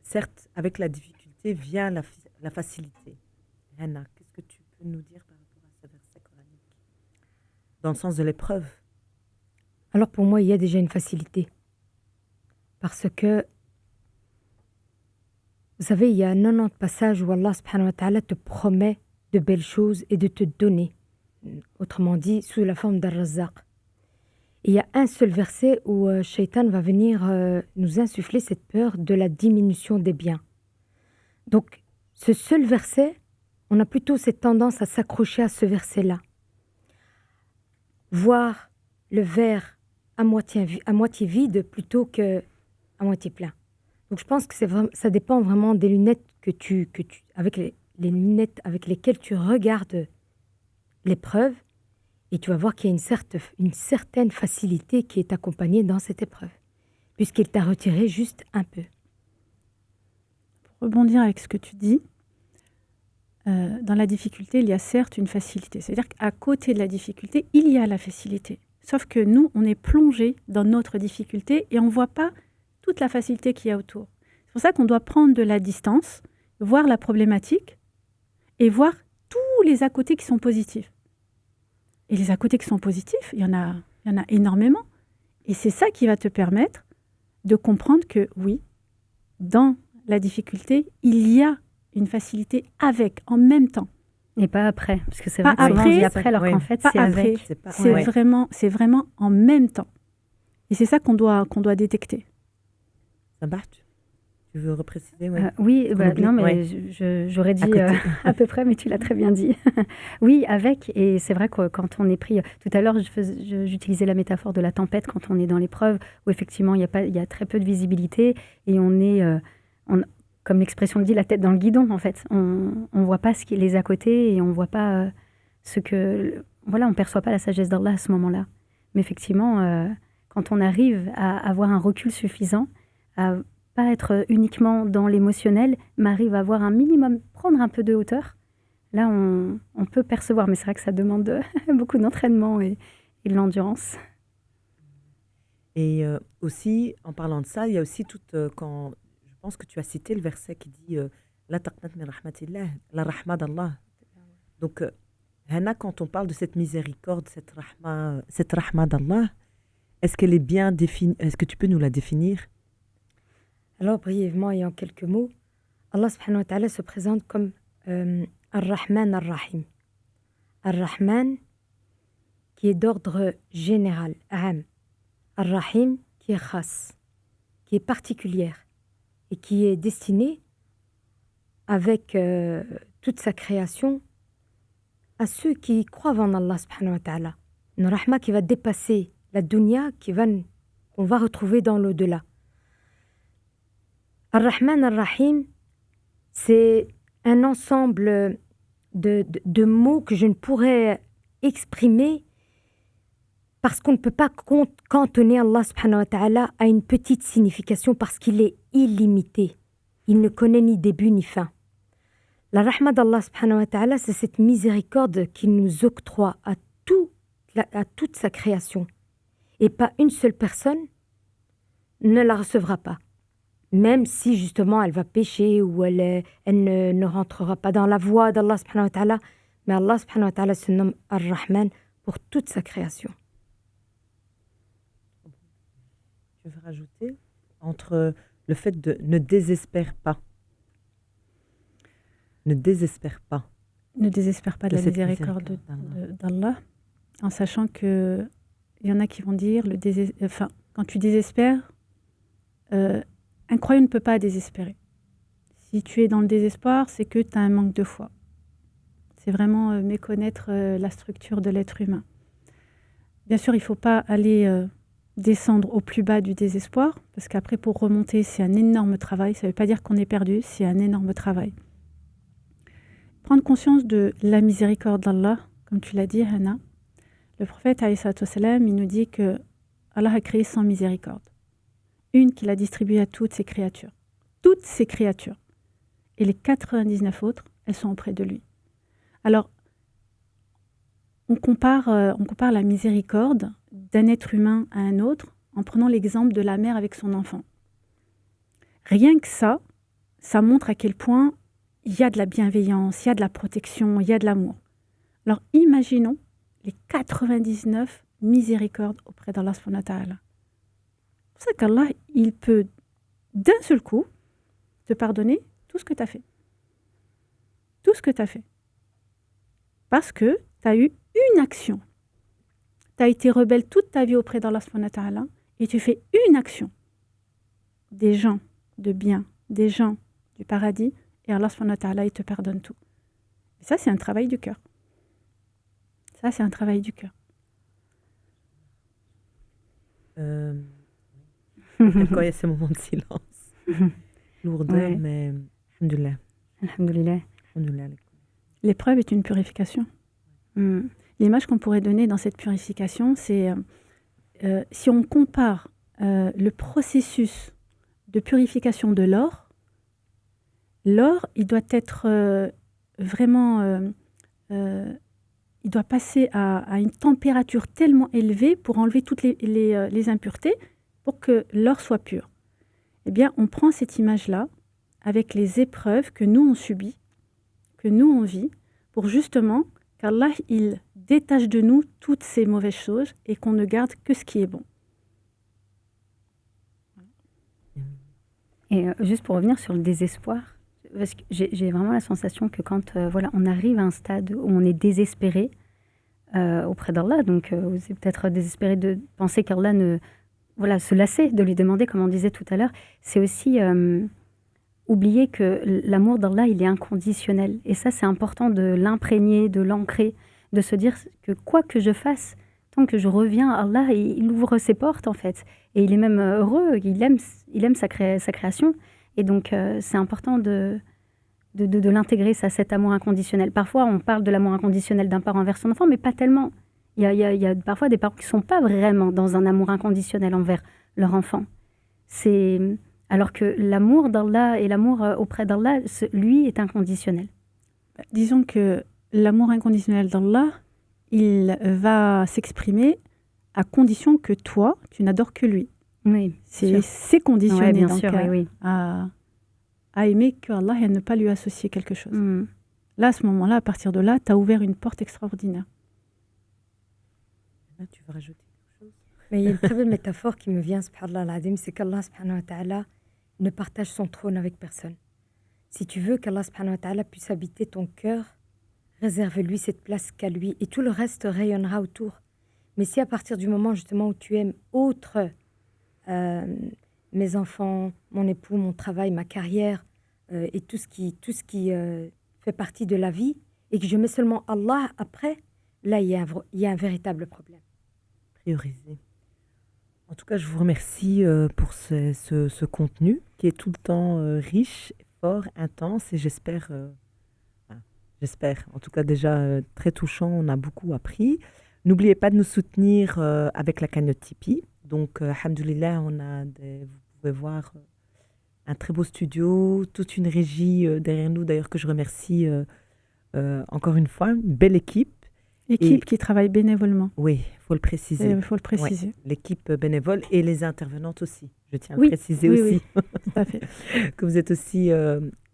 certes, avec la difficulté vient la facilité. Hana, qu'est-ce que tu peux nous dire par rapport à ce verset coranique? Dans le sens de l'épreuve. Alors pour moi, il y a déjà une facilité. Parce que, vous savez, il y a 90 passages où Allah subhanahu wa ta'ala te promet de belles choses et de te donner. Autrement dit, sous la forme d'Ar-Razzaq. Il y a un seul verset où Shaitan va venir nous insuffler cette peur de la diminution des biens. Donc, ce seul verset, on a plutôt cette tendance à s'accrocher à ce verset-là. Voir le verre à moitié vide plutôt qu'à moitié plein. Donc, je pense que ça dépend vraiment des lunettes avec les lunettes avec lesquelles tu regardes l'épreuve. Et tu vas voir qu'il y a une certaine facilité qui est accompagnée dans cette épreuve, puisqu'il t'a retiré juste un peu. Pour rebondir avec ce que tu dis, dans la difficulté, il y a certes une facilité. C'est-à-dire qu'à côté de la difficulté, il y a la facilité. Sauf que nous, on est plongé dans notre difficulté et on ne voit pas toute la facilité qu'il y a autour. C'est pour ça qu'on doit prendre de la distance, voir la problématique et voir tous les à côté qui sont positifs. Et les à côté qui sont positifs, il y en a énormément. Et c'est ça qui va te permettre de comprendre que oui, dans la difficulté, il y a une facilité en même temps. Et pas après, parce que c'est pas vrai que souvent on après, dit après, alors qu'en fait c'est avec. C'est vraiment en même temps. Et c'est ça qu'on doit détecter. Ça marche? Tu veux repréciser? Oui, non, mais j'aurais dit à peu près, mais tu l'as très bien dit. Oui, avec, et c'est vrai que quand on est pris... Tout à l'heure, j'utilisais la métaphore de la tempête quand on est dans l'épreuve, où effectivement, il y a très peu de visibilité, et on est, comme l'expression le dit, la tête dans le guidon, en fait. On ne voit pas ce qui est à côté, et on ne voit pas ce que... Voilà, on ne perçoit pas la sagesse d'Allah à ce moment-là. Mais effectivement, quand on arrive à avoir un recul suffisant, à pas être uniquement dans l'émotionnel, mais arrive à avoir un minimum, prendre un peu de hauteur, là, on peut percevoir. Mais c'est vrai que ça demande beaucoup d'entraînement et de l'endurance. Et aussi, en parlant de ça, il y a aussi quand je pense que tu as cité le verset qui dit « La taqnat min rahmatillah », la rahma d'Allah. Donc, Hana, quand on parle de cette miséricorde, cette rahma d'Allah, est-ce qu'elle est bien définie? Est-ce que tu peux nous la définir? Alors, brièvement et en quelques mots, Allah subhanahu wa ta'ala se présente comme Ar-Rahman Ar-Rahim. Ar-Rahman, qui est d'ordre général, Aham. Ar-Rahim, qui est khas, qui est particulière et qui est destinée avec toute sa création à ceux qui croient en Allah subhanahu wa ta'ala. Une rahma qui va dépasser la dunya, qu'on va retrouver dans l'au-delà. Ar-Rahman Ar-Rahim, c'est un ensemble de mots que je ne pourrais exprimer parce qu'on ne peut pas cantonner Allah subhanahu wa ta'ala à une petite signification parce qu'il est illimité. Il ne connaît ni début ni fin. La rahma d'Allah subhanahu wa ta'ala, c'est cette miséricorde qu'il nous octroie à toute sa création. Et pas une seule personne ne la recevra pas. Même si justement elle va pécher ou elle ne rentrera pas dans la voie d'Allah subhanahu wa ta'ala, mais Allah subhanahu wa ta'ala se nomme Ar-Rahman pour toute sa création. Je veux rajouter entre le fait de ne désespère pas. Ne désespère pas. Ne désespère pas de la miséricorde d'Allah, en sachant que il y en a qui vont dire, quand tu désespères, un croyant ne peut pas désespérer. Si tu es dans le désespoir, c'est que tu as un manque de foi. C'est vraiment méconnaître la structure de l'être humain. Bien sûr, il ne faut pas aller descendre au plus bas du désespoir, parce qu'après, pour remonter, c'est un énorme travail. Ça ne veut pas dire qu'on est perdu, c'est un énorme travail. Prendre conscience de la miséricorde d'Allah, comme tu l'as dit, Hannah. Le prophète, alayhi salatu wassalam, il nous dit que Allah a créé 100 miséricordes. Une qu'il a distribuée à toutes ses créatures. Toutes ses créatures. Et les 99 autres, elles sont auprès de lui. Alors, on compare la miséricorde d'un être humain à un autre en prenant l'exemple de la mère avec son enfant. Rien que ça montre à quel point il y a de la bienveillance, il y a de la protection, il y a de l'amour. Alors, imaginons les 99 miséricordes auprès d'Allah subhanahu wa ta'ala. C'est pour ça qu'Allah, il peut d'un seul coup te pardonner tout ce que tu as fait. Tout ce que tu as fait. Parce que tu as eu une action. Tu as été rebelle toute ta vie auprès d'Allah subhanahu wa ta'ala et tu fais une action. Des gens de bien, des gens du paradis, et Allah subhanahu wa ta'ala, il te pardonne tout. Et ça, c'est un travail du cœur. Ça, c'est un travail du cœur. Quand il y a ces moments de silence. Lourdeur, Ouais. mais alhamdoulilah. Alhamdoulilah. Alhamdoulilah. L'épreuve est une purification. Mm. L'image qu'on pourrait donner dans cette purification, c'est si on compare le processus de purification de l'or, il doit être vraiment... il doit passer à une température tellement élevée pour enlever toutes les impuretés, pour que l'or soit pur. Eh bien, on prend cette image-là avec les épreuves que nous, on subit, que nous, on vit, pour justement qu'Allah, il détache de nous toutes ces mauvaises choses et qu'on ne garde que ce qui est bon. Et juste pour revenir sur le désespoir, parce que j'ai vraiment la sensation que quand on arrive à un stade où on est désespéré auprès d'Allah, donc c'est peut-être désespéré de penser qu'Allah se lasser de lui demander, comme on disait tout à l'heure, c'est aussi oublier que l'amour d'Allah, il est inconditionnel. Et ça, c'est important de l'imprégner, de l'ancrer, de se dire que quoi que je fasse, tant que je reviens à Allah, il ouvre ses portes, en fait. Et il est même heureux, il aime sa création. Et donc, c'est important de l'intégrer, ça, cet amour inconditionnel. Parfois, on parle de l'amour inconditionnel d'un parent envers son enfant, mais pas tellement. Il y a parfois des parents qui ne sont pas vraiment dans un amour inconditionnel envers leur enfant. Alors que l'amour d'Allah et l'amour auprès d'Allah, lui, est inconditionnel. Disons que l'amour inconditionnel d'Allah, il va s'exprimer à condition que toi, tu n'adores que lui. Oui, c'est conditionné ouais, bien donc, sûr, oui. à aimer que Allah et à ne pas lui associer quelque chose. Mm. Là, à ce moment-là, à partir de là, tu as ouvert une porte extraordinaire. Là, tu veux rajouter quelque chose? Mais il y a une très belle métaphore qui me vient, subhanallah al-azim, c'est qu'Allah subhanahu wa ta'ala ne partage son trône avec personne. Si tu veux qu'Allah subhanahu wa ta'ala puisse habiter ton cœur, réserve-lui cette place qu'à lui et tout le reste rayonnera autour. Mais si à partir du moment justement où tu aimes autre, mes enfants, mon époux, mon travail, ma carrière et tout ce qui fait partie de la vie, et que je mets seulement Allah après, là il y a un véritable problème. Prioriser. En tout cas, je vous remercie pour ce contenu qui est tout le temps riche, fort, intense et j'espère, en tout cas déjà très touchant, on a beaucoup appris. N'oubliez pas de nous soutenir avec la cagnotte Tipeee. Donc, alhamdoulilah, vous pouvez voir un très beau studio, toute une régie derrière nous, d'ailleurs que je remercie encore une fois, une belle équipe. Équipe qui travaille bénévolement. Oui, il faut le préciser. Il faut le préciser. Ouais, l'équipe bénévole et les intervenantes aussi. Je tiens à le préciser aussi. Oui, tout à fait. Que vous êtes aussi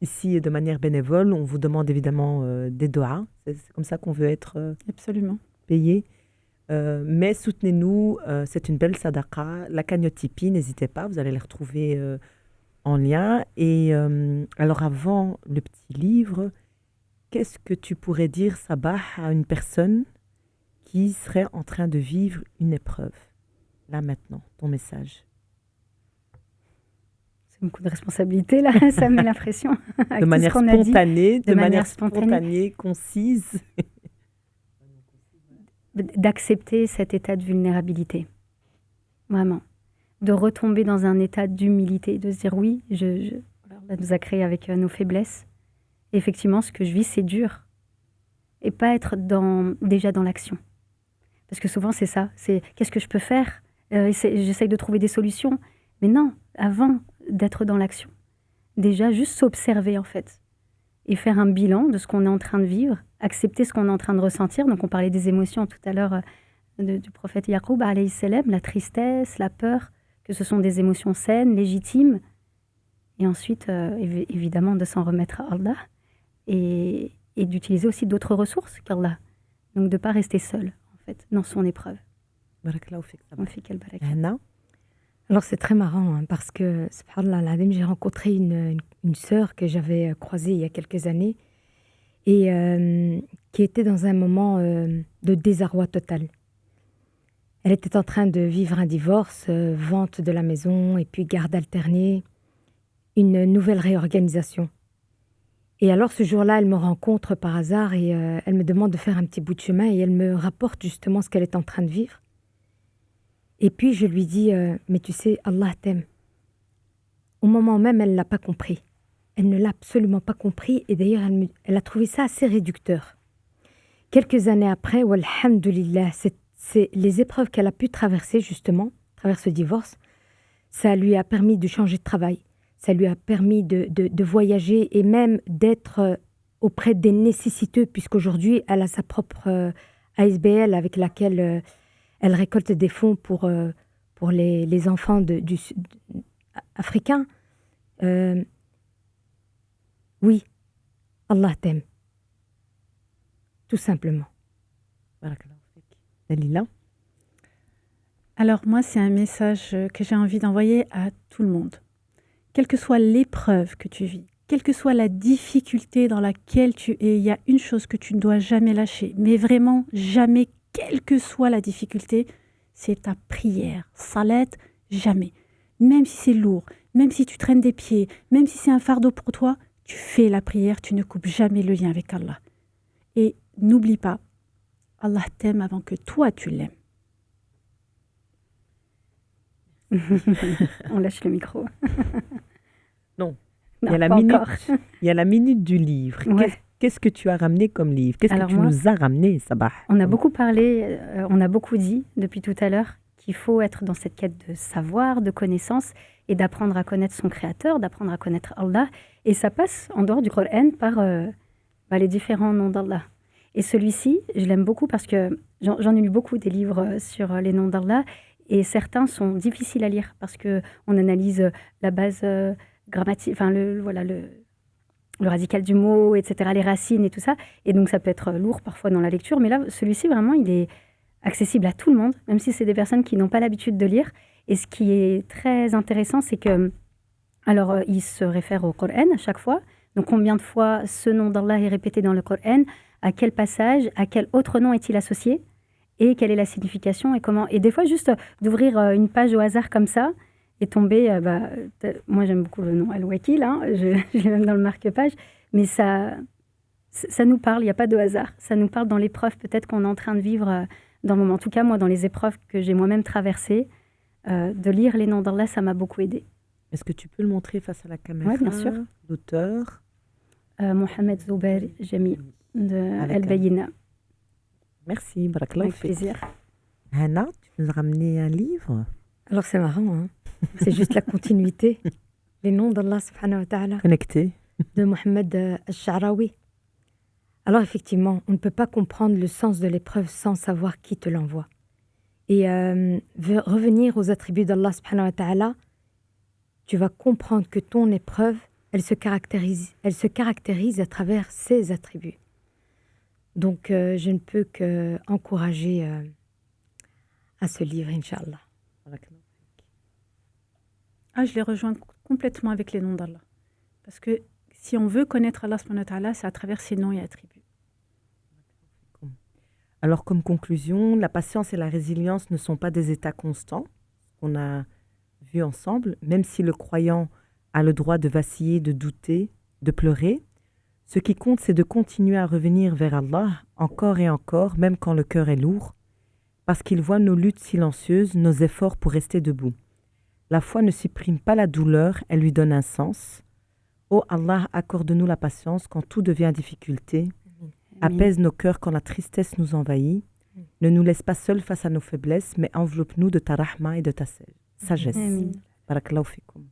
ici de manière bénévole. On vous demande évidemment des doigts. C'est comme ça qu'on veut être absolument payé. Mais soutenez-nous, c'est une belle sadaqa. La cagnotte Tipeee, n'hésitez pas, vous allez les retrouver en lien. Et alors avant le petit livre, qu'est-ce que tu pourrais dire, Sabah, à une personne qui serait en train de vivre une épreuve. Là maintenant, ton message. C'est beaucoup de responsabilité, là. Ça met la pression. De manière spontanée, de manière spontanée. spontanée, concise. D'accepter cet état de vulnérabilité. Vraiment. De retomber dans un état d'humilité, de se dire oui, Allah nous a créés avec nos faiblesses. Et effectivement, ce que je vis, c'est dur. Et pas être déjà dans l'action. Parce que souvent, c'est ça. C'est qu'est-ce que je peux faire j'essaye de trouver des solutions. Mais non, avant d'être dans l'action. Déjà, juste s'observer, en fait. Et faire un bilan de ce qu'on est en train de vivre, accepter ce qu'on est en train de ressentir. Donc, on parlait des émotions tout à l'heure du prophète Yaqub, alayhi salam, la tristesse, la peur, que ce sont des émotions saines, légitimes. Et ensuite, évidemment, de s'en remettre à Allah et d'utiliser aussi d'autres ressources qu'Allah. Donc, de ne pas rester seul, en fait, dans son épreuve. Barakallahu fik. On fait quel baraka. Hana, Alors c'est très marrant hein, parce que, subhanallah al-azim, j'ai rencontré une sœur que j'avais croisée il y a quelques années et qui était dans un moment de désarroi total. Elle était en train de vivre un divorce, vente de la maison et puis garde alternée, une nouvelle réorganisation. Et alors ce jour-là, elle me rencontre par hasard et elle me demande de faire un petit bout de chemin et elle me rapporte justement ce qu'elle est en train de vivre. Et puis je lui dis, mais tu sais, Allah t'aime. Au moment même, elle ne l'a pas compris. Elle ne l'a absolument pas compris et d'ailleurs, elle a trouvé ça assez réducteur. Quelques années après, walhamdulillah, c'est les épreuves qu'elle a pu traverser justement, à travers ce divorce, ça lui a permis de changer de travail, ça lui a permis de voyager et même d'être auprès des nécessiteux, puisqu'aujourd'hui, elle a sa propre ASBL avec laquelle elle récolte des fonds pour les enfants africains. Oui, Allah t'aime. Tout simplement. barakallahu fik. Dalila, Alors moi, c'est un message que j'ai envie d'envoyer à tout le monde. Quelle que soit l'épreuve que tu vis, quelle que soit la difficulté dans laquelle tu es, il y a une chose que tu ne dois jamais lâcher, mais vraiment jamais, quelle que soit la difficulté, c'est ta prière. Salat, jamais. Même si c'est lourd, même si tu traînes des pieds, même si c'est un fardeau pour toi, tu fais la prière, tu ne coupes jamais le lien avec Allah. Et n'oublie pas, Allah t'aime avant que toi tu l'aimes. On lâche le micro. Non. Non, il y a la pas minute. encore. Il y a la minute du livre. Ouais. Qu'est-ce que tu as ramené comme livre? Qu'est-ce Alors que tu moi, nous as ramené, Sabah? On a beaucoup parlé, on a beaucoup dit depuis tout à l'heure qu'il faut être dans cette quête de savoir, de connaissance et d'apprendre à connaître son créateur, d'apprendre à connaître Allah. Et ça passe en dehors du Coran par les différents noms d'Allah. Et celui-ci, je l'aime beaucoup parce que j'en ai lu beaucoup des livres sur les noms d'Allah et certains sont difficiles à lire parce qu'on analyse la base grammatique, enfin le radical du mot, etc., les racines et tout ça. Et donc, ça peut être lourd parfois dans la lecture. Mais là, celui-ci, vraiment, il est accessible à tout le monde, même si c'est des personnes qui n'ont pas l'habitude de lire. Et ce qui est très intéressant, c'est que, alors, il se réfère au Coran à chaque fois. Donc, combien de fois ce nom d'Allah est répété dans le Coran? À quel passage? À quel autre nom est-il associé? Et quelle est la signification? Et comment? Et des fois, juste d'ouvrir une page au hasard comme ça, et tomber, moi j'aime beaucoup le nom Al-Wakil, hein, je l'ai même dans le marque-page, mais ça nous parle, il n'y a pas de hasard, ça nous parle dans l'épreuve peut-être qu'on est en train de vivre dans le moment. En tout cas, moi, dans les épreuves que j'ai moi-même traversées, de lire les noms d'Allah, ça m'a beaucoup aidée. Est-ce que tu peux le montrer face à la caméra? Oui, bien sûr. L'auteur Mohamed Zoubair Jami, de Avec Al-Bayina. Merci, barakallahu Avec fik. plaisir. Hana, tu nous as ramené un livre? Alors c'est marrant, hein. C'est juste la continuité. Les noms d'Allah subhanahu wa ta'ala. Connecté. De Mohamed al-Sha'rawi. Alors effectivement, on ne peut pas comprendre le sens de l'épreuve sans savoir qui te l'envoie. Et revenir aux attributs d'Allah subhanahu wa ta'ala, tu vas comprendre que ton épreuve, elle se caractérise à travers ses attributs. Donc je ne peux qu'encourager à ce livre, Inch'Allah. Ah, je les rejoins complètement avec les noms d'Allah. Parce que si on veut connaître Allah subhanahu wa ta'ala, c'est à travers ses noms et attributs. Alors, comme conclusion, la patience et la résilience ne sont pas des états constants, qu'on a vu ensemble, même si le croyant a le droit de vaciller, de douter, de pleurer. Ce qui compte, c'est de continuer à revenir vers Allah encore et encore, même quand le cœur est lourd, parce qu'il voit nos luttes silencieuses, nos efforts pour rester debout. La foi ne supprime pas la douleur, elle lui donne un sens. Oh Allah, accorde-nous la patience quand tout devient difficulté. Apaise nos cœurs quand la tristesse nous envahit. Ne nous laisse pas seuls face à nos faiblesses, mais enveloppe-nous de ta rahma et de ta sagesse. Amin. Barakallahu fikum.